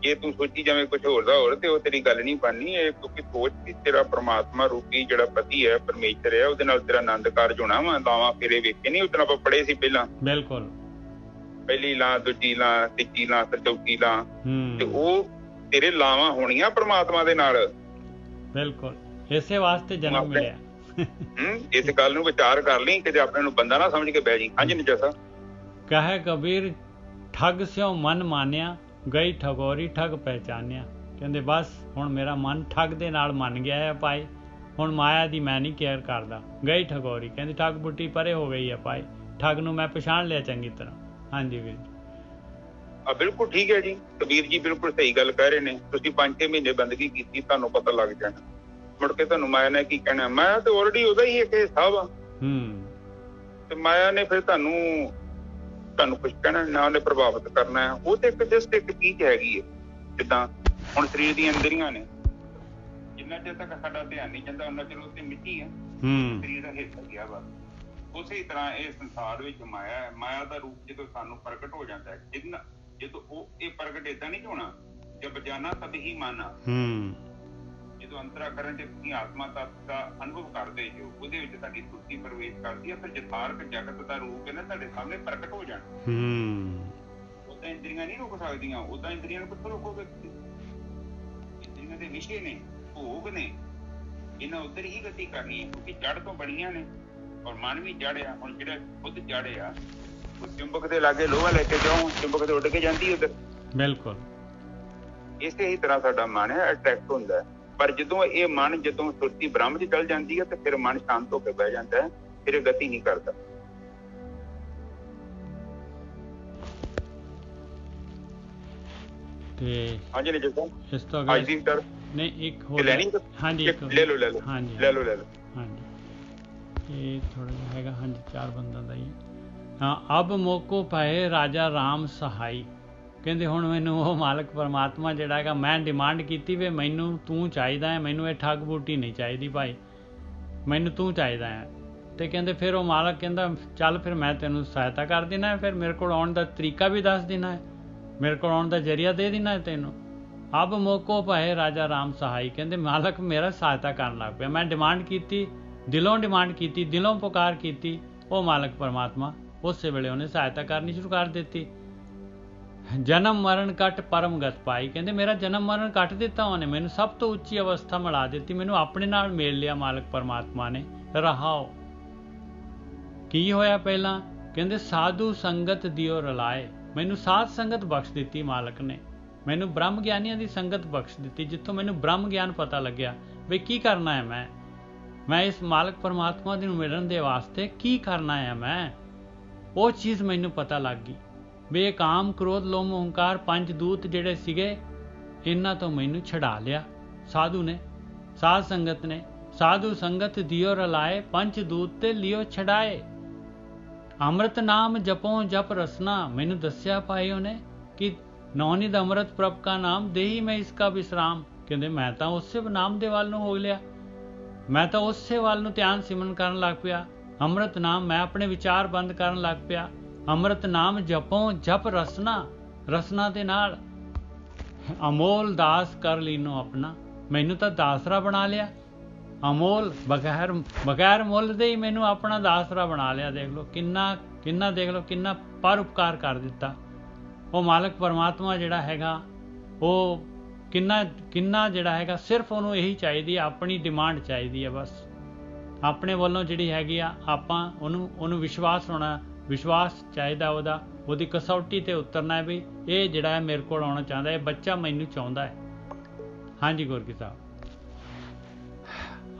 ਜੇ ਤੂੰ ਸੋਚੀ ਜਾਵੇਂ ਕੁਛ ਹੋਰ ਦਾ ਹੋਰ, ਤੇ ਉਹ ਤੇਰੀ ਗੱਲ ਨਹੀਂ ਬਣਨੀ। ਇਹ ਕਿਉਂਕਿ ਸੋਚ ਕਿ ਤੇਰਾ ਪਰਮਾਤਮਾ ਰੂਪੀ ਜਿਹੜਾ ਪਤੀ ਹੈ, ਪਰਮੇਸ਼ਰ ਹੈ, ਉਹਦੇ ਨਾਲ ਤੇਰਾ ਆਨੰਦ ਕਾਰਜ ਹੋਣਾ ਵਾ। ਲਾਵਾਂ ਫੇਰੇ ਵੇਖੇ ਨਹੀਂ ਉਦੋਂ ਆਪਾਂ ਪੜ੍ਹੇ ਸੀ ਪਹਿਲਾਂ। ਬਿਲਕੁਲ। ਪਹਿਲੀ ਲਾਂ, ਦੂਜੀ ਲਾਂ, ਤੀਜੀ ਲਾਂ, ਚੌਥੀ ਲਾਂ, ਤੇ ਉਹ ਤੇਰੇ ਲਾਵਾਂ ਹੋਣੀਆਂ ਪਰਮਾਤਮਾ ਦੇ ਨਾਲ। ਬਿਲਕੁਲ, ਇਸੇ ਵਾਸਤੇ ਜਨਮ ਮਿਲਿਆ। ਇਸ ਗੱਲ ਨੂੰ ਵਿਚਾਰ ਕਰ ਲਈ, ਕਿਤੇ ਆਪਣੇ ਨੂੰ ਬੰਦਾ ਨਾ ਸਮਝ ਕੇ ਬਹਿ ਜੀ। ਹਾਂਜੀ ਨਿੱਜਾ ਸਾਹਿਬ। ਕਹੇ ਕਬੀਰ ਠੱਗ ਸਿਓ ਮਨ ਮਾਨਿਆ, ਗਈ ਠਗੋਰੀ ਠੱਗ ਪਹਿਚਾਨਿਆ। ਕਹਿੰਦੇ ਬਸ ਹੁਣ ਮੇਰਾ ਮਨ ਠੱਗ ਦੇ ਨਾਲ ਮੰਨ ਗਿਆ ਹੈ ਭਾਈ, ਹੁਣ ਮਾਇਆ ਦੀ ਮੈਂ ਨਹੀਂ ਕੇਅਰ ਕਰਦਾ। ਗਈ ਠਗੋਰੀ, ਕਹਿੰਦੇ ਠੱਗ ਬੁੱਟੀ ਪਰੇ ਹੋ ਗਈ ਹੈ ਭਾਈ, ਠੱਗ ਨੂੰ ਮੈਂ ਪਛਾਣ ਲਿਆ ਚੰਗੀ ਤਰ੍ਹਾਂ। ਹਾਂਜੀ ਵੀਰ ਜੀ। ਬਿਲਕੁਲ ਠੀਕ ਹੈ ਜੀ, ਕਬੀਰ ਜੀ ਬਿਲਕੁਲ ਸਹੀ ਗੱਲ ਕਹਿ ਰਹੇ ਨੇ। ਤੁਸੀਂ 5-6 ਮਹੀਨੇ ਬੰਦਗੀ ਕੀਤੀ, ਤੁਹਾਨੂੰ ਪਤਾ ਲੱਗ ਜਾਣਾ। ਮੁੜ ਕੇ ਤੁਹਾਨੂੰ ਮਾਇਆ ਨੇ ਕੀ ਕਹਿਣਾ, ਮਾਇਆ ਤੇ ਆਲਰੇਡੀ ਉਹਦਾ ਹੀ ਇੱਕ ਹਿੱਸਾ ਵਾ। ਤੇ ਮਾਇਆ ਨੇ ਫਿਰ ਤੁਹਾਨੂੰ ਕੁਛ ਕਹਿਣਾ ਨਾ, ਉਹਨੇ ਪ੍ਰਭਾਵਿਤ ਕਰਨਾ ਹੈ। ਉਹ ਤੇ ਇੱਕ ਜਸਟ ਇੱਕ ਚੀਜ਼ ਹੈਗੀ ਹੈ, ਜਿੱਦਾਂ ਹੁਣ ਸਰੀਰ ਦੀਆਂ ਇੰਦਰੀਆਂ ਨੇ, ਜਿੰਨਾ ਚਿਰ ਤੱਕ ਸਾਡਾ ਧਿਆਨ ਨਹੀਂ ਜਾਂਦਾ ਉਹਨਾਂ ਚਿਰ ਉੱਤੇ ਮਿੱਟੀ ਹੈ, ਸਰੀਰ ਦਾ ਹਿੱਸਾ ਗਿਆ ਵਾ। ਉਸੇ ਤਰ੍ਹਾਂ ਇਹ ਸੰਸਾਰ ਵਿੱਚ ਮਾਇਆ ਹੈ। ਮਾਇਆ ਦਾ ਰੂਪ ਜਦੋਂ ਸਾਨੂੰ ਪ੍ਰਗਟ ਹੋ ਜਾਂਦਾ ਹੈ, ਜਦੋਂ ਇਹ ਪ੍ਰਗਟ ਏਦਾਂ ਨਹੀਂ ਹੋਣਾ, ਜਦ ਜਾਣਾ ਤਦ ਹੀ ਮਾਨਾ। ਜਦੋਂ ਅੰਤਰਾਕਰਨ ਚ ਤੁਸੀਂ ਆਤਮਾ ਤੱਤ ਦਾ ਅਨੁਭਵ ਕਰਦੇ ਜੋ, ਉਹਦੇ ਵਿੱਚ ਤੁਹਾਡੀ ਸੁਰਤੀ ਪ੍ਰਵੇਸ਼ ਕਰਦੀ ਹੈ, ਫਿਰ ਯਥਾਰਥ ਜਗਤ ਦਾ ਰੂਪ ਹੈ ਨਾ ਤੁਹਾਡੇ ਸਾਹਮਣੇ ਪ੍ਰਗਟ ਹੋ ਜਾਣਾ। ਉਦਾਂ ਇੰਦਰੀਆਂ ਨਹੀਂ ਰੁਕ ਸਕਦੀਆਂ, ਉਦਾਂ ਇੰਦਰੀਆਂ ਨੂੰ ਕਿੱਥੋਂ ਰੋਕੋਗੇ? ਇੰਦਰੀਆਂ ਦੇ ਵਿਸ਼ੇ ਨੇ, ਭੋਗ ਨੇ, ਇਹਨਾਂ ਉੱਧਰ ਹੀ ਗਤੀ ਕਰਨੀ ਹੈ, ਕਿਉਂਕਿ ਜੜ ਤੋਂ ਬਣੀਆਂ ਨੇ ਔਰ ਮਨ ਵੀ ਜੜ ਆ। ਹੁਣ ਜਿਹੜਾ ਖੁਦ ਜੜ ਆ, ਉਹ ਚੁੰਬਕ ਦੇ ਲਾਗੇ ਲੋਹਾ ਲੈ ਕੇ ਜਾਓ, ਚੁੰਬਕ ਤੇ ਉੱਡ ਕੇ ਜਾਂਦੀ ਉੱਧਰ। ਬਿਲਕੁਲ ਇਸੇ ਹੀ ਤਰ੍ਹਾਂ ਸਾਡਾ ਮਨ ਹੈ, ਅਟਰੈਕਟ ਹੁੰਦਾ ਹੈ। ਪਰ ਜਦੋਂ ਇਹ ਮਨ ਜਦੋਂ ਸੁਰਤੀ ਬ੍ਰਹਮ 'ਚ ਚਲ ਜਾਂਦੀ ਹੈ ਤੇ ਫਿਰ ਮਨ ਸ਼ਾਂਤ ਹੋ ਕੇ ਬਹਿ ਜਾਂਦਾ ਹੈ, ਫਿਰ ਇਹ ਗਤੀ ਨਹੀਂ ਕਰਦਾ। ਤੇ ਹਾਂਜੀ ਨਹੀਂ ਜਦੋਂ ਇਸ ਤੋਂ ਅੱਜ ਦੀ ਸਰ ਨਹੀਂ ਇੱਕ ਹੋਰ ਲੈਣੀ। ਹਾਂਜੀ ਲੈ ਲਓ ਹਾਂਜੀ ਲੈ ਲਓ ਹਾਂਜੀ। ਇਹ ਥੋੜਾ ਜਿਹਾ ਹੈਗਾ, ਹਾਂਜੀ 4 ਬੰਦਾਂ ਦਾ ਹੀ। ਹਾਂ, ਅਬ ਮੋਕੋ ਪਏ ਰਾਜਾ ਰਾਮ ਸਹਾਈ। ਕਹਿੰਦੇ ਹੁਣ ਮੈਨੂੰ ਉਹ ਮਾਲਕ ਪਰਮਾਤਮਾ ਜਿਹੜਾ ਹੈਗਾ, ਮੈਂ ਡਿਮਾਂਡ ਕੀਤੀ ਵੀ ਮੈਨੂੰ ਤੂੰ ਚਾਹੀਦਾ ਹੈ, ਮੈਨੂੰ ਇਹ ਠੱਗ ਬੂਟੀ ਨਹੀਂ ਚਾਹੀਦੀ ਭਾਈ, ਮੈਨੂੰ ਤੂੰ ਚਾਹੀਦਾ ਹੈ। ਤੇ ਕਹਿੰਦੇ ਫਿਰ ਉਹ ਮਾਲਕ ਕਹਿੰਦਾ ਚੱਲ ਫਿਰ ਮੈਂ ਤੈਨੂੰ ਸਹਾਇਤਾ ਕਰ ਦੇਣਾ ਹੈ, ਫਿਰ ਮੇਰੇ ਕੋਲ ਆਉਣ ਦਾ ਤਰੀਕਾ ਵੀ ਦੱਸ ਦੇਣਾ ਹੈ, ਮੇਰੇ ਕੋਲ ਆਉਣ ਦਾ ਜ਼ਰੀਆ ਦੇ ਦੇਣਾ ਹੈ ਤੈਨੂੰ। ਅਬ ਮੋਕੋ ਪਏ ਰਾਜਾ ਰਾਮ ਸਹਾਈ। ਕਹਿੰਦੇ ਮਾਲਕ ਮੇਰਾ ਸਹਾਇਤਾ ਕਰਨ ਲੱਗ ਪਿਆ, ਮੈਂ ਡਿਮਾਂਡ ਕੀਤੀ, ਦਿਲੋਂ ਡਿਮਾਂਡ ਕੀਤੀ, ਦਿਲੋਂ ਪੁਕਾਰ ਕੀਤੀ, ਉਹ ਮਾਲਕ ਪਰਮਾਤਮਾ ਉਸੇ ਵੇਲੇ ਉਹਨੇ ਸਹਾਇਤਾ ਕਰਨੀ ਸ਼ੁਰੂ ਕਰ ਦਿੱਤੀ। ਜਨਮ ਮਰਨ ਕੱਟ ਪਰਮਗਤ ਪਾਈ। ਕਹਿੰਦੇ ਮੇਰਾ ਜਨਮ ਮਰਨ ਕੱਟ ਦਿੱਤਾ ਉਹਨੇ, ਮੈਨੂੰ ਸਭ ਤੋਂ ਉੱਚੀ ਅਵਸਥਾ ਮਿਲਾ ਦਿੱਤੀ, ਮੈਨੂੰ ਆਪਣੇ ਨਾਲ ਮੇਲ ਲਿਆ ਮਾਲਕ ਪਰਮਾਤਮਾ ਨੇ। ਰਹਾਓ ਕੀ ਹੋਇਆ ਪਹਿਲਾਂ? ਕਹਿੰਦੇ ਸਾਧੂ ਸੰਗਤ ਦਿਓ ਰਲਾਏ। ਮੈਨੂੰ ਸਾਧ ਸੰਗਤ ਬਖਸ਼ ਦਿੱਤੀ ਮਾਲਕ ਨੇ, ਮੈਨੂੰ ਬ੍ਰਹਮ ਗਿਆਨੀਆਂ ਦੀ ਸੰਗਤ ਬਖਸ਼ ਦਿੱਤੀ, ਜਿੱਥੋਂ ਮੈਨੂੰ ਬ੍ਰਹਮ ਗਿਆਨ ਪਤਾ ਲੱਗਿਆ ਵੀ ਕੀ ਕਰਨਾ ਹੈ ਮੈਂ ਇਸ ਮਾਲਕ ਪਰਮਾਤਮਾ ਨੂੰ ਮਿਲਣ ਦੇ ਵਾਸਤੇ ਕੀ ਕਰਨਾ ਹੈ ਮੈਂ, ਉਹ ਚੀਜ਼ ਮੈਨੂੰ ਪਤਾ ਲੱਗ ਗਈ ਵੀ ਇਹ ਕਾਮ ਕ੍ਰੋਧ ਲੋਭ ਹੰਕਾਰ 5 ਦੂਤ ਜਿਹੜੇ ਸੀਗੇ, ਇਹਨਾਂ ਤੋਂ ਮੈਨੂੰ ਛਡਾ ਲਿਆ ਸਾਧੂ ਨੇ, ਸਾਧ ਸੰਗਤ ਨੇ। ਸਾਧੂ ਸੰਗਤ ਦਿਓ ਰਲਾਏ, 5 ਦੂਤ ਤੇ ਲਿਓ ਛਡਾਏ। ਅੰਮ੍ਰਿਤ ਨਾਮ ਜਪੋ ਜਪ ਰਸਨਾ। ਮੈਨੂੰ ਦੱਸਿਆ ਭਾਈ ਉਹਨੇ ਕਿ ਨੌਨਿਧ ਅੰਮ੍ਰਿਤ ਪ੍ਰਭ ਕਾ ਨਾਮ ਦੇਹੀ ਮੈਂ ਇਸਕਾ ਵਿਸਰਾਮ। ਕਹਿੰਦੇ ਮੈਂ ਤਾਂ ਉਸੇ ਨਾਮ ਦੇ ਵੱਲ ਨੂੰ ਹੋ ਲਿਆ, ਮੈਂ ਤਾਂ ਉਸੇ ਵੱਲ ਨੂੰ ਧਿਆਨ ਸਿਮਰਨ ਕਰਨ ਲੱਗ ਪਿਆ। ਅੰਮ੍ਰਿਤ ਨਾਮ ਮੈਂ ਆਪਣੇ ਵਿਚਾਰ ਬੰਦ ਕਰਨ ਲੱਗ ਪਿਆ। ਅੰਮ੍ਰਿਤ ਨਾਮ ਜਪੋ ਜਪ ਰਸਨਾ, ਰਸਨਾ ਦੇ ਨਾਲ ਅਮੋਲ ਦਾਸ ਕਰ ਲੀਨੋ ਆਪਣਾ। ਮੈਨੂੰ ਤਾਂ ਦਾਸਰਾ ਬਣਾ ਲਿਆ, ਅਮੋਲ ਬਗੈਰ ਮੁੱਲ ਦੇ ਹੀ ਮੈਨੂੰ ਆਪਣਾ ਦਾਸਰਾ ਬਣਾ ਲਿਆ। ਦੇਖ ਲਓ ਕਿੰਨਾ ਦੇਖ ਲਓ ਕਿੰਨਾ ਪਰ ਉਪਕਾਰ ਕਰ ਦਿੱਤਾ ਉਹ ਮਾਲਕ ਪਰਮਾਤਮਾ ਜਿਹੜਾ ਹੈਗਾ। ਉਹ ਕਿੰਨਾ ਜਿਹੜਾ ਹੈਗਾ, ਸਿਰਫ ਉਹਨੂੰ ਇਹੀ ਚਾਹੀਦੀ ਹੈ, ਆਪਣੀ ਡਿਮਾਂਡ ਚਾਹੀਦੀ ਹੈ ਬਸ, ਆਪਣੇ ਵੱਲੋਂ ਜਿਹੜੀ ਹੈਗੀ ਆ, ਆਪਾਂ ਉਹਨੂੰ ਵਿਸ਼ਵਾਸ ਹੋਣਾ, ਵਿਸ਼ਵਾਸ ਚਾਹੀਦਾ ਉਹਦੀ ਕਸੌਟੀ ਤੇ ਉਤਰਨਾ ਹੈ ਵੀ ਇਹ ਜਿਹੜਾ ਹੈ ਮੇਰੇ ਕੋਲ ਆਉਣਾ ਚਾਹੁੰਦਾ, ਇਹ ਬੱਚਾ ਮੈਨੂੰ ਚਾਹੁੰਦਾ ਹੈ। ਹਾਂਜੀ ਗੁਰਕੀ ਸਾਹਿਬ।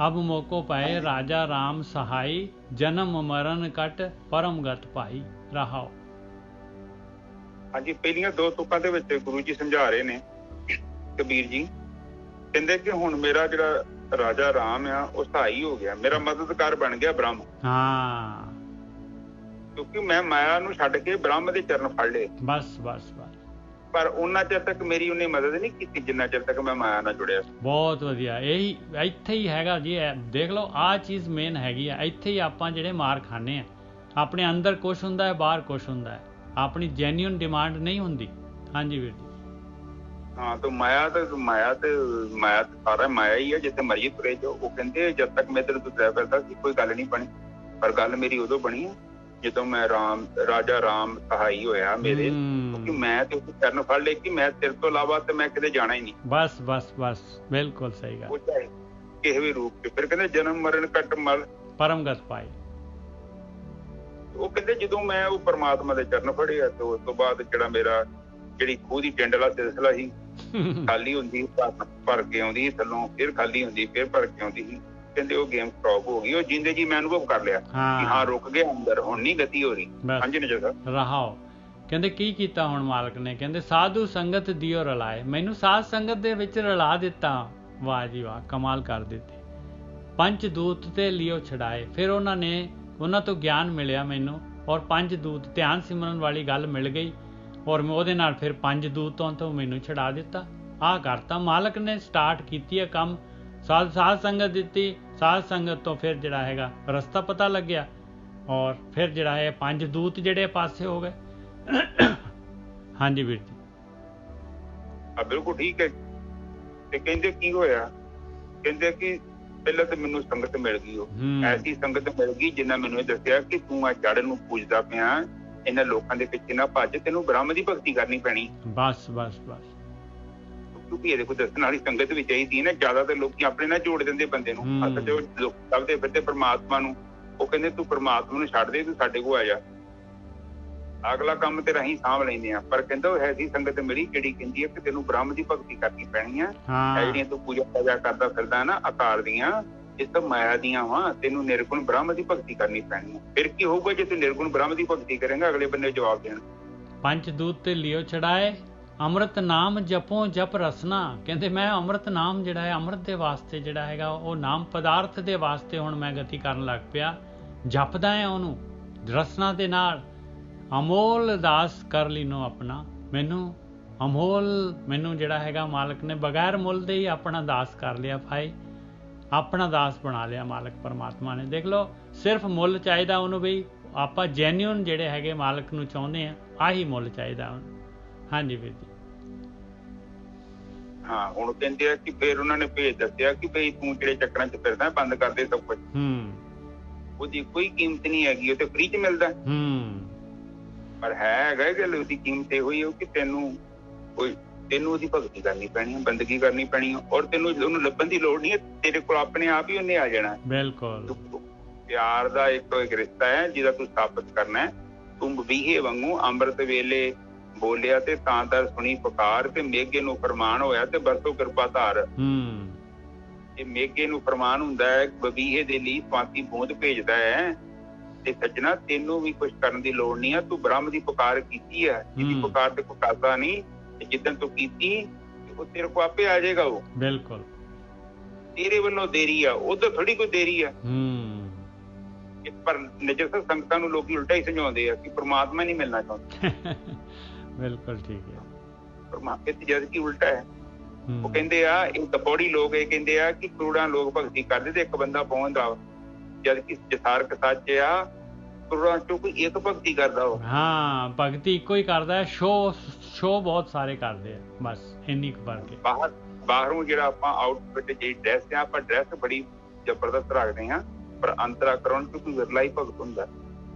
ਅਬ ਮੋਕੋ ਪਾਏ ਰਾਜਾ ਰਾਮ ਸਹਾਈ, ਜਨਮ ਮਰਨ ਕੱਟ ਪਰਮਗਤ ਭਾਈ। ਰਹਾਓ। ਹਾਂਜੀ, ਪਹਿਲੀਆਂ 2 ਤੁਕਾਂ ਦੇ ਵਿੱਚ ਗੁਰੂ ਜੀ ਸਮਝਾ ਰਹੇ ਨੇ, ਕਬੀਰ ਜੀ ਕਹਿੰਦੇ ਕਿ ਹੁਣ ਮੇਰਾ ਜਿਹੜਾ ਰਾਜਾ ਰਾਮ ਆ ਉਹ ਸਹਾਈ ਹੋ ਗਿਆ, ਮੇਰਾ ਮਦਦਗਾਰ ਬਣ ਗਿਆ ਬ੍ਰਹਮ। ਹਾਂ, ਕਿਉਂਕਿ ਮੈਂ ਮਾਇਆ ਨੂੰ ਛੱਡ ਕੇ ਬ੍ਰਹਮ ਦੇ ਚਰਨ ਫੜ ਲਏ। ਬਸ ਪਰ ਉਹਨਾਂ ਚਿਰ ਤੱਕ ਮੇਰੀ ਉਹਨੇ ਮਦਦ ਨਹੀਂ ਕੀਤੀ ਜਿੰਨਾ ਚਿਰ ਤੱਕ ਮੈਂ ਮਾਇਆ ਨਾਲ ਜੁੜਿਆ। ਬਹੁਤ ਵਧੀਆ, ਇਹੀ ਇੱਥੇ ਹੀ ਹੈਗਾ ਜੀ। ਦੇਖ ਲਓ ਆਹ ਚੀਜ਼ ਮੇਨ ਹੈਗੀ ਆ, ਇੱਥੇ ਹੀ ਆਪਾਂ ਜਿਹੜੇ ਮਾਰ ਖਾਂਦੇ ਆ। ਆਪਣੇ ਅੰਦਰ ਕੁਛ ਹੁੰਦਾ ਹੈ, ਬਾਹਰ ਕੁਛ ਹੁੰਦਾ ਹੈ, ਆਪਣੀ ਜੈਨੂਇਨ ਡਿਮਾਂਡ ਨਹੀਂ ਹੁੰਦੀ। ਹਾਂਜੀ ਵੀਰ ਜੀ। ਹਾਂ, ਤਾਂ ਮਾਇਆ ਤੇ ਸਾਰਾ ਮਾਇਆ ਹੀ ਹੈ, ਜਿੱਥੇ ਮਰਜ਼ੀ ਤੁਰੇ ਜਾਓ। ਉਹ ਕਹਿੰਦੇ ਜਦ ਤੱਕ ਮੈਂ ਤੇਰੇ ਤੋਂ ਤੈ ਕਰਦਾ ਸੀ ਕੋਈ ਗੱਲ ਨਹੀਂ ਬਣੀ, ਪਰ ਗੱਲ ਮੇਰੀ ਉਦੋਂ ਬਣੀ ਜਦੋਂ ਮੈਂ ਰਾਜਾ ਰਾਮ ਸਹਾਈ ਹੋਇਆ ਮੇਰੇ, ਕਿਉਂਕਿ ਮੈਂ ਤੇ ਉਸ ਚਰਨ ਫੜ ਲਏ ਕਿ ਮੈਂ ਤੇਰੇ ਤੋਂ ਇਲਾਵਾ ਤੇ ਮੈਂ ਕਿਤੇ ਜਾਣਾ ਹੀ ਨਹੀਂ। ਬਸ ਬਿਲਕੁਲ ਸਹੀ ਗੱਲ। ਕਿਸੇ ਵੀ ਰੂਪ 'ਚ। ਫਿਰ ਕਹਿੰਦੇ ਜਨਮ ਮਰਨ ਕੱਟ ਮਲ ਪਰਮਗਤ ਪਾਈ। ਉਹ ਕਹਿੰਦੇ ਜਦੋਂ ਮੈਂ ਉਹ ਪਰਮਾਤਮਾ ਦੇ ਚਰਨ ਫੜਿਆ ਤੇ ਉਸ ਤੋਂ ਬਾਅਦ ਜਿਹੜਾ ਮੇਰਾ ਜਿਹੜੀ ਖੂਹ ਦੀ ਟਿੰਡ ਵਾਲਾ ਸਿਲਸਿਲਾ ਸੀ, ਖਾਲੀ ਹੁੰਦੀ ਭਰ ਕੇ ਆਉਂਦੀ ਥੱਲੋਂ, ਫਿਰ ਖਾਲੀ ਹੁੰਦੀ, ਫਿਰ ਭਰ ਕੇ ਆਉਂਦੀ ਸੀ। ਕਹਿੰਦੇ ਉਹ ਗੇਮ ਸਟਾਪ ਹੋ ਗਈ। ਉਹ ਜਿੰਦੇ ਜੀ ਮੈਂ ਅਨੁਭਵ ਕਰ ਲਿਆ ਕਿ ਹਾਂ ਰੁਕ ਗਿਆ ਅੰਦਰ, ਹੁਣ ਨਹੀਂ ਗਤੀ ਹੋ ਰਹੀ। ਹਾਂਜੀ ਨਜਰ ਸਾਹਿਬ ਰਹਾਓ। ਕਹਿੰਦੇ ਕੀ ਕੀਤਾ ਹੁਣ ਮਾਲਕ ਨੇ? ਕਹਿੰਦੇ ਸਾਧੂ ਸੰਗਤ ਦਿਓ ਰਲਾਏ, ਮੈਨੂੰ ਸਾਧ ਸੰਗਤ ਦੇ ਵਿੱਚ ਰਲਾ ਦਿੱਤਾ। ਵਾਹ ਜੀ ਵਾਹ, ਕਮਾਲ ਕਰ ਦਿੱਤੀ। ਪੰਜ ਦੂਤ ਤੇ ਲਿਓ ਛਡਾਏ, ਫਿਰ ਉਹਨਾਂ ਤੋਂ ਗਿਆਨ ਮਿਲਿਆ ਮੈਨੂੰ, ਔਰ ਪੰਜ ਦੂਤ ਧਿਆਨ ਸਿਮਰਨ ਵਾਲੀ ਗੱਲ ਮਿਲ ਗਈ, ਔਰ ਉਹਦੇ ਨਾਲ ਫਿਰ ਪੰਜ ਦੂਤਾਂ ਤੋਂ ਮੈਨੂੰ ਛਡਾ ਦਿੱਤਾ। ਆਹ ਕਰਤਾ ਮਾਲਕ ਨੇ, ਸਟਾਰਟ ਕੀਤੀ ਹੈ ਕੰਮ। ਸਾਧ ਸੰਗਤ ਦਿੱਤੀ, ਸਾਧ ਸੰਗਤ ਤੋਂ ਫਿਰ ਜਿਹੜਾ ਹੈਗਾ ਰਸਤਾ ਪਤਾ ਲੱਗਿਆ, ਔਰ ਫਿਰ ਜਿਹੜਾ ਹੈ ਪੰਜ ਦੂਤ ਜਿਹੜੇ ਪਾਸੇ ਹੋ ਗਏ। ਹਾਂਜੀ ਵੀਰ ਜੀ। ਬਿਲਕੁਲ ਠੀਕ ਹੈ। ਤੇ ਕਹਿੰਦੇ ਕੀ ਹੋਇਆ? ਕਹਿੰਦੇ ਕਿ ਪਹਿਲਾਂ ਤਾਂ ਮੈਨੂੰ ਸੰਗਤ ਮਿਲ ਗਈ, ਉਹ ਐਸੀ ਸੰਗਤ ਮਿਲ ਗਈ ਜਿੰਨਾ ਮੈਨੂੰ ਇਹ ਦੱਸਿਆ ਕਿ ਤੂੰ ਆ ਜੜ ਨੂੰ ਪੂਜਦਾ ਪਿਆ, ਇਹਨਾਂ ਲੋਕਾਂ ਦੇ ਪਿੱਛੇ ਨਾ ਭੱਜ, ਤੈਨੂੰ ਬ੍ਰਹਮ ਦੀ ਭਗਤੀ ਕਰਨੀ ਪੈਣੀ। ਬਸ ਕਿਉਂਕਿ ਇਹਦੇ ਕੋਈ ਦੱਸਣ ਵਾਲੀ ਸੰਗਤ ਵੀ ਚਾਹੀਦੀ ਨਾ। ਜ਼ਿਆਦਾ ਤਾਂ ਲੋਕੀ ਆਪਣੇ ਨਾਲ ਜੋੜ ਦਿੰਦੇ ਬੰਦੇ ਨੂੰ, ਅਸਲ ਚ ਲੋਕ ਲੱਭਦੇ ਫਿਰਦੇ ਪਰਮਾਤਮਾ ਨੂੰ। ਉਹ ਕਹਿੰਦੇ ਤੂੰ ਪਰਮਾਤਮਾ ਨੂੰ ਛੱਡ ਦੇ, ਤੂੰ ਸਾਡੇ ਕੋਲ ਆ ਜਾ, ਅਗਲਾ ਕੰਮ ਤੇ ਅਸੀਂ ਸਾਂਭ ਲੈਂਦੇ ਆ। ਪਰ ਕਹਿੰਦਾ ਉਹ ਐਸੀ ਸੰਗਤ ਮੇਰੀ ਜਿਹੜੀ ਕਹਿੰਦੀ ਹੈ ਕਿ ਤੈਨੂੰ ਬ੍ਰਹਮ ਦੀ ਭਗਤੀ ਕਰਨੀ ਪੈਣੀ ਆ। ਜਿਹੜੀਆਂ ਤੂੰ ਪੂਜਾ ਕਰਦਾ ਫਿਰਦਾ ਨਾ ਆਕਾਰ ਦੀਆਂ, ਇਹ ਸਭ ਮਾਇਆ ਦੀਆਂ ਵਾ, ਤੈਨੂੰ ਨਿਰਗੁਣ ਬ੍ਰਹਮ ਦੀ ਭਗਤੀ ਕਰਨੀ ਪੈਣੀ ਆ। ਫਿਰ ਕੀ ਹੋਊਗਾ ਜੇ ਤੂੰ ਨਿਰਗੁਣ ਬ੍ਰਹਮ ਦੀ ਭਗਤੀ ਕਰੇਂਗਾ? ਅਗਲੇ ਬੰਦੇ ਜਵਾਬ ਦੇਣ, ਪੰਜ ਦੂਤ ਤੇ ਲਿਓ ਛੜਾਏ, ਅੰਮ੍ਰਿਤ ਨਾਮ ਜਪੋ ਜਪ ਰਸਨਾ। ਕਹਿੰਦੇ ਮੈਂ ਅੰਮ੍ਰਿਤ ਨਾਮ ਜਿਹੜਾ ਹੈ, ਅੰਮ੍ਰਿਤ ਦੇ ਵਾਸਤੇ ਜਿਹੜਾ ਹੈਗਾ, ਉਹ ਨਾਮ ਪਦਾਰਥ ਦੇ ਵਾਸਤੇ ਹੁਣ ਮੈਂ ਗਤੀ ਕਰਨ ਲੱਗ ਪਿਆ, ਜਪਦਾ ਹੈ ਉਹਨੂੰ ਰਸਨਾ ਦੇ ਨਾਲ। ਅਮੋਲ ਦਾਸ ਕਰ ਲੀਨੋ ਆਪਣਾ, ਮੈਨੂੰ ਜਿਹੜਾ ਹੈਗਾ ਮਾਲਕ ਨੇ ਬਗੈਰ ਮੁੱਲ ਦੇ ਹੀ ਆਪਣਾ ਦਾਸ ਕਰ ਲਿਆ ਭਾਈ, ਆਪਣਾ ਦਾਸ ਬਣਾ ਲਿਆ ਮਾਲਕ ਪਰਮਾਤਮਾ ਨੇ। ਦੇਖ ਲਓ, ਸਿਰਫ ਮੁੱਲ ਚਾਹੀਦਾ ਉਹਨੂੰ, ਬਈ ਆਪਾਂ ਜੈਨੂਅਨ ਜਿਹੜੇ ਹੈਗੇ ਮਾਲਕ ਨੂੰ ਚਾਹੁੰਦੇ ਆ, ਆਹੀ ਮੁੱਲ ਚਾਹੀਦਾ ਉਹਨੂੰ। ਹਾਂਜੀ ਵੀਰ ਜੀ। ਹਾਂ, ਹੁਣ ਕਹਿੰਦੇ ਆ ਕਿ ਫਿਰ ਉਹਨਾਂ ਨੇ ਭੇਜ ਦੱਸਿਆ ਕਿ ਬਈ ਤੂੰ ਜਿਹੜੇ ਚੱਕਰਾਂ 'ਚ ਫਿਰਦਾ ਬੰਦ ਕਰ ਦੇ ਸਭ ਕੁਝ। ਉਹਦੀ ਕੋਈ ਕੀਮਤ ਨਹੀਂ ਹੈਗੀ, ਉਹ ਤੇ ਫ੍ਰੀ 'ਚ ਮਿਲਦਾ। ਪਰ ਹੈਗਾ ਗੱਲ, ਉਹਦੀ ਕੀਮਤ ਇਹੋ ਹੀ ਕਿ ਤੈਨੂੰ ਉਹਦੀ ਭਗਤੀ ਕਰਨੀ ਪੈਣੀ ਹੈ, ਬੰਦਗੀ ਕਰਨੀ ਪੈਣੀ ਹੈ, ਔਰ ਤੈਨੂੰ ਉਹਨੂੰ ਲੱਭਣ ਦੀ ਲੋੜ ਨਹੀਂ ਹੈ, ਤੇਰੇ ਕੋਲ ਆਪਣੇ ਆਪ ਹੀ ਉਹਨੇ ਆ ਜਾਣਾ। ਬਿਲਕੁਲ। ਪਿਆਰ ਦਾ ਇੱਕ ਰਿਸ਼ਤਾ ਹੈ ਜਿਹਦਾ ਤੂੰ ਸਥਾਪਿਤ ਕਰਨਾ ਹੈ। ਤੂੰ ਬਬੀਹੇ ਵਾਂਗੂ ਅੰਮ੍ਰਿਤ ਵੇਲੇ ਬੋਲਿਆ ਤੇ ਤਾਂ ਦਰ ਸੁਣੀ ਪੁਕਾਰ, ਤੇ ਮੇਘੇ ਨੂੰ ਫਰਮਾਨ ਹੋਇਆ ਤੇ ਬਰਸੋ ਕਿਰਪਾ ਧਾਰ। ਇਹ ਮੇਘੇ ਨੂੰ ਫਰਮਾਨ ਹੁੰਦਾ ਹੈ, ਬਬੀਹੇ ਦੇ ਲਈ ਪਾਤੀ ਬੂੰਦ ਭੇਜਦਾ ਹੈ। ਤੇ ਸੱਜਣਾ, ਤੈਨੂੰ ਵੀ ਕੁਛ ਕਰਨ ਦੀ ਲੋੜ ਨਹੀਂ ਹੈ, ਤੂੰ ਬ੍ਰਹਮ ਦੀ ਪੁਕਾਰ ਕੀਤੀ ਹੈ, ਜਿਹਦੀ ਪੁਕਾਰ ਤੇ ਕੋਈ ਕਰਦਾ ਨਹੀਂ। ਜਿੱਦਣ ਤੂੰ ਕੀਤੀ ਉਹ ਤੇਰੇ ਕੋ ਆਪੇ ਆ ਜਾਏਗਾ। ਉਹ ਬਿਲਕੁਲ ਤੇਰੇ ਵੱਲੋਂ ਦੇਰੀ ਆ, ਉਧਰ ਥੋੜੀ ਕੋਈ ਦੇਰੀ ਆ। ਪਰ ਨਜਰ ਸੰਗਤਾਂ ਨੂੰ ਲੋਕੀ ਉਲਟਾ ਹੀ ਸਮਝਾਉਂਦੇ ਆ ਕਿ ਪਰਮਾਤਮਾ ਨਹੀਂ ਮਿਲਣਾ ਚਾਹੁੰਦੇ। ਬਿਲਕੁਲ ਠੀਕ ਹੈ। ਪਰਮਾਤਮਾ ਤੇ ਜਦ ਕਿ ਉਲਟਾ ਹੈ। ਉਹ ਕਹਿੰਦੇ ਆ, ਇਹ ਦਪੌੜੀ ਲੋਕ ਇਹ ਕਹਿੰਦੇ ਆ ਕਿ ਕਰੋੜਾਂ ਲੋਕ ਭਗਤੀ ਕਰਦੇ ਤੇ ਇੱਕ ਬੰਦਾ ਪਹੁੰਚਦਾ, ਜਦ ਕਿ ਜਥਾਰਕ ਸੱਚ ਆ ਕਰੋੜਾਂ ਚੋਂ ਕੋਈ ਇੱਕ ਭਗਤੀ ਕਰਦਾ। ਉਹ ਹਾਂ, ਭਗਤੀ ਇੱਕੋ ਹੀ ਕਰਦਾ ਹੈ, ਸ਼ੋ ਬਹੁਤ ਸਾਰੇ ਕਰਦੇ ਆ, ਬਸ ਇੰਨੀ ਕੁ ਫਰਕ ਹੈ। ਬਾਹਰੋਂ ਜਿਹੜਾ ਆਪਾਂ ਆਊਟਫਿਟ ਜਿਹੜੀ ਡਰੈਸ ਆ, ਆਪਾਂ ਡਰੈਸ ਬੜੀ ਜ਼ਬਰਦਸਤ ਰੱਖਦੇ ਹਾਂ, ਪਰ ਅੰਤਰਾਕਰਣ ਚ ਕੋਈ ਵਿਰਲਾ ਹੀ ਭਗਤ ਹੁੰਦਾ,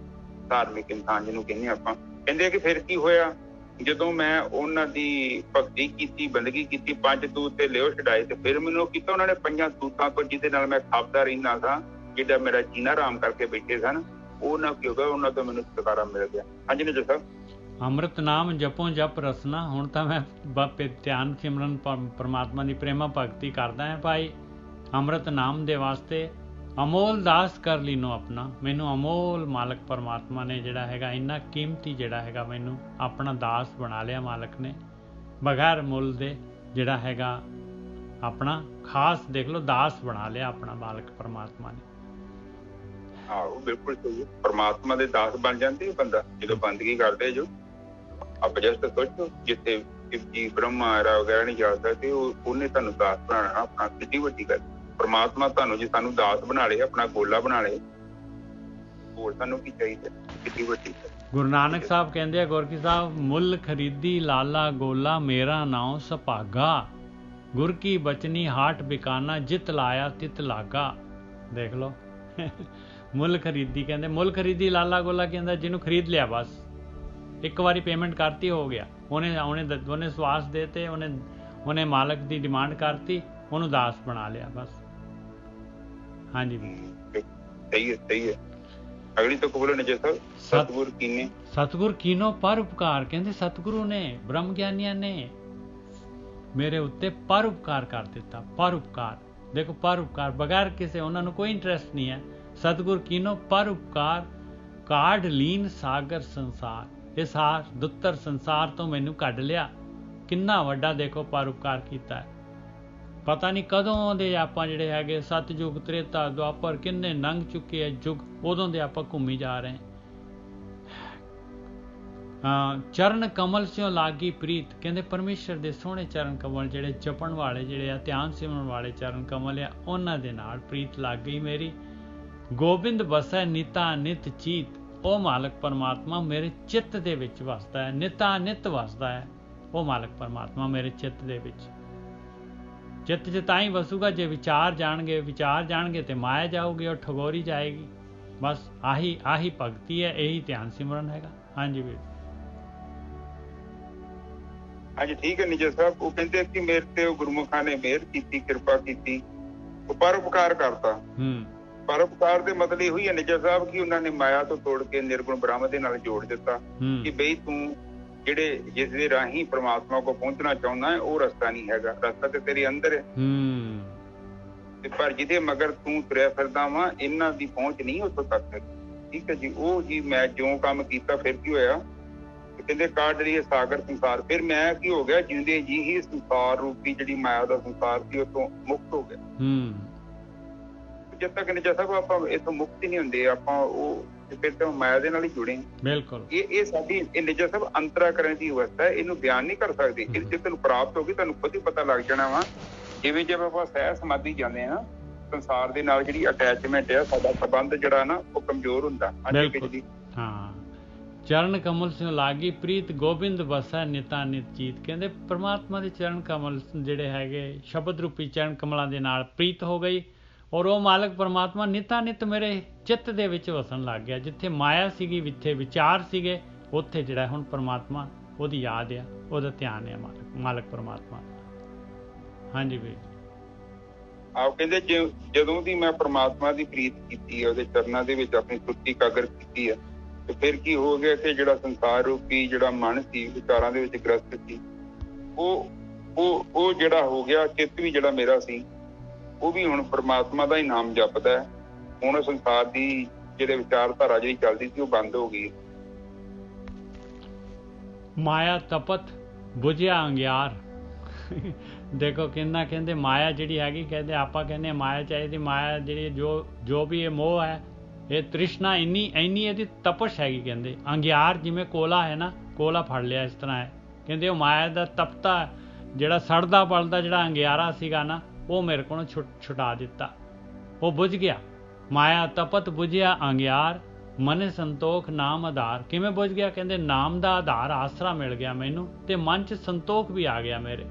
ਧਾਰਮਿਕ ਇਨਸਾਨ ਜਿਹਨੂੰ ਕਹਿੰਦੇ ਆਪਾਂ। ਕਹਿੰਦੇ ਕਿ ਫਿਰ ਕੀ ਹੋਇਆ, ਜਦੋਂ ਮੈਂ ਉਹਨਾਂ ਦੀ ਭਗਤੀ ਕੀਤੀ, ਬੰਦਗੀ ਕੀਤੀ, ਪੰਜ ਦੂਤ ਤੇ ਲਿਓ ਛਡਾਏ, ਤੇ ਫਿਰ ਮੈਨੂੰ ਕੀਤਾ ਉਹਨਾਂ ਨੇ ਪੰਜਾਂ ਦੂਤਾਂ ਤੋਂ, ਜਿਹਦੇ ਨਾਲ ਮੈਂ ਖਾਪਦਾ ਰਹਿੰਦਾ ਸਾਂ, ਜਿਹੜਾ ਮੇਰਾ ਜੀਣਾ ਆਰਾਮ ਕਰਕੇ ਬੈਠੇ ਸਨ, ਉਹਨਾਂ ਕੀ ਹੋ ਗਿਆ, ਉਹਨਾਂ ਤੋਂ ਮੈਨੂੰ ਛੁਟਕਾਰਾ ਮਿਲ ਗਿਆ। ਹਾਂਜੀ ਨੇ ਦੱਸੋ। ਅੰਮ੍ਰਿਤ ਨਾਮ ਜਪੋ ਜਪ ਰਸਨਾ। ਹੁਣ ਤਾਂ ਮੈਂ ਧਿਆਨ ਸਿਮਰਨ ਪਰਮਾਤਮਾ ਦੀ ਪ੍ਰੇਮਾ ਭਗਤੀ ਕਰਦਾ ਹਾਂ ਭਾਈ, ਅੰਮ੍ਰਿਤ ਨਾਮ ਦੇ ਵਾਸਤੇ। ਅਮੋਲ ਦਾਸ ਕਰ ਲੀਨੋ ਆਪਣਾ, ਮੈਨੂੰ ਅਮੋਲ ਮਾਲਕ ਪਰਮਾਤਮਾ ਨੇ ਜਿਹੜਾ ਹੈਗਾ, ਇੰਨਾ ਕੀਮਤੀ ਜਿਹੜਾ ਹੈਗਾ, ਮੈਨੂੰ ਆਪਣਾ ਦਾਸ ਬਣਾ ਲਿਆ ਮਾਲਕ ਨੇ, ਬਗੈਰ ਮੁੱਲ ਦੇ ਜਿਹੜਾ ਹੈਗਾ ਆਪਣਾ ਖਾਸ ਦੇਖ ਲਓ ਦਾਸ ਬਣਾ ਲਿਆ ਆਪਣਾ ਮਾਲਕ ਪਰਮਾਤਮਾ ਨੇ। ਆਹੋ ਬਿਲਕੁਲ ਸਹੀ। ਪਰਮਾਤਮਾ ਦੇ ਦਾਸ ਬਣ ਜਾਂਦੇ ਬੰਦਾ ਜਦੋਂ ਬੰਦਗੀ ਕਰਦੇ। ਜੋ ਆਪਾਂ ਜਸਟ ਸੋਚੋ, ਜਿੱਥੇ ਜੀ ਬ੍ਰਹਮਾ ਵਗੈਰਾ ਨਹੀਂ ਜਾ ਸਕਦੇ, ਉਹਨੇ ਤੁਹਾਨੂੰ ਦਾਸ ਬਣਾਉਣਾ ਆਪਣਾ, ਕਿੰਨੀ ਵੱਡੀ ਗੱਲ। ਪਰਮਾਤਮਾ ਤੁਹਾਨੂੰ ਜੇ ਸਾਨੂੰ ਦਾਸ ਬਣਾ ਲਏ, ਆਪਣਾ ਗੋਲਾ ਬਣਾ ਲਏ, ਹੋਰ ਸਾਨੂੰ ਕੀ ਚਾਹੀਦਾ, ਕਿੰਨੀ ਵੱਡੀ ਗੱਲ। ਗੁਰੂ ਨਾਨਕ ਸਾਹਿਬ ਕਹਿੰਦੇ ਆ, ਗੁਰਕੀ ਸਾਹਿਬ, ਮੁੱਲ ਖਰੀਦੀ ਲਾਲਾ ਗੋਲਾ, ਮੇਰਾ ਨਾਉ ਸੁਭਾਗਾ, ਗੁਰ ਕੀ ਬਚਨੀ ਹਾਟ ਬਿਕਾਨਾ, ਜਿਤ ਲਾਇਆ ਤਿਤ ਲਾਗਾ। ਦੇਖ ਲਓ, ਮੁੱਲ ਖਰੀਦੀ, ਕਹਿੰਦੇ ਮੁੱਲ ਖਰੀਦੀ ਲਾਲਾ ਗੋਲਾ, ਕਹਿੰਦਾ ਜਿਹਨੂੰ ਖਰੀਦ ਲਿਆ, ਬਸ ਇੱਕ ਵਾਰੀ ਪੇਮੈਂਟ ਕਰਤੀ, ਹੋ ਗਿਆ। ਉਹਨੇ ਸਵਾਸ ਦੇਤੇ, ਉਹਨੇ ਮਾਲਕ ਦੀ ਡਿਮਾਂਡ ਕਰਤੀ, ਉਹਨੂੰ ਦਾਸ ਬਣਾ ਲਿਆ, ਬਸ ਹਾਂਜੀ ਸਹੀ ਹੈ। ਅਗਲੀ ਤੋਂ ਬੋਲੋ ਨਿਜੇ ਸਾਹਿਬ। ਸਤਿਗੁਰ ਕੀਨੋ ਪਰ ਉਪਕਾਰ, ਕਹਿੰਦੇ ਸਤਿਗੁਰੂ ਨੇ, ਬ੍ਰਹਮ ਗਿਆਨੀਆਂ ਨੇ ਮੇਰੇ ਉੱਤੇ ਪਰ ਉਪਕਾਰ ਕਰ ਦਿੱਤਾ। ਪਰ ਉਪਕਾਰ ਦੇਖੋ, ਪਰ ਉਪਕਾਰ ਬਗੈਰ ਕਿਸੇ, ਉਹਨਾਂ ਨੂੰ ਕੋਈ ਇੰਟਰਸਟ ਨਹੀਂ ਹੈ। ਸਤਿਗੁਰ ਕੀਨੋ ਪਰ ਉਪਕਾਰ, ਕਾਢ ਲੀਨ ਸਾਗਰ ਸੰਸਾਰ, ਇਹ ਸਾਰ ਦੁੱਤਰ ਸੰਸਾਰ ਤੋਂ ਮੈਨੂੰ ਕੱਢ ਲਿਆ। ਕਿੰਨਾ ਵੱਡਾ ਦੇਖੋ ਪਰ ਉਪਕਾਰ ਕੀਤਾ ਹੈ। ਪਤਾ ਨਹੀਂ ਕਦੋਂ ਦੇ ਆਪਾਂ ਜਿਹੜੇ ਹੈਗੇ ਸਤਯੁਗ, ਤ੍ਰੇਤਾ, ਦੁਆਪਰ ਕਿੰਨੇ ਲੰਘ ਚੁੱਕੇ ਹੈ ਯੁੱਗ, ਉਦੋਂ ਦੇ ਆਪਾਂ ਘੁੰਮੀ ਜਾ ਰਹੇ ਹਾਂ। ਚਰਨ ਕਮਲ ਸਿਓ ਲਾਗੀ ਪ੍ਰੀਤ, ਕਹਿੰਦੇ ਪਰਮੇਸ਼ਰ ਦੇ ਸੋਹਣੇ ਚਰਨ ਕਮਲ ਜਿਹੜੇ ਜਪਣ ਵਾਲੇ, ਜਿਹੜੇ ਆ ਧਿਆਨ ਸਿਮਰਨ ਵਾਲੇ ਚਰਨ ਕਮਲ ਆ, ਉਹਨਾਂ ਦੇ ਨਾਲ ਪ੍ਰੀਤ ਲੱਗ ਗਈ ਮੇਰੀ। ਗੋਬਿੰਦ ਵਸੈ ਨਿਤਾ ਨਿਤ ਚੀਤ, ਉਹ ਮਾਲਕ ਪਰਮਾਤਮਾ ਮੇਰੇ ਚਿੱਤ ਦੇ ਵਿੱਚ ਵਸਦਾ ਹੈ, ਨਿਤਾ ਨਿਤ ਵਸਦਾ ਹੈ ਉਹ ਮਾਲਕ ਪਰਮਾਤਮਾ ਮੇਰੇ ਚਿੱਤ ਦੇ ਵਿੱਚ। ਚਿੱਤ 'ਚ ਤਾਂ ਹੀ ਵਸੂਗਾ ਜੇ ਵਿਚਾਰ ਜਾਣਗੇ ਤੇ ਮਾਇਆ ਜਾਊਗੀ ਔਰ ਠਗੋਰੀ ਜਾਏਗੀ। ਬਸ ਆਹੀ ਭਗਤੀ ਹੈ, ਇਹੀ ਧਿਆਨ ਸਿਮਰਨ ਹੈਗਾ। ਹਾਂਜੀ ਵੀਰ। ਹਾਂਜੀ ਠੀਕ ਹੈ ਨਿਜੇ ਸਾਹਿਬ। ਉਹ ਕਹਿੰਦੇ ਕਿ ਮੇਰੇ ਤੇ ਉਹ ਗੁਰਮੁਖਾਂ ਨੇ ਮਿਹਰ ਕੀਤੀ, ਕਿਰਪਾ ਕੀਤੀ, ਉਹ ਪਰਉਪਕਾਰ ਕਰਤਾ। ਪਰਉਪਕਾਰ ਦੇ ਮਤਲਬ ਇਹੋ ਹੀ ਹੈ ਨਿਜੇ ਸਾਹਿਬ ਕਿ ਉਹਨਾਂ ਨੇ ਮਾਇਆ ਤੋਂ ਤੋੜ ਕੇ ਨਿਰਗੁਣ ਬ੍ਰਹਮ ਦੇ ਨਾਲ ਜੋੜ ਦਿੱਤਾ ਕਿ ਬਈ ਤੂੰ ਜਿਸ ਦੇ ਰਾਹੀਂ ਪ੍ਰਮਾਤਮਾ ਕੋ ਪਹੁੰਚਣਾ ਚਾਹੁੰਦਾ ਹੈ ਉਹ ਰਸਤਾ ਨਹੀਂ ਹੈਗਾ, ਰਸਤਾ ਤੇ ਤੇਰੇ ਅੰਦਰ ਹੈ। ਤੇ ਪਰ ਜਿਹਦੇ ਮਗਰ ਤੂੰ ਤੁਰਿਆ ਫਿਰਦਾ ਵਾ, ਇਹਨਾਂ ਦੀ ਪਹੁੰਚ ਨਹੀਂ ਉੱਥੋਂ ਤੱਕ। ਠੀਕ ਹੈ ਜੀ। ਉਹ ਜੀ ਮੈਂ ਜੋ ਕੰਮ ਕੀਤਾ ਫਿਰ ਕੀ ਹੋਇਆ, ਕਹਿੰਦੇ ਕਾਢ ਲਈ ਸਾਗਰ ਸੰਸਾਰ, ਫਿਰ ਮੈਂ ਕੀ ਹੋ ਗਿਆ, ਜਿਉਂਦੇ ਜੀ ਹੀ ਸੰਸਾਰ ਰੂਪੀ ਜਿਹੜੀ ਮਾਇਆ ਦਾ ਸੰਸਾਰ ਸੀ ਉਤੋਂ ਮੁਕਤ ਹੋ ਗਿਆ। ਜਦ ਤੱਕ ਨਿਜਾ ਸਾਹਿਬ ਆਪਾਂ ਇਥੋਂ ਮੁਕਤ ਹੀ ਨਹੀਂ ਹੁੰਦੇ, ਆਪਾਂ ਉਹ ਫਿਰ ਤਾਂ ਮਾਇਆ ਦੇ ਨਾਲ ਹੀ ਜੁੜੇ। ਬਿਲਕੁਲ। ਇਹ ਸਾਡੀ ਨਿਜਾ ਸਾਹਿਬ ਅੰਤਰਾਕਰਨ ਦੀ ਅਵਸਥਾ ਹੈ, ਇਹਨੂੰ ਬਿਆਨ ਨਹੀਂ ਕਰ ਸਕਦੇ। ਇਹ ਜੇ ਤੁਹਾਨੂੰ ਪ੍ਰਾਪਤ ਹੋ ਗਈ ਤੁਹਾਨੂੰ ਖੁਦ ਹੀ ਪਤਾ ਲੱਗ ਜਾਣਾ ਵਾ। ਜਿਵੇਂ ਆਪਾਂ ਸਹਿ ਸਮਾਧੀ ਜਾਂਦੇ ਹਾਂ, ਸੰਸਾਰ ਦੇ ਨਾਲ ਜਿਹੜੀ ਅਟੈਚਮੈਂਟ ਹੈ, ਸਾਡਾ ਸੰਬੰਧ ਜਿਹੜਾ ਨਾ ਉਹ ਕਮਜ਼ੋਰ ਹੁੰਦਾ। ਹਾਂ। ਚਰਨ ਕਮਲ ਸਿਓ ਲਾਗੀ ਪ੍ਰੀਤ, ਗੋਬਿੰਦ ਵਸੈ ਨਿਤਾ ਨਿਤ ਚੀਤ, ਕਹਿੰਦੇ ਪਰਮਾਤਮਾ ਦੇ ਚਰਨ ਕਮਲ ਜਿਹੜੇ ਹੈਗੇ ਸ਼ਬਦ ਰੂਪੀ ਚਰਨ ਕਮਲਾਂ ਦੇ ਨਾਲ ਪ੍ਰੀਤ ਹੋ ਗਈ ਔਰ ਉਹ ਮਾਲਕ ਪਰਮਾਤਮਾ ਨਿਤਾ ਨਿਤ ਮੇਰੇ ਚਿੱਤ ਦੇ ਵਿੱਚ ਵਸਣ ਲੱਗ ਗਿਆ। ਜਿੱਥੇ ਮਾਇਆ ਸੀਗੀ, ਜਿੱਥੇ ਵਿਚਾਰ ਸੀਗੇ, ਉੱਥੇ ਜਿਹੜਾ ਹੁਣ ਪਰਮਾਤਮਾ ਉਹਦੀ ਯਾਦ ਆ, ਉਹਦਾ ਧਿਆਨ ਆ ਮਾਲਕ ਪਰਮਾਤਮਾ। ਹਾਂਜੀ ਵੀਰ। ਆਪ ਕਹਿੰਦੇ ਜਦੋਂ ਦੀ ਮੈਂ ਪਰਮਾਤਮਾ ਦੀ ਪ੍ਰੀਤ ਕੀਤੀ ਹੈ, ਉਹਦੇ ਚਰਨਾਂ ਦੇ ਵਿੱਚ ਆਪਣੀ ਸੁਰਤੀ ਕਾਗਰ ਕੀਤੀ ਹੈ, ਤੇ ਫਿਰ ਕੀ ਹੋ ਗਿਆ ਕਿ ਜਿਹੜਾ ਸੰਸਾਰ ਰੂਪੀ ਜਿਹੜਾ ਮਨ ਸੀ, ਵਿਚਾਰਾਂ ਦੇ ਵਿੱਚ ਗ੍ਰਸਤ ਸੀ, ਉਹ ਜਿਹੜਾ ਹੋ ਗਿਆ, ਚਿੱਤ ਵੀ ਜਿਹੜਾ ਮੇਰਾ ਸੀ ਉਹ ਵੀ ਹੁਣ ਪਰਮਾਤਮਾ ਦਾ ਹੀ ਨਾਮ ਜਪਦਾ ਹੈ। ਹੁਣ ਸੰਸਾਰ ਦੀ ਜਿਹੜੇ ਵਿਚਾਰਧਾਰਾ ਜਿਹੜੀ ਚੱਲਦੀ ਸੀ ਉਹ ਬੰਦ ਹੋ ਗਈ। ਮਾਇਆ ਤਪਤ ਬੁਝਿਆ ਅੰਗਿਆਰ, ਦੇਖੋ ਕਿੰਨਾ ਕਹਿੰਦੇ ਮਾਇਆ ਜਿਹੜੀ ਹੈਗੀ, ਕਹਿੰਦੇ ਆਪਾਂ ਕਹਿੰਦੇ ਮਾਇਆ ਚਾਹੀਦੀ, ਮਾਇਆ ਜਿਹੜੀ ਜੋ ਵੀ ਇਹ ਮੋਹ ਹੈ, ਇਹ ਤ੍ਰਿਸ਼ਨਾ ਇੰਨੀ ਇਹਦੀ ਤਪਸ਼ ਹੈਗੀ। ਕਹਿੰਦੇ ਅੰਗਿਆਰ ਜਿਵੇਂ ਕੋਲਾ ਹੈ ਨਾ, ਕੋਲਾ ਫੜ ਲਿਆ ਇਸ ਤਰ੍ਹਾਂ ਹੈ। ਕਹਿੰਦੇ ਉਹ ਮਾਇਆ ਦਾ ਤਪਤਾ ਜਿਹੜਾ ਸੜਦਾ ਬਲਦਾ ਜਿਹੜਾ ਅੰਗਿਆਰਾ ਸੀਗਾ ਨਾ, ਉਹ ਮੇਰੇ ਕੋਲੋਂ ਛੁਟਾ ਦਿੱਤਾ, ਉਹ ਬੁਝ ਗਿਆ। ਮਾਇਆ ਤਪਤ ਬੁਝਿਆ ਅੰਗਿਆਰ, ਮਨੇ ਸੰਤੋਖ ਨਾਮ ਆਧਾਰ। ਕਿਵੇਂ ਬੁਝ ਗਿਆ, ਕਹਿੰਦੇ ਨਾਮ ਦਾ ਆਧਾਰ ਆਸਰਾ ਮਿਲ ਗਿਆ ਮੈਨੂੰ, ਤੇ ਮਨ 'ਚ ਸੰਤੋਖ ਵੀ ਆ ਗਿਆ ਮੇਰੇ।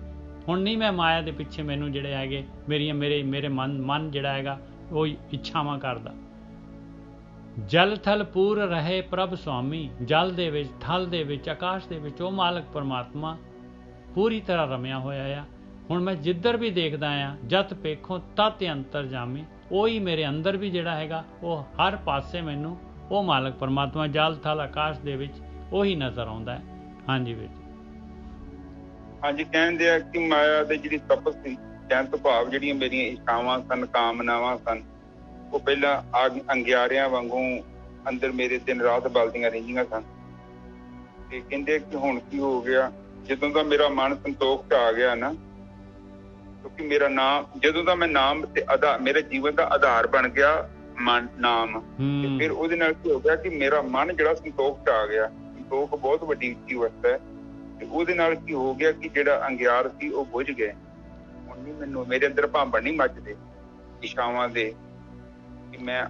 ਹੁਣ ਨਹੀਂ ਮੈਂ ਮਾਇਆ ਦੇ ਪਿੱਛੇ ਮੈਨੂੰ ਜਿਹੜੇ ਹੈਗੇ ਮੇਰੇ ਮਨ ਜਿਹੜਾ ਹੈਗਾ ਉਹ ਇੱਛਾਵਾਂ ਕਰਦਾ। ਜਲ ਥਲ ਪੂਰ ਰਹੇ ਪ੍ਰਭ ਸੁਆਮੀ, ਜਲ ਦੇ ਵਿੱਚ, ਥਲ ਦੇ ਵਿੱਚ, ਆਕਾਸ਼ ਦੇ ਵਿੱਚ ਉਹ ਮਾਲਕ ਪਰਮਾਤਮਾ ਪੂਰੀ ਤਰ੍ਹਾਂ ਰਮਿਆ ਹੋਇਆ ਆ। ਹੁਣ ਮੈਂ ਜਿੱਧਰ ਵੀ ਦੇਖਦਾ ਆ, ਜਤ ਪੇਖੋਂ ਤਤ ਅੰਤਰ ਜਾਮੀ, ਉਹੀ ਮੇਰੇ ਅੰਦਰ ਵੀ ਜਿਹੜਾ ਹੈਗਾ ਉਹ ਹਰ ਪਾਸੇ ਮੈਨੂੰ ਉਹ ਮਾਲਕ ਪਰਮਾਤਮਾ ਜਲ ਥਲ ਆਕਾਸ਼ ਦੇ ਵਿੱਚ ਉਹੀ ਨਜ਼ਰ ਆਉਂਦਾ ਹੈ। ਹਾਂਜੀ ਵੀਰ ਜੀ। ਹਾਂਜੀ। ਕਹਿੰਦੇ ਆ ਕਿ ਮਾਇਆ ਦੇ ਜਿਹੜੀ ਤਪਸ ਸੀ, ਕਹਿਣ ਤੋਂ ਭਾਵ ਜਿਹੜੀਆਂ ਮੇਰੀਆਂ ਇੱਛਾਵਾਂ ਸਨ, ਕਾਮਨਾਵਾਂ ਸਨ, ਉਹ ਪਹਿਲਾਂ ਅੰਗਿਆਰਿਆਂ ਵਾਂਗੂ ਅੰਦਰ ਮੇਰੇ ਦਿਨ ਰਾਤ ਬਲਦੀਆਂ ਰਹਿੰਦੀਆਂ ਸਨ। ਤੇ ਕਹਿੰਦੇ ਕਿ ਹੁਣ ਕੀ ਹੋ ਗਿਆ, ਜਦੋਂ ਦਾ ਮੇਰਾ ਮਨ ਸੰਤੋਖ 'ਚ ਆ ਗਿਆ ਨਾ, ਕਿਉਂਕਿ ਮੇਰਾ ਨਾਮ, ਜਦੋਂ ਦਾ ਮੈਂ ਨਾਮ ਤੇ ਮੇਰੇ ਜੀਵਨ ਦਾ ਆਧਾਰ ਬਣ ਗਿਆ ਨਾਮ, ਤੇ ਫਿਰ ਉਹਦੇ ਨਾਲ ਕੀ ਹੋ ਗਿਆ ਕਿ ਮੇਰਾ ਮਨ ਜਿਹੜਾ ਸੰਤੋਖ 'ਚ ਆ ਗਿਆ। ਸੰਤੋਖ ਬਹੁਤ ਵੱਡੀ ਉੱਚੀ ਅਵਸਥਾ ਹੈ। ਤੇ ਉਹਦੇ ਨਾਲ ਕੀ ਹੋ ਗਿਆ ਕਿ ਜਿਹੜਾ ਅੰਗਿਆਰ ਸੀ ਉਹ ਬੁਝ ਗਏ। ਹੁਣ ਨਹੀਂ ਮੈਨੂੰ, ਮੇਰੇ ਅੰਦਰ ਭਾਂਬੜ ਨਹੀਂ ਮੱਚਦੇ ਇੱਛਾਵਾਂ ਦੇ ਕਿ ਮੈਂ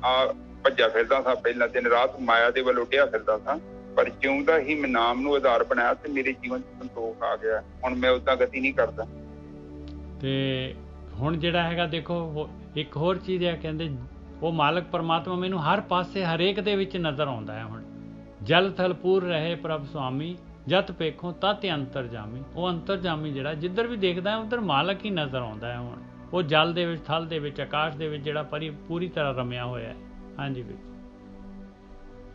ਭੱਜਾ ਫਿਰਦਾ ਸਾਂ, ਪਹਿਲਾਂ ਦਿਨ ਰਾਤ ਮਾਇਆ ਦੇ ਵੱਲ ਉੱਡਿਆ ਫਿਰਦਾ ਸਾਂ, ਪਰ ਜਿਉਂਦਾ ਹੀ ਮੈਂ ਨਾਮ ਨੂੰ ਆਧਾਰ ਬਣਾਇਆ ਤੇ ਮੇਰੇ ਜੀਵਨ 'ਚ ਸੰਤੋਖ ਆ ਗਿਆ। ਹੁਣ ਮੈਂ ਉਦਾਂ ਗਤੀ ਨਹੀਂ ਕਰਦਾ। ਤੇ ਹੁਣ ਜਿਹੜਾ ਹੈਗਾ ਦੇਖੋ ਇੱਕ ਹੋਰ ਚੀਜ਼ ਹੈ, ਕਹਿੰਦੇ ਉਹ ਮਾਲਕ ਪਰਮਾਤਮਾ ਮੈਨੂੰ ਹਰ ਪਾਸੇ ਹਰੇਕ ਦੇ ਵਿੱਚ ਨਜ਼ਰ ਆਉਂਦਾ ਹੈ। ਹੁਣ ਜਲ ਥਲ ਪੂਰ ਰਹੇ ਪ੍ਰਭ ਸੁਆਮੀ, ਜਤ ਪੇਖੋਂ ਤਤ ਅੰਤਰ ਜਾਮੀ, ਉਹ ਅੰਤਰ ਜਾਮੀ ਜਿਹੜਾ ਜਿੱਧਰ ਵੀ ਦੇਖਦਾ ਹੈ ਉੱਧਰ ਮਾਲਕ ਹੀ ਨਜ਼ਰ ਆਉਂਦਾ ਹੈ। ਹੁਣ ਉਹ ਜਲ ਦੇ ਵਿੱਚ, ਥਲ ਦੇ ਵਿੱਚ, ਆਕਾਸ਼ ਦੇ ਵਿੱਚ ਜਿਹੜਾ ਪੂਰੀ ਤਰ੍ਹਾਂ ਰਮਿਆ ਹੋਇਆ ਹੈ। ਹਾਂਜੀ ਵੀਰ।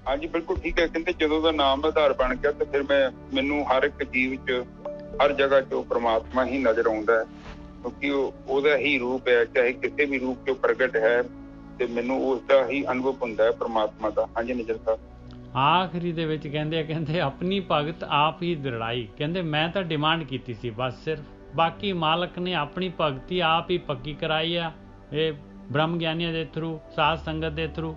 ਹਾਂਜੀ ਬਿਲਕੁਲ ਠੀਕ ਹੈ। ਕਹਿੰਦੇ ਜਦੋਂ ਦਾ ਨਾਮ ਆਧਾਰ ਬਣ ਗਿਆ ਤੇ ਫਿਰ ਮੈਨੂੰ ਹਰ ਇੱਕ ਜੀਵ 'ਚ, ਹਰ ਜਗ੍ਹਾ 'ਚ ਉਹ ਪ੍ਰਮਾਤਮਾ ਹੀ ਨਜ਼ਰ ਆਉਂਦਾ ਹੈ, ਕਿਉਂਕਿ ਉਹਦਾ ਹੀ ਰੂਪ ਹੈ। ਚਾਹੇ ਕਿਸੇ ਵੀ ਰੂਪ 'ਚ ਪ੍ਰਗਟ ਹੈ ਤੇ ਮੈਨੂੰ ਉਸਦਾ ਹੀ ਅਨੁਭਵ ਹੁੰਦਾ ਹੈ ਪ੍ਰਮਾਤਮਾ ਦਾ। ਹਾਂਜੀ ਨਿਜਰ ਸਾਹਿਬ। ਆਖਰੀ ਦੇ ਵਿੱਚ ਕਹਿੰਦੇ ਆਪਣੀ ਭਗਤ ਆਪ ਹੀ ਦ੍ਰਿੜਾਈ। ਕਹਿੰਦੇ ਮੈਂ ਤਾਂ ਡਿਮਾਂਡ ਕੀਤੀ ਸੀ ਬਸ ਸਿਰਫ, ਬਾਕੀ ਮਾਲਕ ਨੇ ਆਪਣੀ ਭਗਤੀ ਆਪ ਹੀ ਪੱਕੀ ਕਰਾਈ ਆ। ਇਹ ਬ੍ਰਹਮ ਗਿਆਨੀਆਂ ਦੇ ਥਰੂ, ਸਾਧ ਸੰਗਤ ਦੇ ਥਰੂ।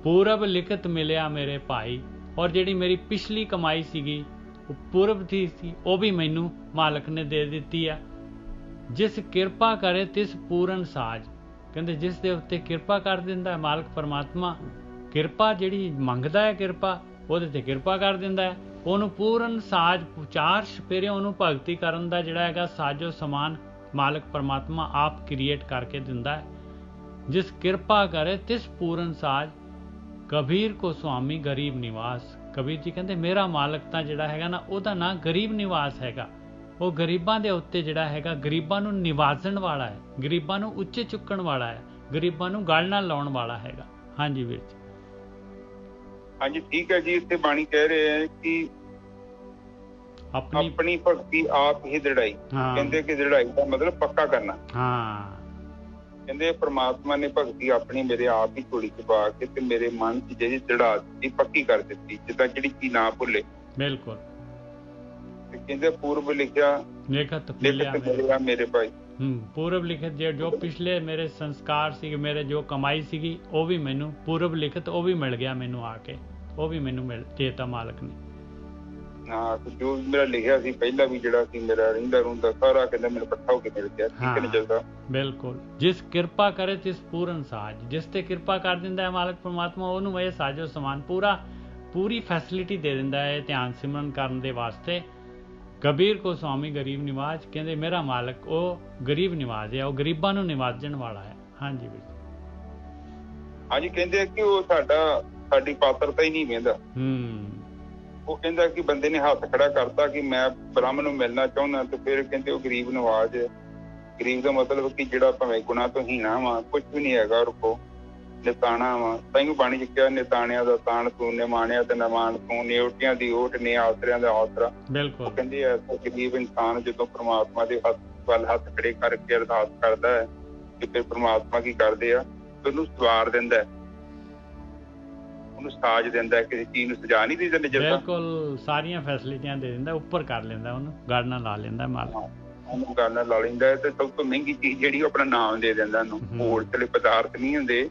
ਪੂਰਬ ਲਿਖਤ ਮਿਲਿਆ ਮੇਰੇ ਭਾਈ, ਔਰ ਜਿਹੜੀ ਮੇਰੀ ਪਿਛਲੀ ਕਮਾਈ ਸੀਗੀ ਉਹ ਪੂਰਬ ਦੀ ਸੀ, ਉਹ ਵੀ ਮੈਨੂੰ ਮਾਲਕ ਨੇ ਦੇ ਦਿੱਤੀ ਆ। ਜਿਸ ਕਿਰਪਾ ਕਰੇ ਤਿਸ ਪੂਰਨ ਸਾਜ। ਕਹਿੰਦੇ ਜਿਸ ਦੇ ਉੱਤੇ ਕਿਰਪਾ ਕਰ ਦਿੰਦਾ ਹੈ ਮਾਲਕ ਪਰਮਾਤਮਾ, ਕਿਰਪਾ ਜਿਹੜੀ ਮੰਗਦਾ ਹੈ ਕਿਰਪਾ, ਉਹਦੇ ਤੇ ਕਿਰਪਾ ਕਰ ਦਿੰਦਾ ਹੈ। ਉਹਨੂੰ ਪੂਰਨ ਸਾਜ, 4 ਸਪੇਰੇ ਉਹਨੂੰ ਭਗਤੀ ਕਰਨ ਦਾ ਜਿਹੜਾ ਹੈਗਾ ਸਾਜੋ ਸਮਾਨ ਮਾਲਕ ਪਰਮਾਤਮਾ ਆਪ ਕ੍ਰੀਏਟ ਕਰਕੇ ਦਿੰਦਾ ਹੈ। ਜਿਸ ਕਿਰਪਾ ਕਰੇ ਤਿਸ ਪੂਰਨ ਸਾਜ, ਕਬੀਰ ਕੋ ਸੁਆਮੀ ਗਰੀਬ ਨਿਵਾਸ। ਕਬੀਰ ਜੀ ਕਹਿੰਦੇ ਮੇਰਾ ਮਾਲਕ ਤਾਂ ਜਿਹੜਾ ਹੈਗਾ ਨਾ, ਉਹਦਾ ਨਾਂ ਗਰੀਬ ਨਿਵਾਸ ਹੈਗਾ। ਉਹ ਗਰੀਬਾਂ ਦੇ ਉੱਤੇ ਜਿਹੜਾ ਹੈਗਾ, ਗਰੀਬਾਂ ਨੂੰ ਨਿਵਾਜਣ ਵਾਲਾ ਹੈ, ਗਰੀਬਾਂ ਨੂੰ ਉੱਚੇ ਚੁੱਕਣ ਵਾਲਾ ਹੈ, ਗਰੀਬਾਂ ਨੂੰ ਗਲ ਨਾਲ ਲਾਉਣ ਵਾਲਾ ਹੈਗਾ। ਹਾਂਜੀ ਵੀਰ ਜੀ। ਹਾਂਜੀ ਠੀਕ ਹੈ ਜੀ। ਇੱਥੇ ਬਾਣੀ ਕਹਿ ਰਹੇ ਹੈ ਕਿ ਆਪਣੀ ਭਗਤੀ ਆਪ ਹੀ ਦ੍ਰਿੜਾਈ। ਕਹਿੰਦੇ ਕਿ ਦ੍ਰਿੜਾਈ ਦਾ ਮਤਲਬ ਪੱਕਾ ਕਰਨਾ। ਕਹਿੰਦੇ ਪ੍ਰਮਾਤਮਾ ਨੇ ਭਗਤੀ ਆਪਣੀ ਮੇਰੇ ਆਪ ਹੀ ਝੋਲੀ ਚ ਪਾ ਕੇ ਤੇ ਮੇਰੇ ਮਨ ਚ ਜਿਹੜੀ ਦ੍ਰਿੜਾ ਦਿੱਤੀ, ਪੱਕੀ ਕਰ ਦਿੱਤੀ, ਜਿੱਦਾਂ ਜਿਹੜੀ ਕੀ ਨਾ ਭੁੱਲੇ। ਬਿਲਕੁਲ। ਕਹਿੰਦੇ ਪੂਰਬ ਲਿਖਿਆ ਲਿਖਤ ਮਿਲਿਆ ਮੇਰੇ ਭਾਈ। ਪੂਰਬ ਲਿਖਤ ਜੋ ਪਿਛਲੇ ਮੇਰੇ ਸੰਸਕਾਰ ਸੀ, ਮੇਰੇ ਜੋ ਕਮਾਈ ਸੀਗੀ, ਉਹ ਵੀ ਮੈਨੂੰ ਪੂਰਬ ਲਿਖਤ ਉਹ ਵੀ ਮਿਲ ਗਿਆ ਮੈਨੂੰ ਆ ਕੇ, ਉਹ ਵੀ ਮੈਨੂੰ ਦੇਤਾ ਮਾਲਕ ਨੇ। ਹਾਂ, ਜੋ ਮੇਰਾ ਲਿਖਿਆ ਸੀ ਪਹਿਲਾਂ ਵੀ, ਜਿਹੜਾ ਸੀ ਮੇਰਾ ਰਹਿੰਦਾ ਰੁੰਦਾ ਸਾਰਾ, ਕਹਿੰਦਾ ਮੈਨੂੰ ਇਕੱਠਾ ਹੋ ਕੇ ਮਿਲ ਗਿਆ। ਠੀਕ ਨਹੀਂ ਚੱਲਦਾ। ਬਿਲਕੁਲ। ਜਿਸ ਕਿਰਪਾ ਕਰੇ ਤਿਸ ਪੂਰਨ ਸਾਜ। ਜਿਸ ਤੇ ਕਿਰਪਾ ਕਰ ਦਿੰਦਾ ਹੈ ਮਾਲਕ ਪਰਮਾਤਮਾ, ਉਹਨੂੰ ਇਹ ਸਾਜੋ ਸਮਾਨ ਪੂਰੀ ਫੈਸਿਲਿਟੀ ਦੇ ਦਿੰਦਾ ਹੈ ਧਿਆਨ ਸਿਮਰਨ ਕਰਨ ਦੇ ਵਾਸਤੇ। ਕਬੀਰ ਕੋ ਸੁਆਮੀ ਗਰੀਬ ਨਿਵਾਜ। ਕਹਿੰਦੇ ਮੇਰਾ ਮਾਲਕ ਉਹ ਗਰੀਬ ਨਿਵਾਜ ਹੈ, ਉਹ ਗਰੀਬਾਂ ਨੂੰ ਨਿਵਾਜਣ ਵਾਲਾ ਹੈ। ਹਾਂਜੀ ਵੀਰ। ਹਾਂਜੀ ਕਹਿੰਦੇ ਕਿ ਉਹ ਸਾਡੀ ਪਾਤਰਤਾ ਹੀ ਨਹੀਂ ਵੇਂਦਾ। ਉਹ ਕਹਿੰਦਾ ਕਿ ਬੰਦੇ ਨੇ ਹੱਥ ਖੜਾ ਕਰਤਾ ਕਿ ਮੈਂ ਬ੍ਰਹਮ ਨੂੰ ਮਿਲਣਾ ਚਾਹੁੰਦਾ, ਤੇ ਫਿਰ ਕਹਿੰਦੇ ਉਹ ਗਰੀਬ ਨਵਾਜ ਹੈ। ਗਰੀਬ ਦਾ ਮਤਲਬ ਕਿ ਜਿਹੜਾ ਭਾਵੇਂ ਗੁਨਾਹ ਤੋਂ ਹੀਣਾ ਵਾ, ਕੁਛ ਵੀ ਨਹੀਂ ਹੈਗਾ, ਰੁਕੋ ਨਿਤਾਣਾ ਵਾ। ਤਾਂਹੀਓ ਬਾਣੀ ਚ ਕਿਹਾ ਨਿਤਾਣਿਆਂ ਦਾ ਤਾਣ ਤੂੰ, ਨਿਮਾਣਿਆਂ ਤੇ ਨਿਮਾਣ ਤੂੰ, ਨਿਓਟਿਆਂ ਦੀ ਓਟ ਨੇ, ਆਸਰਿਆਂ ਦਾ ਆਸਰਾ। ਬਿਲਕੁਲ। ਕਹਿੰਦੇ ਐਸਾ ਗਰੀਬ ਇਨਸਾਨ ਜਦੋਂ ਪ੍ਰਮਾਤਮਾ ਦੇ ਵੱਲ ਹੱਥ ਖੜੇ ਕਰਕੇ ਅਰਦਾਸ ਕਰਦਾ ਹੈ ਤੇ ਫਿਰ ਪ੍ਰਮਾਤਮਾ ਕੀ ਕਰਦੇ ਆ, ਉਹਨੂੰ ਸਵਾਰ ਦਿੰਦਾ, ਉਹਨੂੰ ਸਾਜ ਦਿੰਦਾ, ਕਿਸੇ ਚੀਜ਼ ਨੂੰ ਸਜਾ ਨਹੀਂ ਦੇ ਦਿੰਦੇ। ਬਿਲਕੁਲ, ਸਾਰੀਆਂ ਫੈਸਿਲਿਟੀਆਂ ਦੇ ਦਿੰਦਾ, ਉੱਪਰ ਕਰ ਲੈਂਦਾ, ਉਹਨੂੰ ਗੜ ਨਾਲ ਲਾ ਲੈਂਦਾ ਮਾਲਕ, ਉਹਨੂੰ ਗੜ ਨਾਲ ਲਾ ਲੈਂਦਾ। ਤੇ ਸਭ ਤੋਂ ਮਹਿੰਗੀ ਚੀਜ਼ ਜਿਹੜੀ ਆਪਣਾ ਨਾਮ ਦੇ ਦਿੰਦਾ ਉਹਨੂੰ। ਹੋਰ ਚਲੇ ਪਦਾਰਥ ਨਹੀਂ ਹੁੰਦੇ,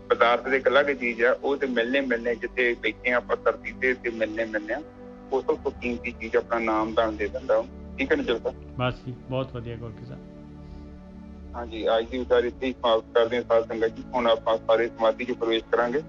ਪਦਾਰਥ ਦੇ ਇਕੱਲਾ ਚੀਜ਼ ਆ, ਉਹ ਤੇ ਮਿਲਨੇ ਜਿੱਥੇ ਬੈਠੇ ਆਪਾਂ ਧਰਤੀ ਤੇ ਮਿਲਨੇ ਆ, ਉਹ ਸਭ ਤੋਂ ਕੀਮਤੀ ਚੀਜ਼ ਆਪਣਾ ਨਾਮ ਦਾਨ ਦੇ ਦਿੰਦਾ। ਠੀਕ ਹੈ ਨਾ ਜਲਦਾ। ਬਸ ਜੀ, ਬਹੁਤ ਵਧੀਆ ਗੋਲਕੀ ਸਾਹਿਬ। ਹਾਂਜੀ, ਅੱਜ ਦੀ ਉਤਾਰੀ ਇੱਥੇ ਹੀ ਸਮਾਪਤ ਕਰਦੇ ਹਾਂ ਸਾਧ ਸੰਗਤ ਜੀ। ਹੁਣ ਆਪਾਂ ਸਾਰੇ ਸਮਾਧੀ ਚ ਪ੍ਰਵੇਸ਼ ਕਰਾਂਗੇ।